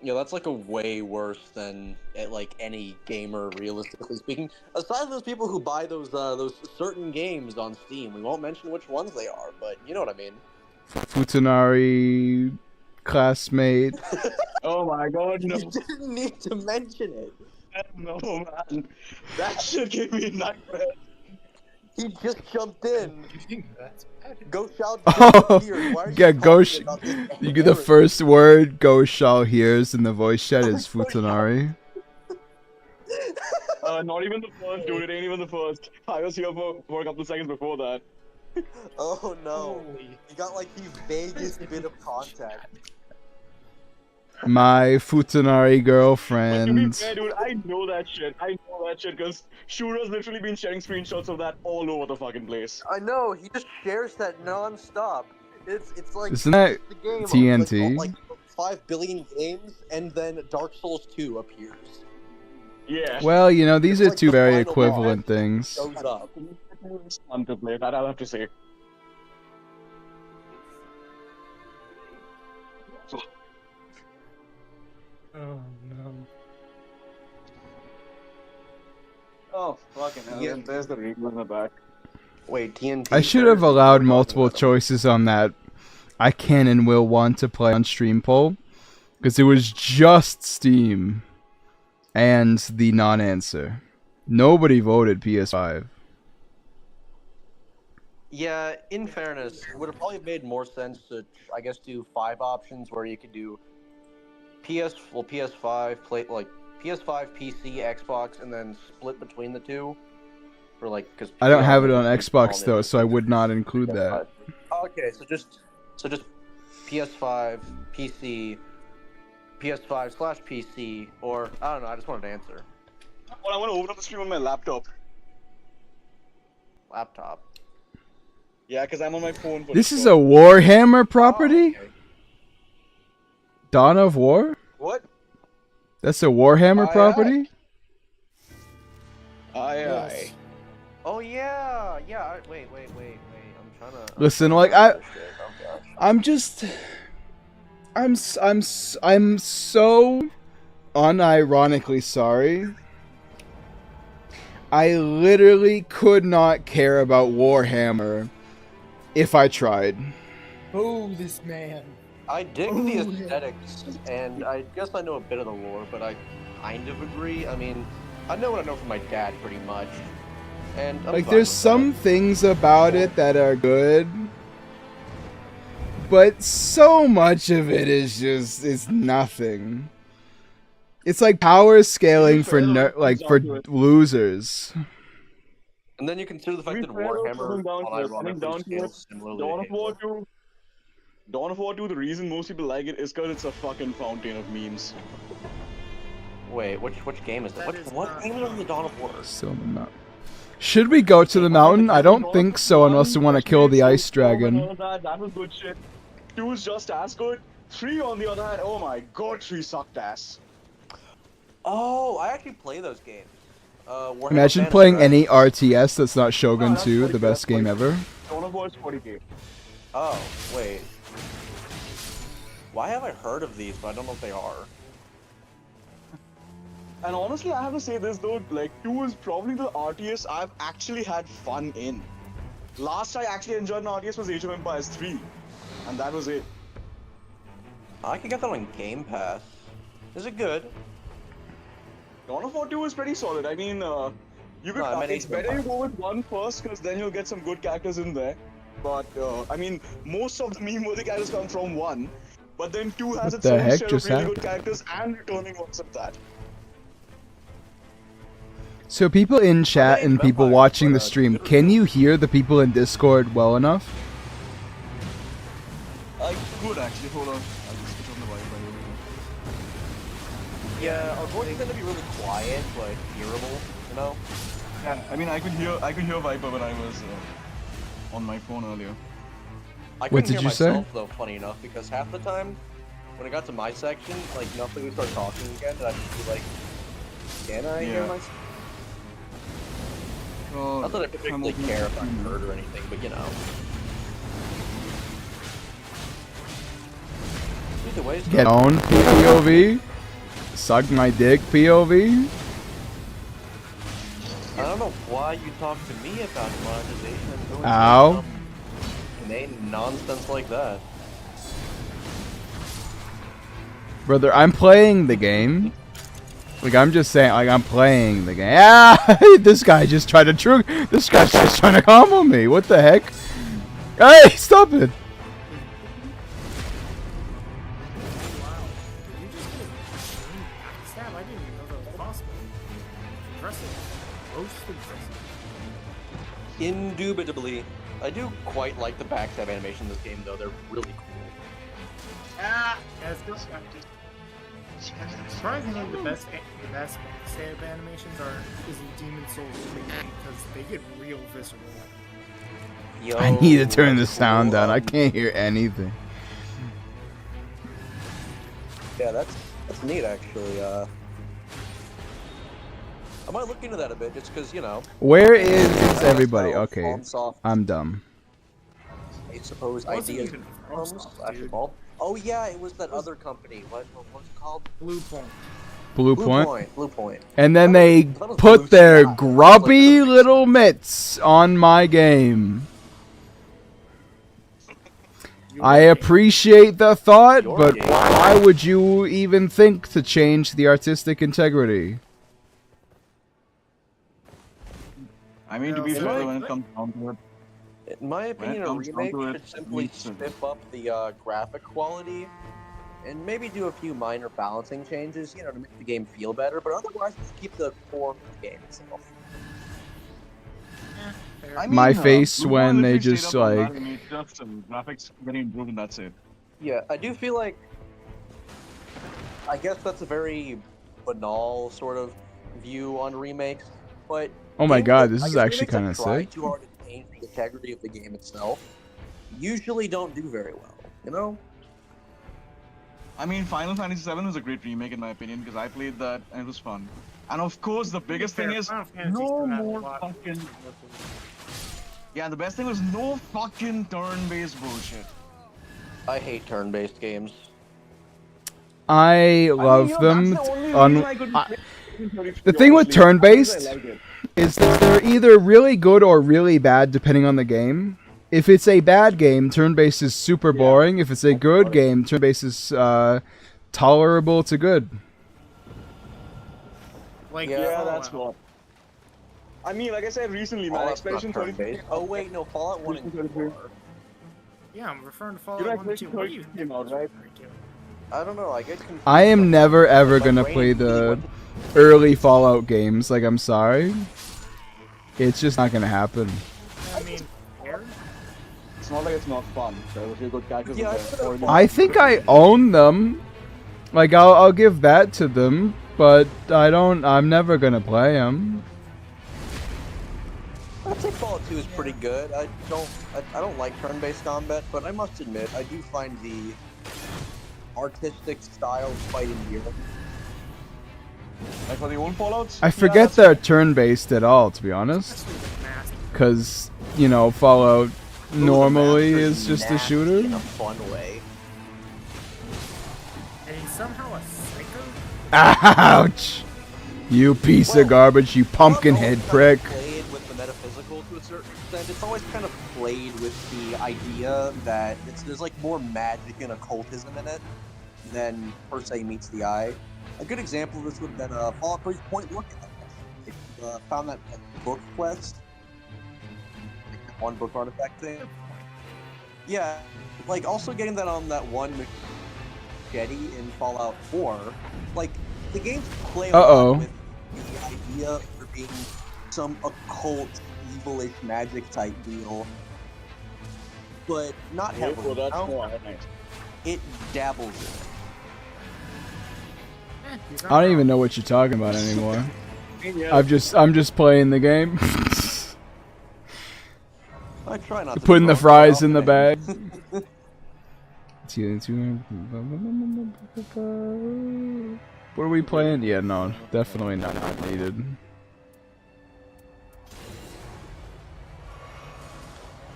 Yeah, that's like a way worse than like any gamer, realistically speaking. Aside from those people who buy those certain games on Steam, we won't mention which ones they are, but you know what I mean. Futanari classmate. Oh my god, no. You didn't need to mention it. No, man. That shit gave me nightmares. He just jumped in. You think that's bad? Go shout. Oh, Why are you yeah, talking Gosh. about this You get the error? first word Goshal hears in the voice chat is Futanari. Not even the first, dude. It ain't even the first. I was here for a couple of seconds before that. Oh no. Holy. You got like the vaguest bit of contact. My Futanari But to be girlfriend. fair, dude, I know that shit. I know that shit because Shooter's literally been sharing screenshots of that all over the fucking place. I know, he just shares that non-stop. It's like Isn't that the game of, TNT? like 5 billion games, and then Dark Souls 2 appears. Yeah. Well, these It's are like two the very final equivalent boss things. shows up. Fun to play, that I'll have to say. Oh no. Oh, fucking hell. Yeah. Yeah. There's the ring on the back. Wait, TNT. I should have allowed multiple choices on that I can and will want to play on stream poll. Because it was just Steam and the non-answer. Nobody voted PS5. Yeah, in fairness, it would have probably made more sense to, I guess, do 5 options where you could do PS5, PS5, PC, Xbox, and then split between the two. For like, because I don't have it on Xbox though, so I would not include that. Okay, so just PS5, PC, PS5/PC, or I don't know. I just wanted to answer. Well, I want to open up the stream on my laptop. Laptop. Yeah, because I'm on my phone. For This is a Warhammer property? Oh, okay. Dawn of War? What? That's a Warhammer Aye, property? Aye, Yes. aye. Oh yeah. Wait. I'm trying to. Listen, like I'm just I'm so unironically sorry. I literally could not care about Warhammer if I tried. Oh, this man. I dig Ooh, the yeah. aesthetics, and I guess I know a bit of the lore, but I kind of agree. I mean, I know what I know from my dad, pretty much. And I'm Like fine there's with some that. things about it that are good, but so much of it is just it's nothing. It's like power scaling for for losers. And then you consider the fact that To be fair, Warhammer, coming down to it, scales similarly. Dawn to of War Halo. 2. Dawn of War 2, the reason most people like it is because it's a fucking fountain of memes. Wait, which game is it? That is What not- game is on the Dawn of War? Still in the mountain. Should we go to the mountain? I don't think so unless we want to kill the ice dragon. That was good shit. 2 is just as good. 3 on the other hand, oh my god, 3 sucked ass. Oh, I actually play those games. Warhammer Imagine Fantasy playing Dragon. any RTS that's not Shogun that's 2, pretty the good, best that's game pretty ever. Dawn of War is 40k. Oh, wait. Why have I heard of these, but I don't know if they are? And honestly, I have to say this though, like 2 is probably the RTS I've actually had fun in. Last I actually enjoyed an RTS was Age of Empires 3. And that was it. I can get that on Game Pass. Is it good? Dawn of War 2 is pretty solid. I mean, you could. No, I meant It's Age of better you Empires. go with 1 first, because then you'll get some good characters in there. But I mean, most of the meme-worthy characters come from 1. But then 2 has What its the own heck share just of really happened? good characters and returning ones of that. So people in chat and people watching the stream, can you hear the people in Discord well enough? I could actually, hold on. I'll just switch on the Wi-Fi. Yeah, our voices tend to be really quiet, but hearable, you know? Yeah, I mean, I could hear Viper when I was on my phone earlier. I What couldn't did hear you say? myself, though, funny enough, because half the time, when it got to my section, like, nothing would start talking again, and I'd just be like, can I hear Yeah. myself? Oh, Not that I particularly care if I'm hurt or anything, but you know. Either way, it's Get good. on POV. Suck my dick POV. I don't know why you talk to me about monetization and doing Ow. some inane nonsense like that. Brother, I'm playing the game. Like, I'm just saying, like, I'm playing the game. Ah! This guy just tried to This guy's just trying to combo me. What the heck? Hey, stop it. Wow. Did you just get a backstab? I didn't even know that was possible. Impressive. Most impressive. Indubitably. I do quite like the backstab animation in this game, though. They're really cool. Ah! As this surprisingly, the best backstab animations is in Demon Souls 3 because they get real visceral. Yo, I need to turn the that's sound cool. down. I can't hear anything. Yeah, that's neat, actually. I might look into that a bit, just because, you know. Where is everybody? How Okay, Fromsoft, I'm dumb. I suppose, It wasn't ideas even comes, Fromsoft, actually dude. called. Oh yeah, it was that other company. What was it called? Blue Point. Blue Point. Blue Point. And then they That was put Blue their Sky. grubby little mitts on my game. I appreciate the thought, Your but game. why would you even think to change the artistic integrity? I mean, to be Yeah, fair, so- when it comes down to it, In my opinion, a comes down remake to it, should simply needs to- spiff up the graphic quality and maybe do a few minor balancing changes, you know, to make the game feel better, but otherwise just keep the core of the game itself. Fair. I My mean, face Blue when Point they literally just, straight up on like- that made just some graphics getting improved, and that's it. Yeah, I do feel like I guess that's a very banal sort of view on remakes, but Oh my games god, that- this I is guess actually remakes that kind of try sick. too hard to change the integrity of the game itself usually don't do very well, you know? I mean, Final Fantasy VII was a great remake in my opinion because I played that and it was fun. And of course, the biggest thing is Final Fantasy no still has a more lot. fucking. Yeah, the best thing was no fucking turn-based bullshit. I hate turn-based games. I love That's them. the only on- reason I couldn't I- play Final Fantasy the thing with honestly. Otherwise, turn-based I like it. is that they're either really good or really bad depending on the game. If it's a bad game, turn-based is super boring. If it's a good game, turn-based is tolerable to good. Like, Yeah, that's Fallout. what. I mean, like I said recently, man, Fallout's not Expedition 33. turn-based. Oh wait, no, Fallout 1 and 2 are. Yeah, I'm referring to You know, Fallout 1 and 2. Expedition What do you 33 came out, right? referring to? I don't know, I get confused. I am never ever My gonna brain play immediately the went to- early Fallout games. Like, I'm sorry. It's just not gonna happen. I mean, here? It's not like it's not fun. There's a few good characters Yeah, in I there. could've- Or- I think I own them. Like, I'll give that to them, but I'm never gonna play them. I'd say Fallout 2 is pretty good. I don't like turn-based combat, but I must admit I do find the artistic style quite endearing. Like for the old Fallouts? I Yeah, forget that's- they're turn-based at all, to be honest. Especially with Master. Because, you know, Fallout normally Ooh, the is just a nasty shooter. in a fun way. And he's somehow a psycho? Ouch! You piece of garbage, you pumpkinhead prick. It's always kind of played with the metaphysical to a certain extent. It's always kind of played with the idea that there's like more magic and occultism in it than per se meets the eye. A good example of this would have been Fallout 3's Point Lookout. If you found that book quest, like that one book artifact thing. Yeah, like also getting that on that one machete in Fallout 4. Like the games play a Uh-oh. lot with the idea of your being some occult, evilish magic type deal, but not heavily. Well, that's you know? more nice. It dabbles in it. He's I not don't even wrong. know what you're talking about anymore. Yeah. I'm just playing the game. I try not to Putting be the fries in the bad. bag. What are we playing? Yeah, no, definitely not needed.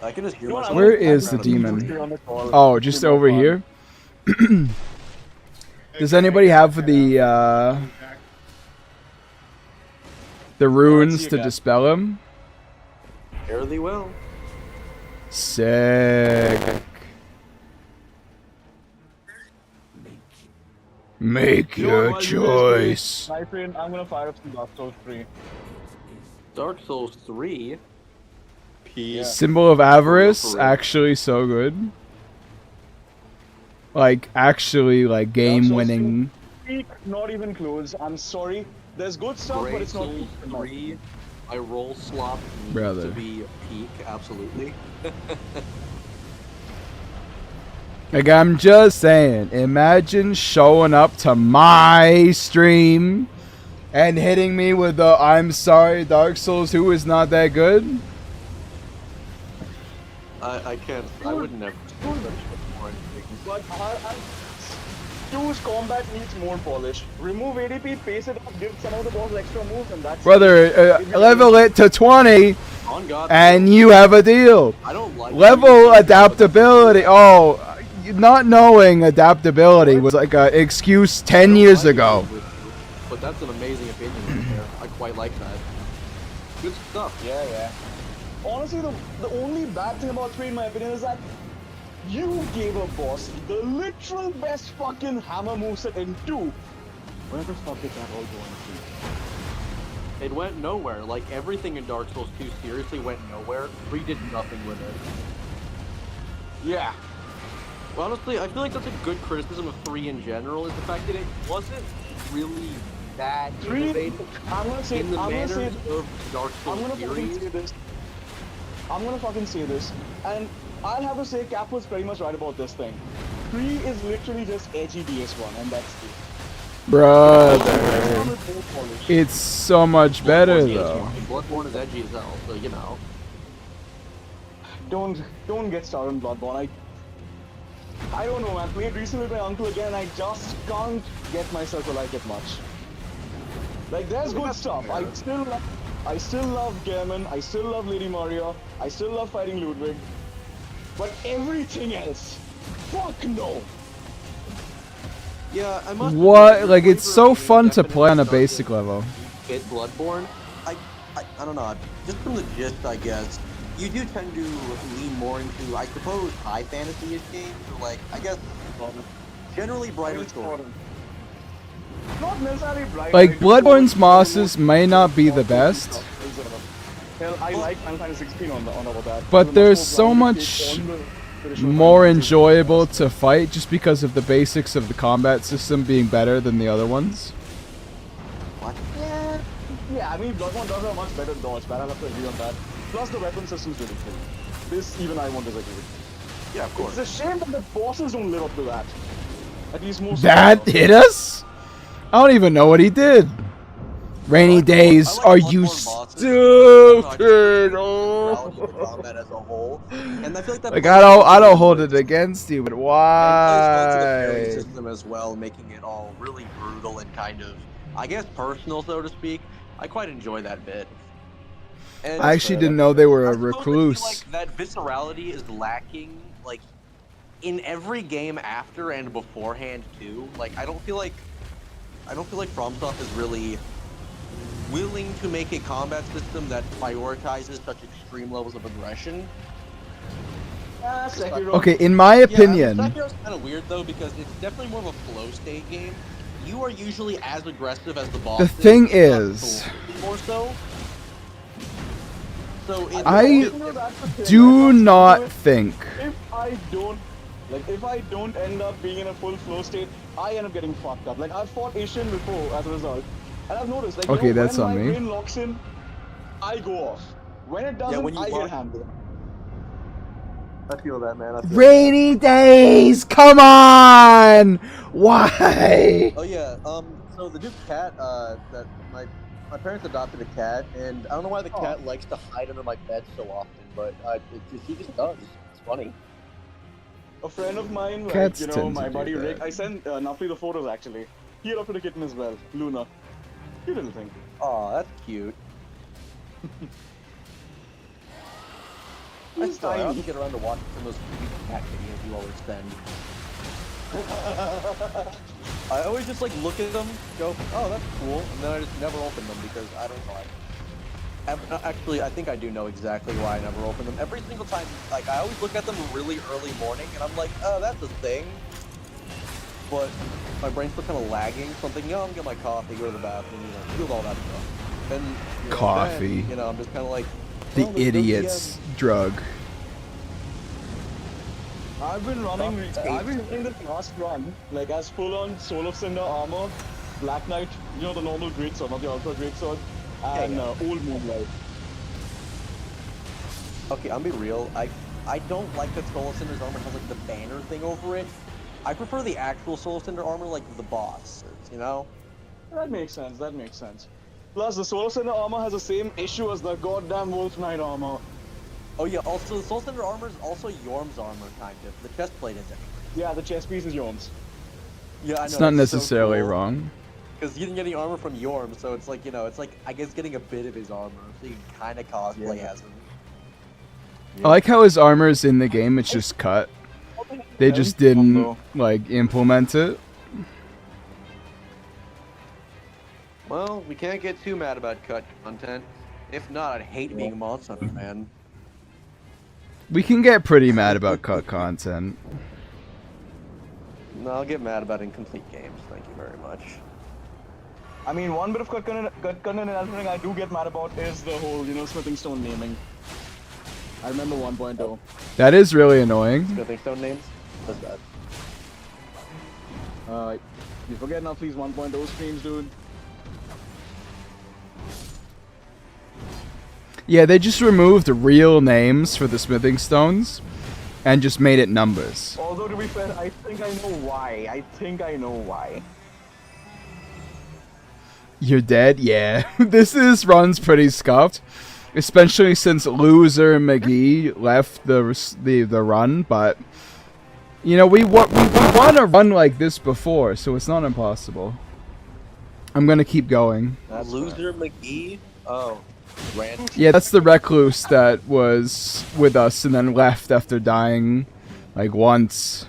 I can just hear You know what, myself. Where in the is the background. demon? On the call. Oh, just over here. Does anybody have the runes to dispel him? Fairly well. Sick. Make You know your what, while you guys play choice. Nightreign, I'm gonna fire up some Dark Souls 3. Dark Souls 3. Peace. Symbol of avarice, For real. actually so good. Like, actually, like, game winning. Peak, not even close. I'm sorry. There's good stuff, but Grey it's not Souls peak. 3. I roll slop needs Brother. to be peak, absolutely. Like, I'm just saying, imagine showing up to my stream and hitting me with the I'm sorry, Dark Souls 2 is not that good. I can't. I would never. But Two's combat needs more polish. Remove ADP, pace it up, give some of the balls extra moves, and that's Brother, level it to 20 On God. and you have a deal. I don't like Level adaptability. Oh, not knowing adaptability was like an excuse 10 years ago. But that's an amazing opinion right there. I quite like that. Good stuff. Yeah. Honestly, the only bad thing about 3 in my opinion is that you gave a boss the literal best fucking hammer moveset in 2. Where the fuck did that all go into? It went nowhere. Like everything in Dark Souls 2 seriously went nowhere. 3 did nothing with it. Yeah. Well, honestly, I feel like that's a good criticism of 3 in general, is the fact that it wasn't really that 3, innovative I'm gonna say, in the I'm gonna say, manners of Dark I'm Souls gonna fucking series. say this. I'm gonna fucking say this, and I'll have to say Cap was pretty much right about this thing. 3 is literally just edgy DS1, and that's it. Brother, it's so much better though. Bloodborne is edgy as hell, so you know. Don't get started on Bloodborne. I don't know, man. Played recently with my uncle again, and I just can't get myself to like it much. Like, there's good stuff. I still love Gehrman. I still love Lady Maria. I still love fighting Ludwig. But everything else, fuck no. Yeah, I must. What? Like, it's so fun to play on a basic level. Fit Bloodborne. I don't know. Just from the gist, I guess. You do tend to lean more into, I suppose, high fantasy-ish games, or like, I guess, generally brighter stories. Not necessarily bright. Like, Bloodborne's bosses may not be the best, Hell, I like Final Fantasy 16 on about that. but there's so much more enjoyable to fight just because of the basics of the combat system being better than the other ones. What? Yeah, I mean, Bloodborne does have much better dodge, but I'll have to agree on that. Plus, the weapon system's really cool. This, even I won't disagree with. Yeah, of course. It's a shame that the bosses don't live up to that. At least most That hit us? I don't even know what he did. Rainy days, I like are Bloodborne you bosses. stupid? Relative to Oh. combat as a whole, and I feel like that. Like, I don't hold it against you, but And plays into the parry why? system as well, making it all really brutal and kind of, I guess, personal, so to speak. I quite enjoy that bit. And I actually didn't know they were I a suppose I feel recluse. like that viscerality is lacking, like, in every game after and beforehand too. Like, I don't feel like FromSoft is really willing to make a combat system that prioritizes such extreme levels of aggression. Sekiro. Okay, in my opinion, Yeah, Sekiro's kind of weird though because it's definitely more of a flow state game. You are usually as aggressive as the boss. The thing just is- slightly more so. So it's I do not think. If I don't end up being in a full flow state, I end up getting fucked up. Like, I've fought Asian before as a result, And I've noticed, like, Okay, you know, that's when on my me. brain locks in, I go off. When it doesn't, when you I get lock- hammered. I feel that, man. I feel Rainy days, come on! Why? Oh yeah. So the new cat. That my parents adopted a cat, and I don't know why the cat likes to hide under my bed so often, but she just does. It's funny. A friend of mine, like, Cats you know, tend to my do buddy Rick, that. I sent Nafli the photos actually. He adopted a kitten as well, Luna. Cute little thing. Oh, that's cute. I He's still have to tiny. get around to watching some of those cute cat videos you always send. I always just like look at them, go, oh, that's cool, and then I just never open them because I don't know. Actually, I think I do know exactly why I never open them. Every single time, like, I always look at them really early morning, and I'm like, oh, that's a thing. But my brain's still kind of lagging, so I'm thinking, oh, I'm gonna get my coffee, go to the bathroom, do all that stuff. And Coffee. then, I'm just kind of like, The well, there's idiot's drug. I've been running this last run, like, as full-on Soul of Cinder armor, Black Knight, you know, the normal greatsword, not the ultra greatsword, and Old Moonlight. Okay, I'll be real. I don't like that Soul of Cinder's armor has like the banner thing over it. I prefer the actual Soul of Cinder armor, like the boss. You know? That makes sense, that makes sense. Plus, the Soul of Cinder armor has the same issue as the goddamn Wolf Knight armor. Oh yeah. Also, the Soul of Cinder armor is also Yorm's armor, kind of. The chest plate isn't. Yeah, the chest piece is Yorm's. Yeah, I know. It's not that's so necessarily cool. wrong. Because you didn't get any armor from Yorm, so it's like, it's like, I guess getting a bit of his armor, so you can kind of cosplay as him. I like how his armor's in the game, it's just cut. They just didn't, like, implement it. Well, we can't get too mad about cut content. If not, I'd hate being a Monster Hunter fan. We can get pretty mad about cut content. No, I'll get mad about incomplete games, thank you very much. I mean, one bit of cut content in Elden Ring I do get mad about is the whole, smithing stone naming. I remember 1.0. That is really annoying. Smithing stone names? What's that? You forget now, please, 1.0 streams, dude. Yeah, they just removed real names for the smithing stones and just made it numbers. Although, to be fair, I think I know why. You're dead? Yeah. This runs pretty scuffed. Especially since loser McGee left the run, but we won a run like this before, so it's not impossible. I'm gonna keep going. Loser McGee? Oh, Rand. Yeah, that's the recluse that was with us and then left after dying, like, once.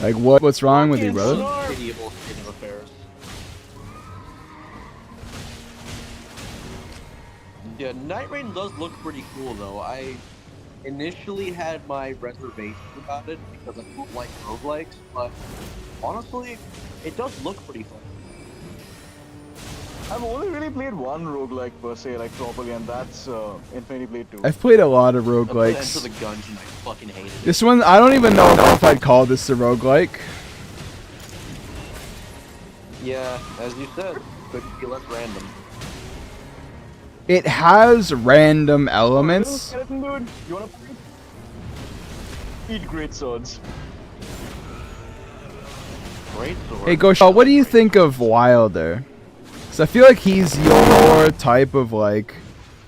Like, what's wrong with you, brother? Pitiable state of affairs. Yeah, Nightreign does look pretty cool, though. I initially had my reservations about it because I don't like roguelikes, but honestly, it does look pretty fun. I've only really played one roguelike per se, like properly, and that's Infinity Blade 2. I've played a lot of I played roguelikes. Enter the Gungeon, I fucking hated it. This one, I don't even know if I'd call this a roguelike. Yeah, as you said, could be less random. It has random elements. Skeleton dude, you wanna play? Eat great swords. Great sword. Hey, Goshal, what do you think of Wilder? Because I feel like he's your type of, like,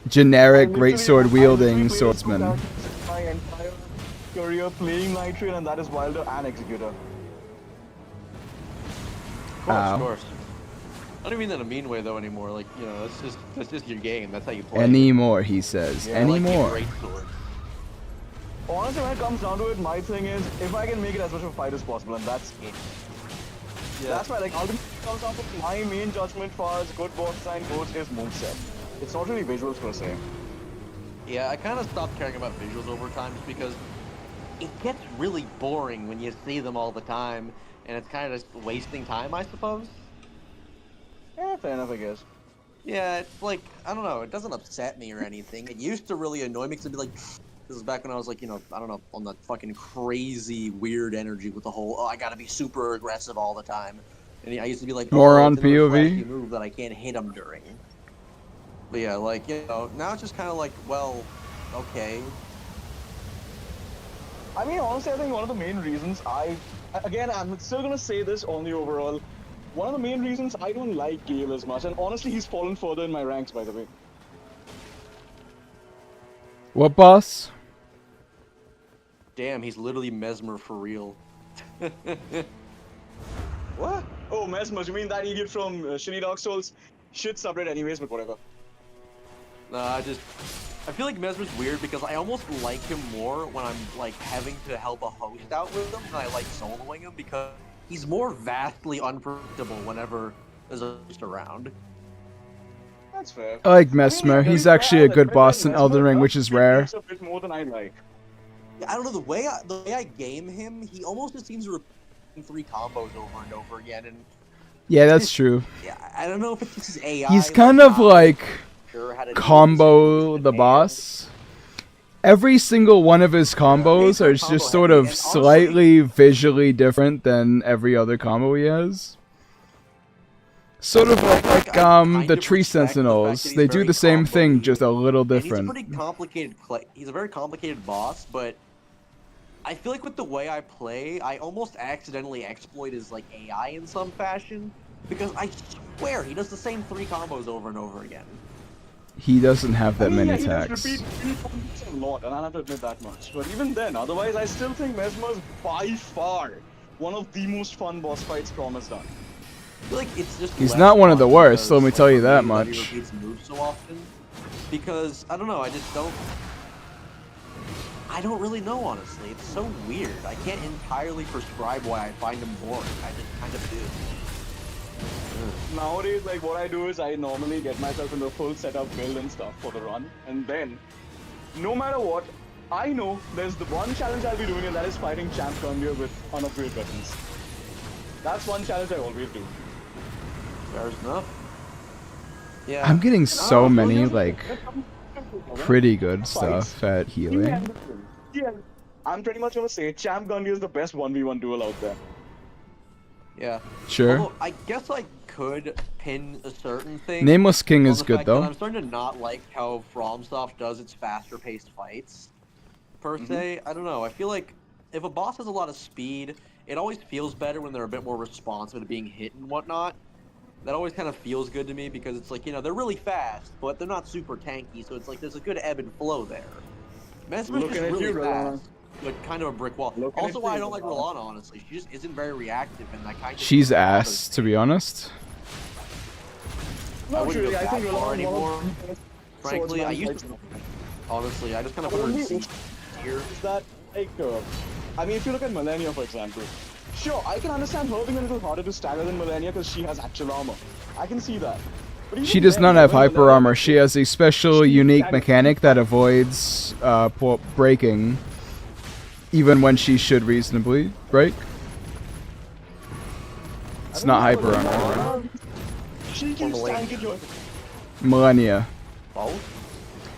generic greatsword wielding swordsman. My entire career playing Nightreign, and that is Wilder and Executor. Of course. I don't mean that in a mean way though anymore. Like, that's just your game. That's how you play. Anymore, he says. Yeah, Anymore. Like great sword. Honestly, when it comes down to it, my thing is, if I can make it as much of a fight as possible, and that's it. Yeah. That's why, like, ultimately comes down to my main judgment for as good boss design goes is moveset. It's not really visuals per se. Yeah, I kind of stopped caring about visuals over time just because it gets really boring when you see them all the time, and it's kind of just wasting time, I suppose. Yeah, fair enough, I guess. Yeah, it's like, I don't know, it doesn't upset me or anything. It used to really annoy me because I'd be like, this is back when I was like, I don't know, on that fucking crazy weird energy with the whole, oh, I gotta be super aggressive all the time. And I used to be like, More oh, on it's another POV? flashy move that I can't hit him during. But yeah, like, you know, now it's just kind of like, well, okay. I mean, honestly, I think one of the main reasons again, I'm still gonna say this on the overall, one of the main reasons I don't like Gale as much, and honestly, he's fallen further in my ranks, by the way. What boss? Damn, he's literally Mesmer for real. What? Oh, Mesmer, you mean that idiot from Shitty Dark Souls? Shit subreddit anyways, but whatever. Nah, I feel like Mesmer's weird because I almost like him more when I'm like having to help a host out with him than I like soloing him because he's more vastly unpredictable whenever there's a host around. That's fair. I like I mean, Mesmer. yeah, He's to be actually fair, a good I'll boss in admit Elden Ring, Mesmer which is does rare. things a bit more than I like. Yeah, I don't know, the way I game him, he almost just seems to repeat 3 combos over and over again, and Yeah, that's true. yeah, I don't know if it's just his AI. He's kind of not like sure how to do combo it. the boss. Every single one of his combos Yeah, are he's very just sort combo of heavy, and slightly visually different than every other combo he has. Sort of like I kind the of Tree respect the fact Sentinels. that he's They do very the same combo thing, heavy. just a little And he's a different. pretty complicated he's a very complicated boss, but I feel like with the way I play, I almost accidentally exploit his like AI in some fashion because I swear he does the same 3 combos over and over again. He doesn't have that I mean, many yeah, attacks. He does repeat combos a lot, and I have to admit that much. But even then, otherwise, I still think Mesmer is by far one of the most fun boss fights Crom has done. I feel like it's just He's less not one of the fun worst, let me because, tell like, you for that me, much. He repeats moves so often because I don't know. I don't really know, honestly. It's so weird. I can't entirely prescribe why I find him boring. I just kind of do. Nowadays, like, what I do is I normally get myself into a full setup build and stuff for the run, and then, no matter what, I know there's the one challenge I'll be doing, and that is fighting Champ Condia with unupgraded weapons. That's one challenge I always do. Fair enough. Yeah. I'm getting so Oh, many, yeah. like, pretty good stuff at healing. Yeah, I'm pretty much gonna say Champ Condia is the best 1v1 duel out there. Yeah. Sure. Although, I guess I could pin a certain thing. Nameless King on is the good, fact that though. I'm starting to not like how FromSoft does its faster-paced fights, per se. I don't know. I feel like if a boss has a lot of speed, it always feels better when they're a bit more responsive to being hit and whatnot. That always kind of feels good to me because it's like, you know, they're really fast, but they're not super tanky, so it's like there's a good ebb and flow there. Mesmer's just Looking at really you, Rolana. fast, but kind of a brick wall. Looking Also, at why I you, don't like Rolana. Rolana, honestly. She just isn't very reactive, and that kind of She's bothers ass, me. to be honest. I wouldn't really, go I that think far Rolana anymore. one of the best Frankly, I swordsman used to. fights. Honestly, I just kind of put her in Only C issue tier. is that, like, I mean, if you look at Millennia, for example, sure, I can understand her being a little harder to stagger than Millennia because she has actual armor. I can see that. But even She does then, not have when hyper Millennia- armor. She has a special, unique mechanic that avoids breaking, even when she should reasonably break. It's not hyper armor. She keeps tanking your... Millennia. Both?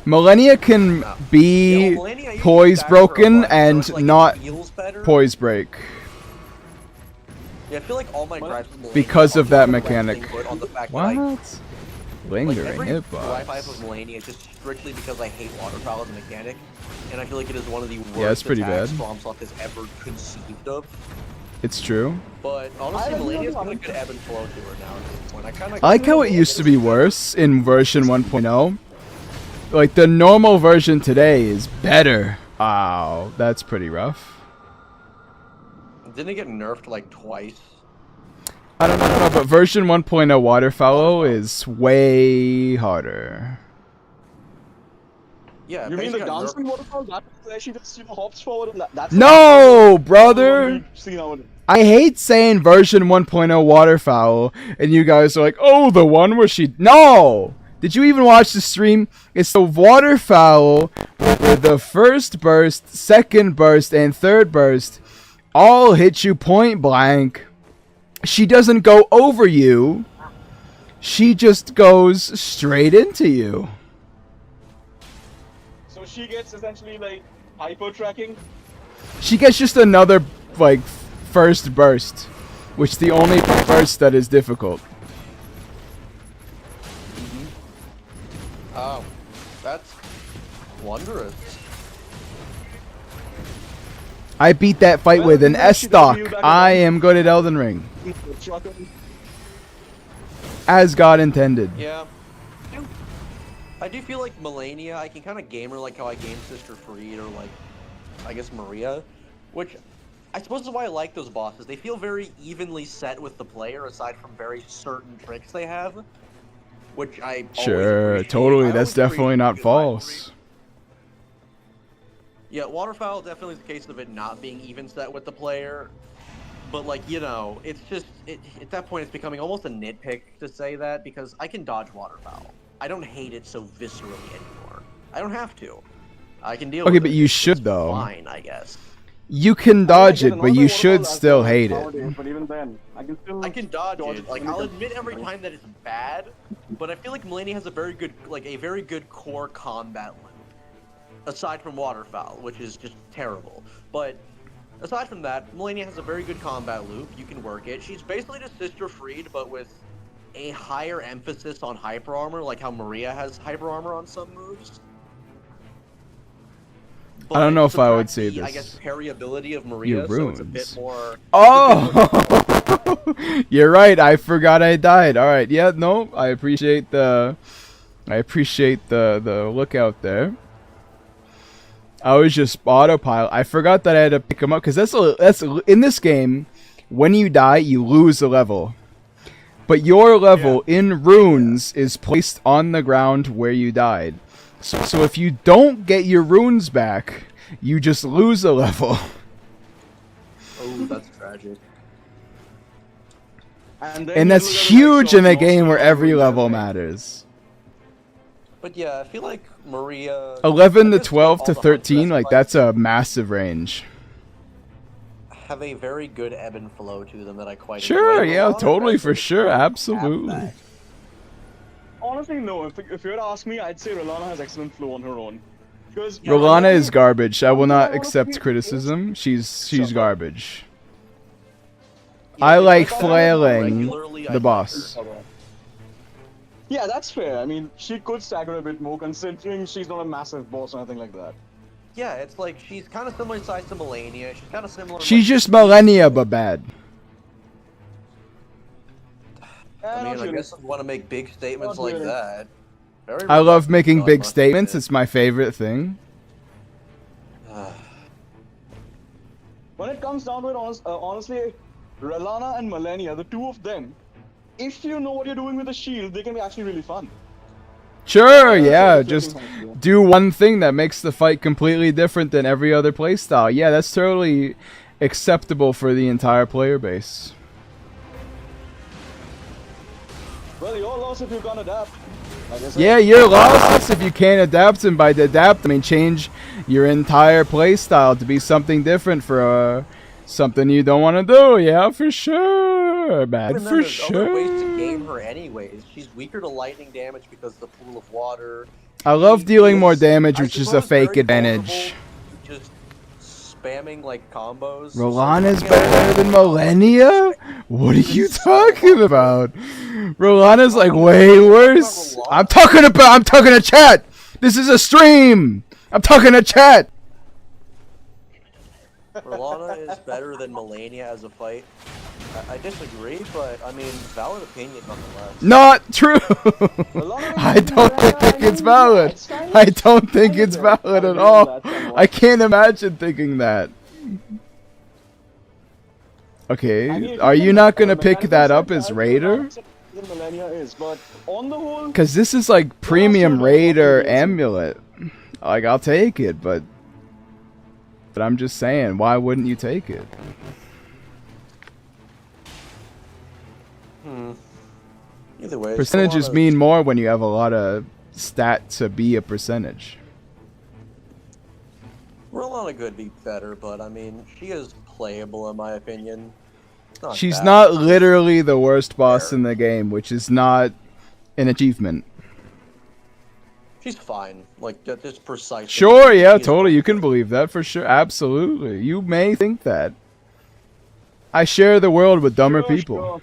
Millennia can Yeah, be well, Millennia, I usually poise stagger her a broken bunch, so and it's like it not feels better. poise break. Yeah, I feel like all my gripes with Millennia Because are of that not mechanic. resting, but on the fact that I What? Like, Lingering every hitbox. gripe I have with Melania is just strictly because I hate waterfowl as a mechanic, and I feel like it is one of the worst Yeah, it's pretty attacks bad. FromSoft has ever conceived of. It's true. But honestly, I Melania's got a really good ebb and flow to her now at this point. I kind of I like how it used to be worse in version 1.0. Like, the normal version today is better. Wow, that's pretty rough. Didn't it get nerfed like twice? I don't know, but version 1.0 waterfowl is way harder. Yeah, You mean the basically got dancing nerfed. waterfall? That's where she just, hops forward and that's... No, brother! See nowadays. I hate saying version 1.0 waterfowl, and you guys are like, oh, the one where she... No! Did you even watch the stream? It's the waterfowl where the first burst, second burst, and third burst all hit you point blank. She doesn't go over you. She just goes straight into you. So she gets essentially like hyper tracking. She gets just another, like, first burst. which is the only verse that is difficult. Oh, that's wondrous. I beat that fight Well, with an you know, S she does stock. you back I again. am good at Elden Ring, as God intended. Yeah. I do feel like Melania, I can kind of game her like how I game Sister Freed or like, I guess Maria, which I suppose is why I like those bosses. They feel very evenly set with the player aside from very certain tricks they have, which I Sure, always appreciate. totally. I That's always definitely appreciate not good false. Yeah, Waterfowl definitely is the case of it not being even set with the player. But, like, you know, it's just, at that point it's becoming almost a nitpick to say that because I can dodge Waterfowl. I don't hate it so viscerally anymore. I don't have to. I can deal with it. Okay, but you should It's though. fine, I guess. You can dodge it, but you should still hate it. But even then, I can still. I can dodge dodge it. Like, it. I'll admit every time that it's bad, but I feel like Melania has a very good, core combat loop. Aside from Waterfowl, which is just terrible. But aside from that, Melania has a very good combat loop. You can work it. She's basically just Sister Freed, but with a higher emphasis on hyper armor, like how Maria has hyper armor on some moves. I don't know if I would subtract say the, this. I guess variability of Maria, so it's a bit runes. more. Oh, you're right. I forgot I died. All right. Yeah. No. I appreciate the lookout there. I was just autopilot. I forgot that I had to pick him up because that's in this game. When you die, you lose a level, but your level in runes is placed on the ground where you died. So if you don't get your runes back, you just lose a level. Oh, that's tragic. And that's huge in a game where every level matters. But yeah, I feel like Maria. 11 to I guess 12 all to the 13, Huntress like fights that's a massive range. have a very good ebb and flow to them that I quite Sure, enjoy. yeah, Rolana totally, doesn't for sure, have absolutely. that. Honestly, no. If you were to ask me, I'd say Rolana has excellent flow on her own. Because Rolana is garbage. I will not wanna accept be- criticism. She's Shut up. garbage. Yeah, I if like thought flailing regularly, the I'd boss. Yeah, that's fair. I mean, she could stagger a bit more considering she's not a massive boss or anything like that. Yeah, it's like she's kind of similar size to Melania. She's kind of similar. She's just Millennia, but bad. I mean, I not guess if you want to make big statements Not like really. that. Very I love respectful, making I big must statements. admit. It's my favorite thing. When it comes down to it, honestly, Rolana and Melania, the two of them, if you know what you're doing with the shield, they can be actually really fun. Sure, yeah, that's just flipping do one thing that makes the fight completely different than every other playstyle. Yeah, that's totally acceptable for the entire player base. Well, you're lost if you can't adapt. Like I said. Yeah, you're lost if you can't adapt, and by adapt, I mean change your entire playstyle to be something different for something you don't want to do. Yeah, for sure, man, And then for there's other ways to sure. game her anyways. She's weaker to lightning damage because of the pool of water. I love She dealing more is, damage, I which is a suppose, fake very advantage. vulnerable to just spamming like combos. Rolana's So, better than Millennia? What are you talking about? Rolana's like way worse. I'm talking to chat. This is a stream. I'm talking to chat. Rolana is better than Melania as a fight. I disagree, but I mean, valid opinion nonetheless. Not true. I don't think it's valid. I don't think it's valid at all. I can't imagine thinking that. Okay, are you not gonna pick that up as Raider? Melania is, but on the whole, Cause this is like premium Raider amulet. Like I'll take it, but I'm just saying, why wouldn't you take it? Either way, Percentages Rolana's- mean more when you have a lot of stat to be a percentage. Rolana could be better, but I mean, she is playable in my opinion. It's She's bad. not literally the worst boss in the game, which is not an achievement. She's fine. Like just precise. Sure, yeah, totally. You can believe that for sure. Absolutely. You may think that. I share the world with dumber people.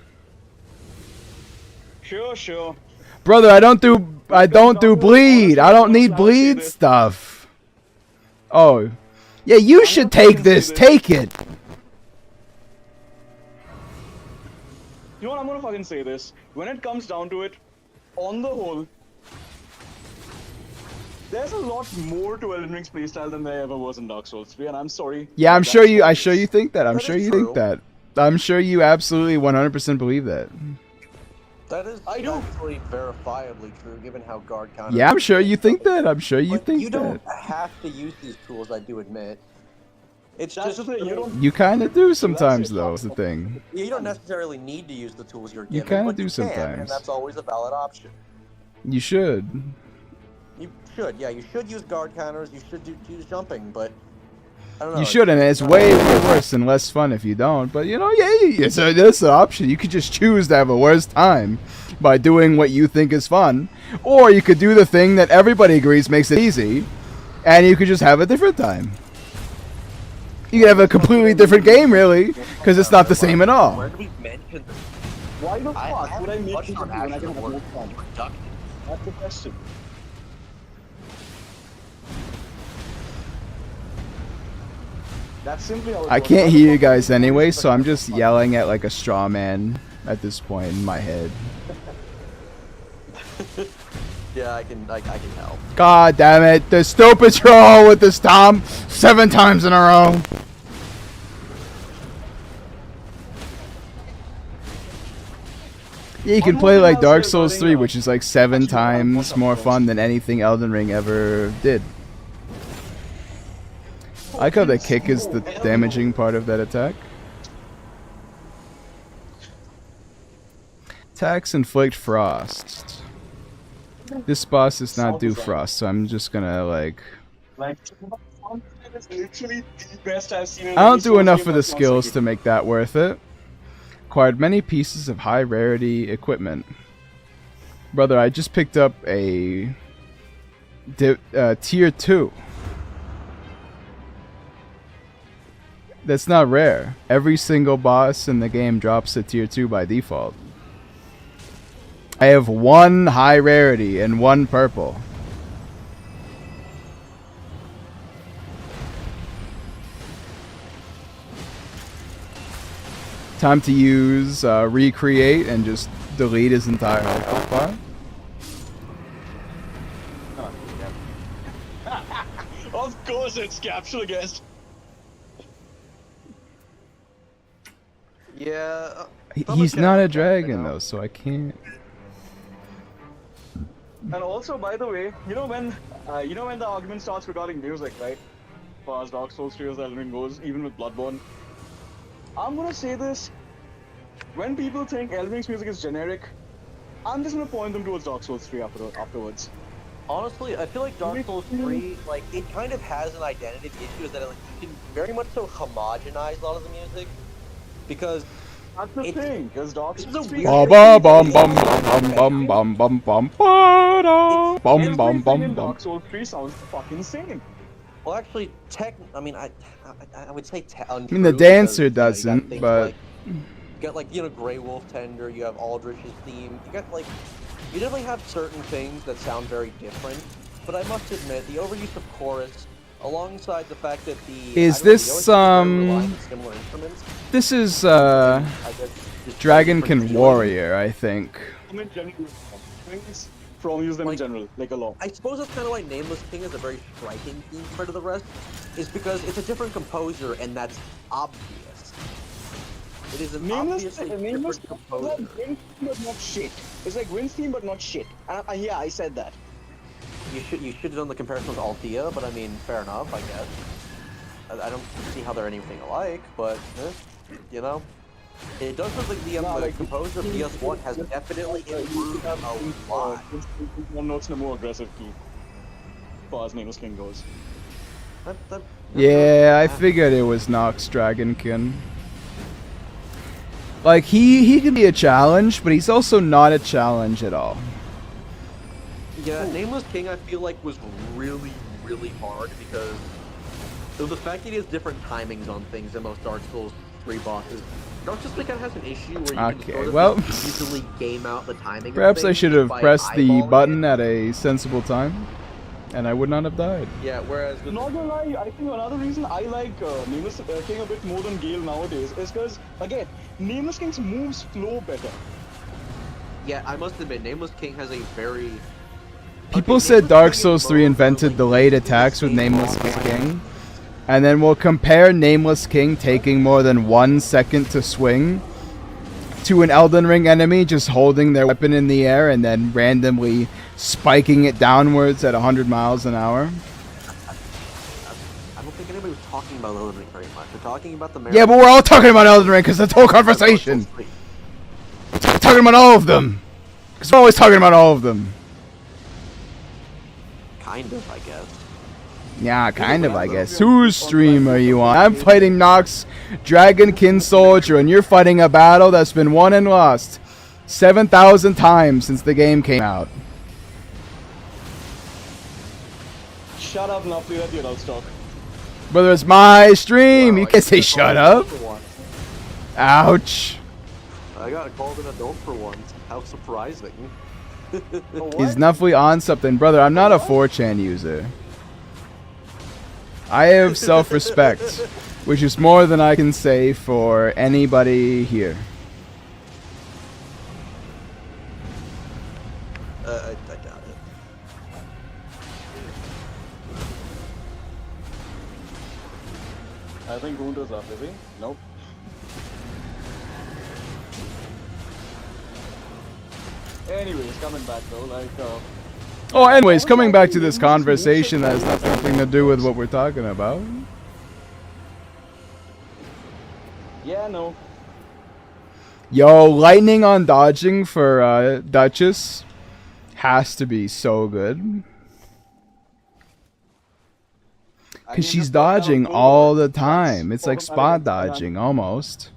Sure. Brother, I don't do bleed. I don't need bleed stuff. Oh. Yeah, you should take this. Take it. You know what? I'm gonna fucking say this. When it comes down to it, on the whole, there's a lot more to Elden Ring's playstyle than there ever was in Dark Souls 3, and I'm sorry. Yeah, I'm sure you think that. I'm That sure is you true. think that. I'm sure you absolutely 100% believe that. That is I do. actually verifiably true, given how guard counter. Yeah, I'm sure you think that. I'm sure you But think you that. don't have to use these tools, I do admit. It's That's just the thing, you don't. You kind of do sometimes, though. Is the thing. you don't necessarily need to use the tools you're given. You kinda but do you can, and sometimes. that's always a valid option. You should. You should, yeah. You should use guard counters. You should use jumping, but I don't know. You should, and it's way worse and less fun if you don't. But you know, yeah, it's an option. You could just choose to have a worse time by doing what you think is fun, or you could do the thing that everybody agrees makes it easy, and you could just have a different time. You could have a completely different game, really, because it's not the same at all. Where do we mention this? Why the fuck would I make Much it on when I can actual have work more fun? productive. That's the question. That's simply how it I works. can't hear you guys anyway, so I'm just yelling at like a straw man at this point in my head. Yeah, I can help. God damn it, the stupid troll with the stomp 7 times in a row. Yeah, you can play like Dark Souls 3, which is like 7 times more fun than anything Elden Ring ever did. I like how the kick is the damaging part of that attack. Attacks inflict frost. This boss does not do frost, so I'm just gonna like... Like, it's literally the best I've seen in I any don't do Souls enough game for the that's not skills Sekiro. to make that worth it. Acquired many pieces of high rarity equipment. Brother, I just picked up a tier 2. That's not rare. Every single boss in the game drops a tier 2 by default. I have 1 high rarity and 1 purple. Time to use recreate and just delete his entire health bar. Of course it's capture guest. Yeah. He's not a dragon though, so I can't. And also, by the way, you know when the argument starts regarding music, right? As far as Dark Souls 3 as Elden Ring goes, even with Bloodborne. I'm gonna say this. When people think Elden Ring's music is generic, I'm just gonna point them towards Dark Souls 3 afterwards. Honestly, I feel like Dark Souls 3, like, it kind of has an identity issue, is that like, you can very much so homogenize a lot of the music, because That's the It's- thing, because Dark this is Souls a 3 weird- Ba ba bum bum bum bum bum bum bum ba da bum everything bum in bum bum. Dark Souls 3 sounds fucking same. well, actually, I mean, I would say I mean, the dancer doesn't, but you got like, you know, Grey Wolf Tender, you have Aldrich's theme, you got like, you definitely have certain things that sound very different, but I must admit, the overuse of chorus, alongside the fact that the... Is I don't know, this, the OST very relies on similar instruments, this is I guess, just Dragonkin different feelings. Warrior, I think. In general, things from use them in Like- general, like a lot. I suppose that's kind of why Nameless King is a very striking theme compared to the rest, is because it's a different composer, and that's obvious. It is an obviously Nameless different is composer. like Gwyn's theme but not shit. It's like Gwyn's theme but not shit. Yeah, I said that. You should have done the comparison with Althea, but I mean, fair enough, I guess. I don't see how they're anything alike, but you know, it does look like the composer of DS1 has definitely improved a lot. One note's in a more aggressive key. As far as Nameless King goes. Yeah, I figured it was Nox Dragonkin. Like, he can be a challenge, but he's also not a challenge at all. Yeah, Nameless King I feel like was really, really hard because of the fact that he has different timings on things than most Dark Souls 3 bosses. Dark Souls kind of has an issue where you Okay, can sort of well, just easily game out the timing. of perhaps I things should have by pressed the eyeballing button it. at a sensible time, and I would not have died. Yeah, whereas with Not gonna lie, I think another reason I like Nameless King a bit more than Gale nowadays is because, again, Nameless King's moves flow better. yeah, I must admit, Nameless King has a very People Okay, said Nameless Dark King is Souls 3 mode invented like, delayed using the attacks with same Nameless boss King, and then we'll compare Nameless King taking more than 1 second to swing to an Elden Ring enemy just holding their weapon in the air and then randomly spiking it downwards at 100 miles an hour. I don't think anybody was talking about Elden Ring very much. They're talking about the Yeah, but we're all talking about Elden Ring because that's the whole conversation. Talking about all of them. Because we're always talking about all of them. Kind of, I guess. Yeah, kind of, I guess. Whose stream are you on? I'm fighting Nox, Dragonkin Soldier, and you're fighting a battle that's been won and lost 7,000 times since the game came out. Shut up, now play that Yellow stock. Brother, it's my stream. Wow, You I can't say got shut called an up. adult for once. Ouch. I got called an adult for once. How surprising. He's definitely on something. Brother, I'm not a 4chan user. I have self-respect, which is more than I can say for anybody here. I doubt it. I think Gunter's up, is he? Nope. Anyways, coming back though, like, Oh, anyways, coming back to this conversation that has nothing to do with what we're talking about. yeah, no. Yo, lightning on dodging for Duchess has to be so good. Because she's dodging all the time. It's like spot dodging, almost.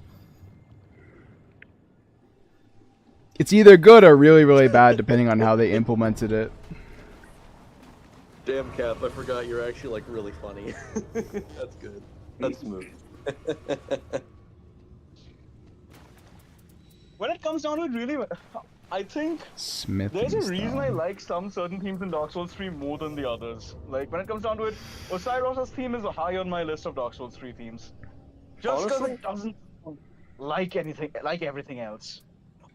It's either good or really, really bad, depending on how they implemented it. Damn, Cap, I forgot you're actually, like, really funny. That's good. That's smooth. When it comes down to it, really, I think Smith. there's a reason I like some certain themes in Dark Souls 3 more than the others. Like, when it comes down to it, Osiris' theme is high on my list of Dark Souls 3 themes. Just because Honestly? it doesn't like anything, like everything else.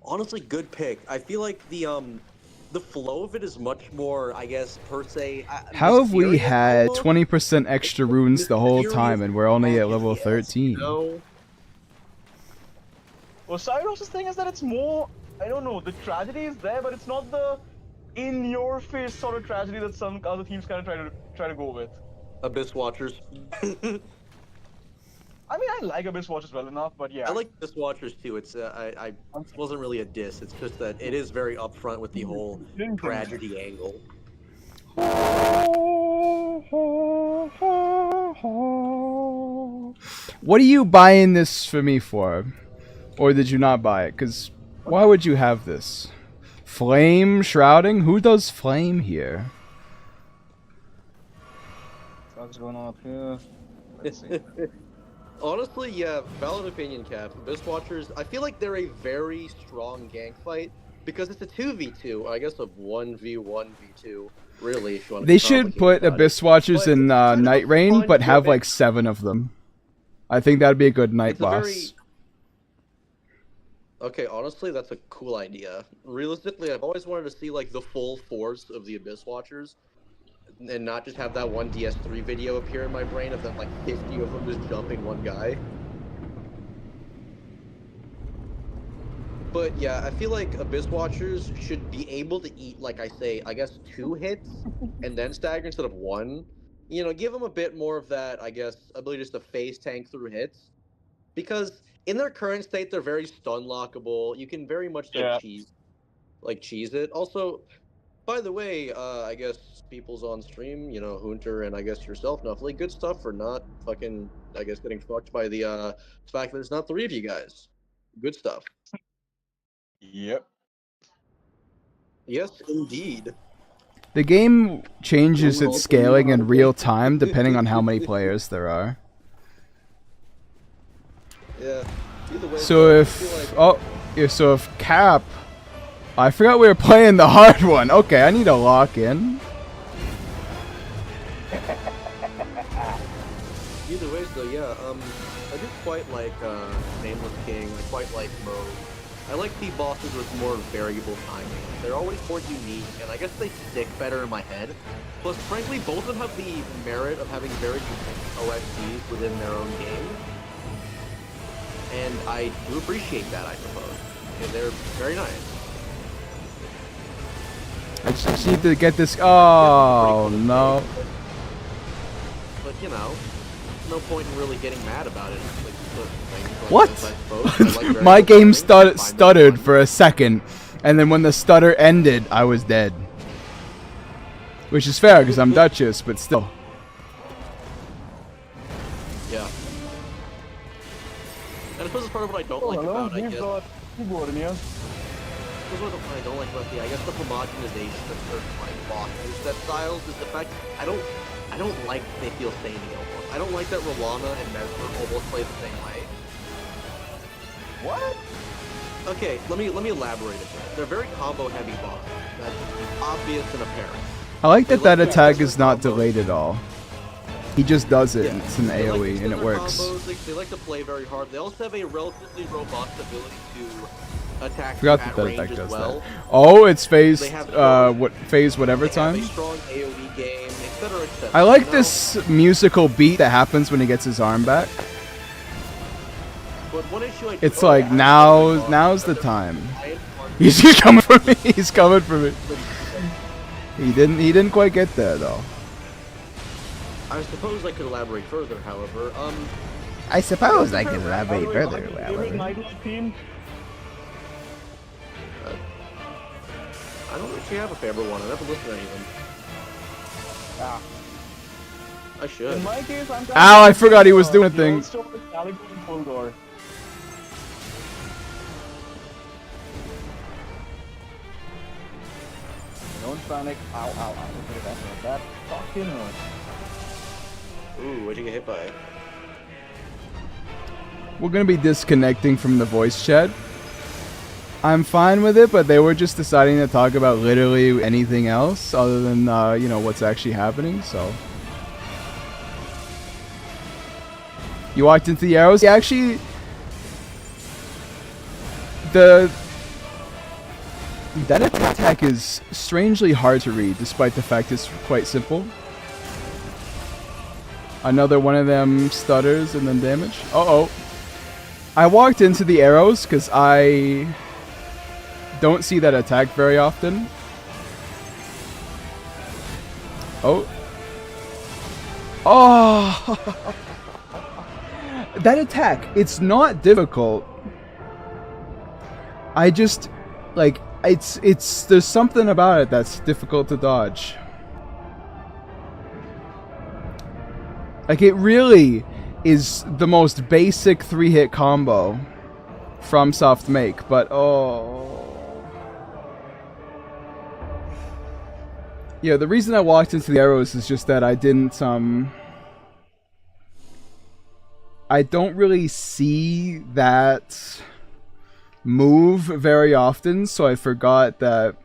Honestly, good pick. I feel like the flow of it is much more, I guess, per se. How have we mysterious had almost. 20% extra runes the whole Mysterious time and we're only at level yes, 13? No. Osiris' thing is that it's more, I don't know, the tragedy is there, but it's not the in-your-face sort of tragedy that some other themes kind of try to go with. Abyss Watchers. I mean, I like Abyss Watchers well enough, but yeah. I like Abyss Watchers too. It's I wasn't really a diss. It's just that it is very upfront with the whole tragedy angle. What are you buying this for me for? Or did you not buy it? Because why would you have this? Flame shrouding? Who does flame here? What's going on up here? Let's see. Honestly, yeah, valid opinion, Cap. Abyss Watchers, I feel like they're a very strong gank fight because it's a 2v2, I guess a 1v1v2, really, if you want to They should put Abyss Watchers in Nightreign, but have like 7 of them. I think that'd be a good night boss. Okay, honestly, that's a cool idea. Realistically, I've always wanted to see like the full force of the Abyss Watchers, and not just have that one DS3 video appear in my brain of them like 50 of them just jumping one guy. But yeah, I feel like Abyss Watchers should be able to eat, like I say, I guess 2 hits and then stagger instead of 1. You know, give them a bit more of that, I guess, ability just to phase tank through hits. Because in their current state, they're very stun lockable. You can very much cheese it. Also, by the way, I guess people's on stream, you know, Hunter and I guess yourself, Nuffly, good stuff for not fucking, I guess, getting fucked by the fact that there's not 3 of you guys. Good stuff. Yep. Yes, indeed. The game changes its scaling in real time depending on how many players there are. Yeah. Either way, So I if feel like so if Cap, I forgot we were playing the hard one. Okay, I need to lock in. either way, so yeah, I do quite like Nameless King. I quite like Mode. I like the bosses with more variable timing. They're always more unique, and I guess they stick better in my head. Plus, frankly, both of them have the merit of having very unique OSTs within their own game. And I do appreciate that, I suppose. And they're very nice. I just need to get this. Oh no! But, you know, no point in really getting mad about it. Like, What? I suppose. I like My variable game timing, I find them stuttered fun. for a second, and then when the stutter ended, I was dead. Which is fair because I'm Duchess, but still. Yeah. And I suppose it's part of what I don't like Hello, about, I you've guess. got keyboard in here. This is what I don't like about the, I guess, the homogenization of certain like bosses set styles is the fact I don't like they feel samey almost. I don't like that Rolana and Mesmer almost play the same way. What? Okay, let me elaborate a bit. They're very combo heavy bosses. That's obvious and apparent. I like that They like that to attack use is not combos. delayed at all. He just does it. Yeah. And it's an They like to AoE use and it their works. combos, they like to play very hard. They also have a relatively robust ability to attack Forgot at that that range attack as does well. that. Oh, it's phase They have what phase whatever They have time. a strong AoE game, etc., etc. I like you know? this musical beat that happens when he gets his arm back. But one issue I It's oh, like yeah, now's the time. He's coming for me. He's coming for me. He didn't quite get there though. I suppose I could elaborate further, however. I suppose I By could the elaborate way, further. my favorite Nightreign theme? I don't actually have a favorite one. I never listen to any of them. Ah. I should. In my case, I'm Ow, I forgot he was doing a thing. Full Don't panic. Ow, ow, ow. Okay, that fucking hurt. Ooh, what'd you get hit by? We're gonna be disconnecting from the voice chat. I'm fine with it, but they were just deciding to talk about literally anything else other than you know what's actually happening. So you walked into the arrows. Yeah, actually, that attack is strangely hard to read, despite the fact it's quite simple. Another one of them stutters and then damage. Uh-oh. I walked into the arrows because I don't see that attack very often. Oh. Oh! That attack, it's not difficult. I just, like, it's, there's something about it that's difficult to dodge. Like, it really is the most basic 3-hit combo Fromsoft make, but oh. Yeah, the reason I walked into the arrows is just that I didn't, I don't really see that move very often, so I forgot that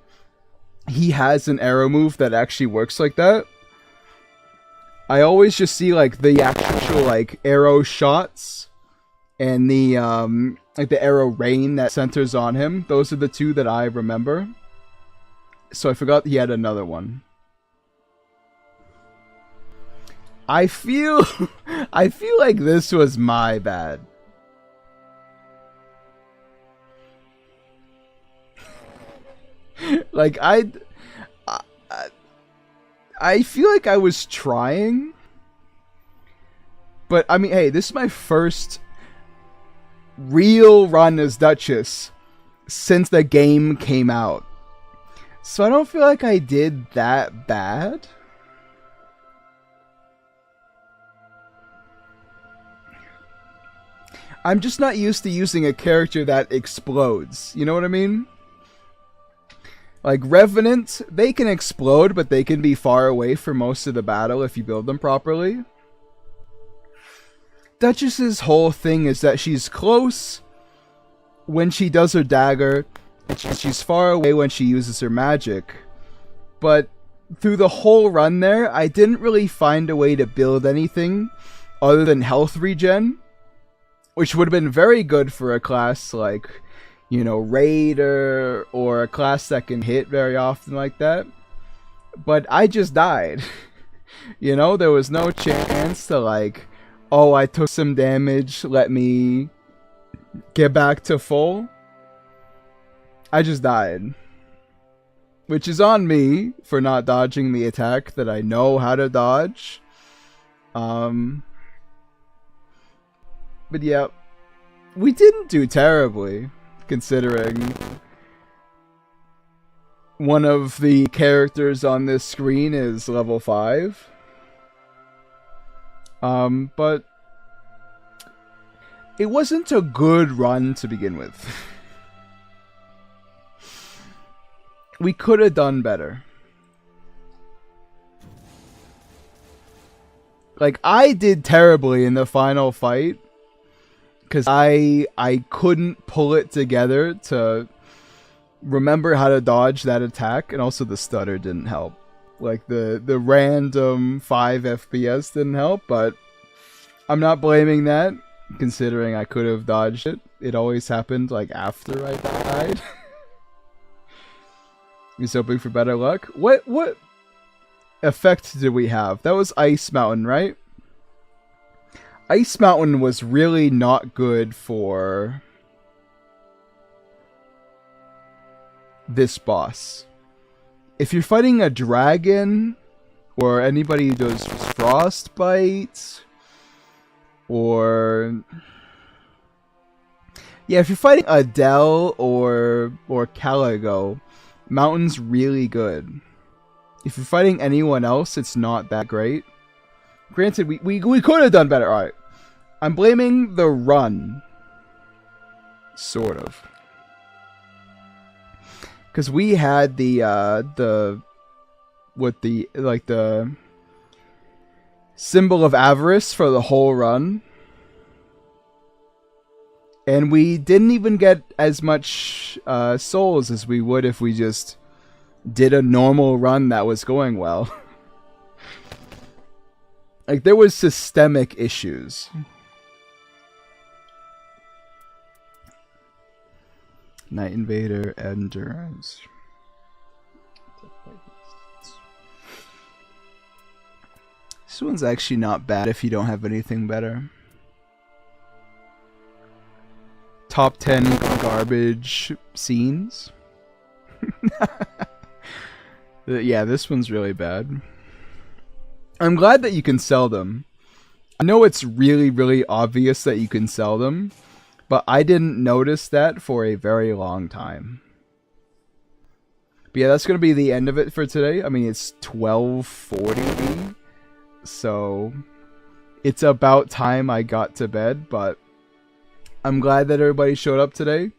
he has an arrow move that actually works like that. I always just see like the actual like arrow shots and the like the arrow rain that centers on him. Those are the two that I remember. So I forgot he had another one. I feel like this was my bad. Like I feel like I was trying, but I mean, hey, this is my first real run as Duchess since the game came out, so I don't feel like I did that bad. I'm just not used to using a character that explodes, you know what I mean? Like, Revenant, they can explode, but they can be far away for most of the battle if you build them properly. Duchess's whole thing is that she's close, when she does her dagger, and she's far away when she uses her magic. But through the whole run there, I didn't really find a way to build anything other than health regen, which would have been very good for a class like, you know, Raider, or a class that can hit very often like that. But I just died. You know, there was no chance to like, oh, I took some damage, let me get back to full. I just died. Which is on me for not dodging the attack that I know how to dodge. But yeah, we didn't do terribly, considering one of the characters on this screen is level 5. But it wasn't a good run to begin with. We could have done better. Like, I did terribly in the final fight because I couldn't pull it together to remember how to dodge that attack, and also the stutter didn't help. Like, the random 5 FPS didn't help, but I'm not blaming that, considering I could have dodged it. It always happened, like, after I died. He's hoping for better luck. What effect did we have? That was Ice Mountain, right? Ice Mountain was really not good for this boss. If you're fighting a dragon, or anybody who does frostbite, or yeah, if you're fighting Adele or Caligo, Mountain's really good. If you're fighting anyone else, it's not that great. Granted, we could have done better. Alright. I'm blaming the run. Sort of. Because we had the symbol of avarice for the whole run. And we didn't even get as much souls as we would if we just did a normal run that was going well. Like, there was systemic issues. Night Invader, Endurance. This one's actually not bad if you don't have anything better. Top 10 garbage scenes. Yeah, this one's really bad. I'm glad that you can sell them. I know it's really, really obvious that you can sell them, but I didn't notice that for a very long time. But yeah, that's going to be the end of it for today. I mean, it's 12:40, so it's about time I got to bed, but I'm glad that everybody showed up today.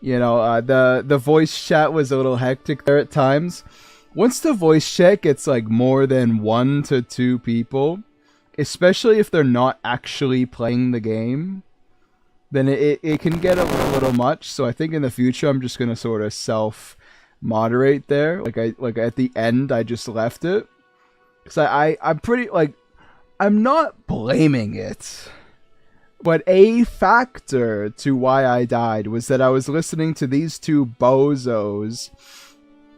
You know, the voice chat was a little hectic there at times. Once the voice chat gets like more than 1 to 2 people, especially if they're not actually playing the game, then it can get a little much. So I think in the future I'm just gonna sort of self-moderate there. Like at the end I just left it. Cause I'm pretty like, I'm not blaming it. But a factor to why I died was that I was listening to these two bozos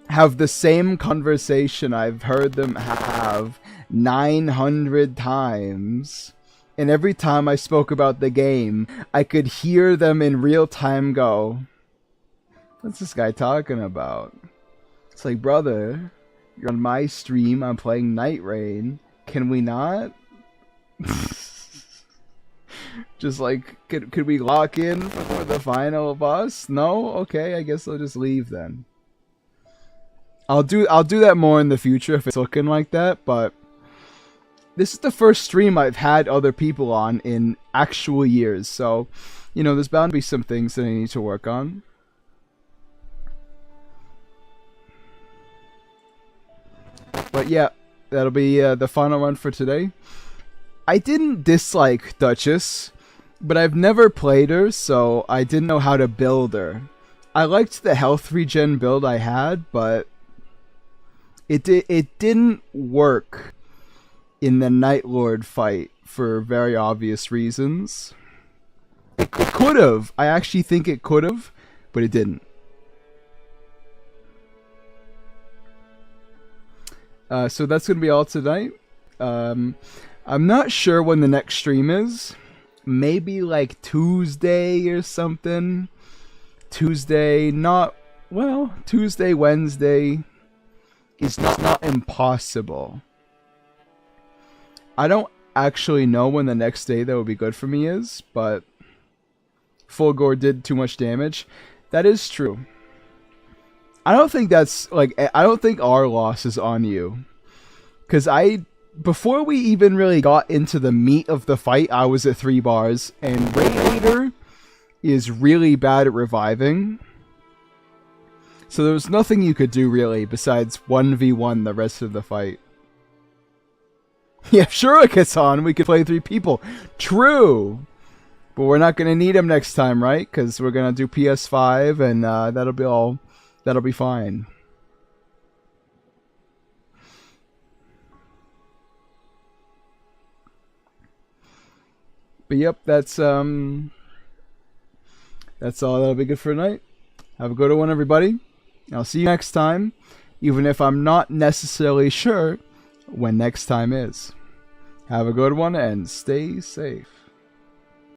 have the same conversation I've heard them have 900 times. And every time I spoke about the game, I could hear them in real time go, "What's this guy talking about?" It's like, brother, you're on my stream, I'm playing Nightreign. Can we not? Just like, could we lock in for the final boss? No? Okay, I guess I'll just leave then. I'll do that more in the future if it's looking like that, but this is the first stream I've had other people on in actual years, so, you know, there's bound to be some things that I need to work on. But yeah, that'll be the final run for today. I didn't dislike Duchess. But I've never played her, so I didn't know how to build her. I liked the health regen build I had, but it didn't work in the Night Lord fight for very obvious reasons. It could have. I actually think it could have, but it didn't. So that's going to be all tonight. I'm not sure when the next stream is. Maybe like Tuesday or something. Tuesday, Wednesday is not impossible. I don't actually know when the next day that would be good for me is, but Full Gore did too much damage. That is true. I don't think that's like, I don't think our loss is on you. Because before we even really got into the meat of the fight, I was at 3 bars, and Radiator is really bad at reviving. So there was nothing you could do really besides 1v1 the rest of the fight. Yeah, sure it gets on. We could play 3 people. True. But we're not going to need him next time, right? Because we're going to do PS5 and that'll be fine. But yep, that's all. That'll be good for tonight. Have a good one, everybody. I'll see you next time, even if I'm not necessarily sure when next time is. Have a good one and stay safe.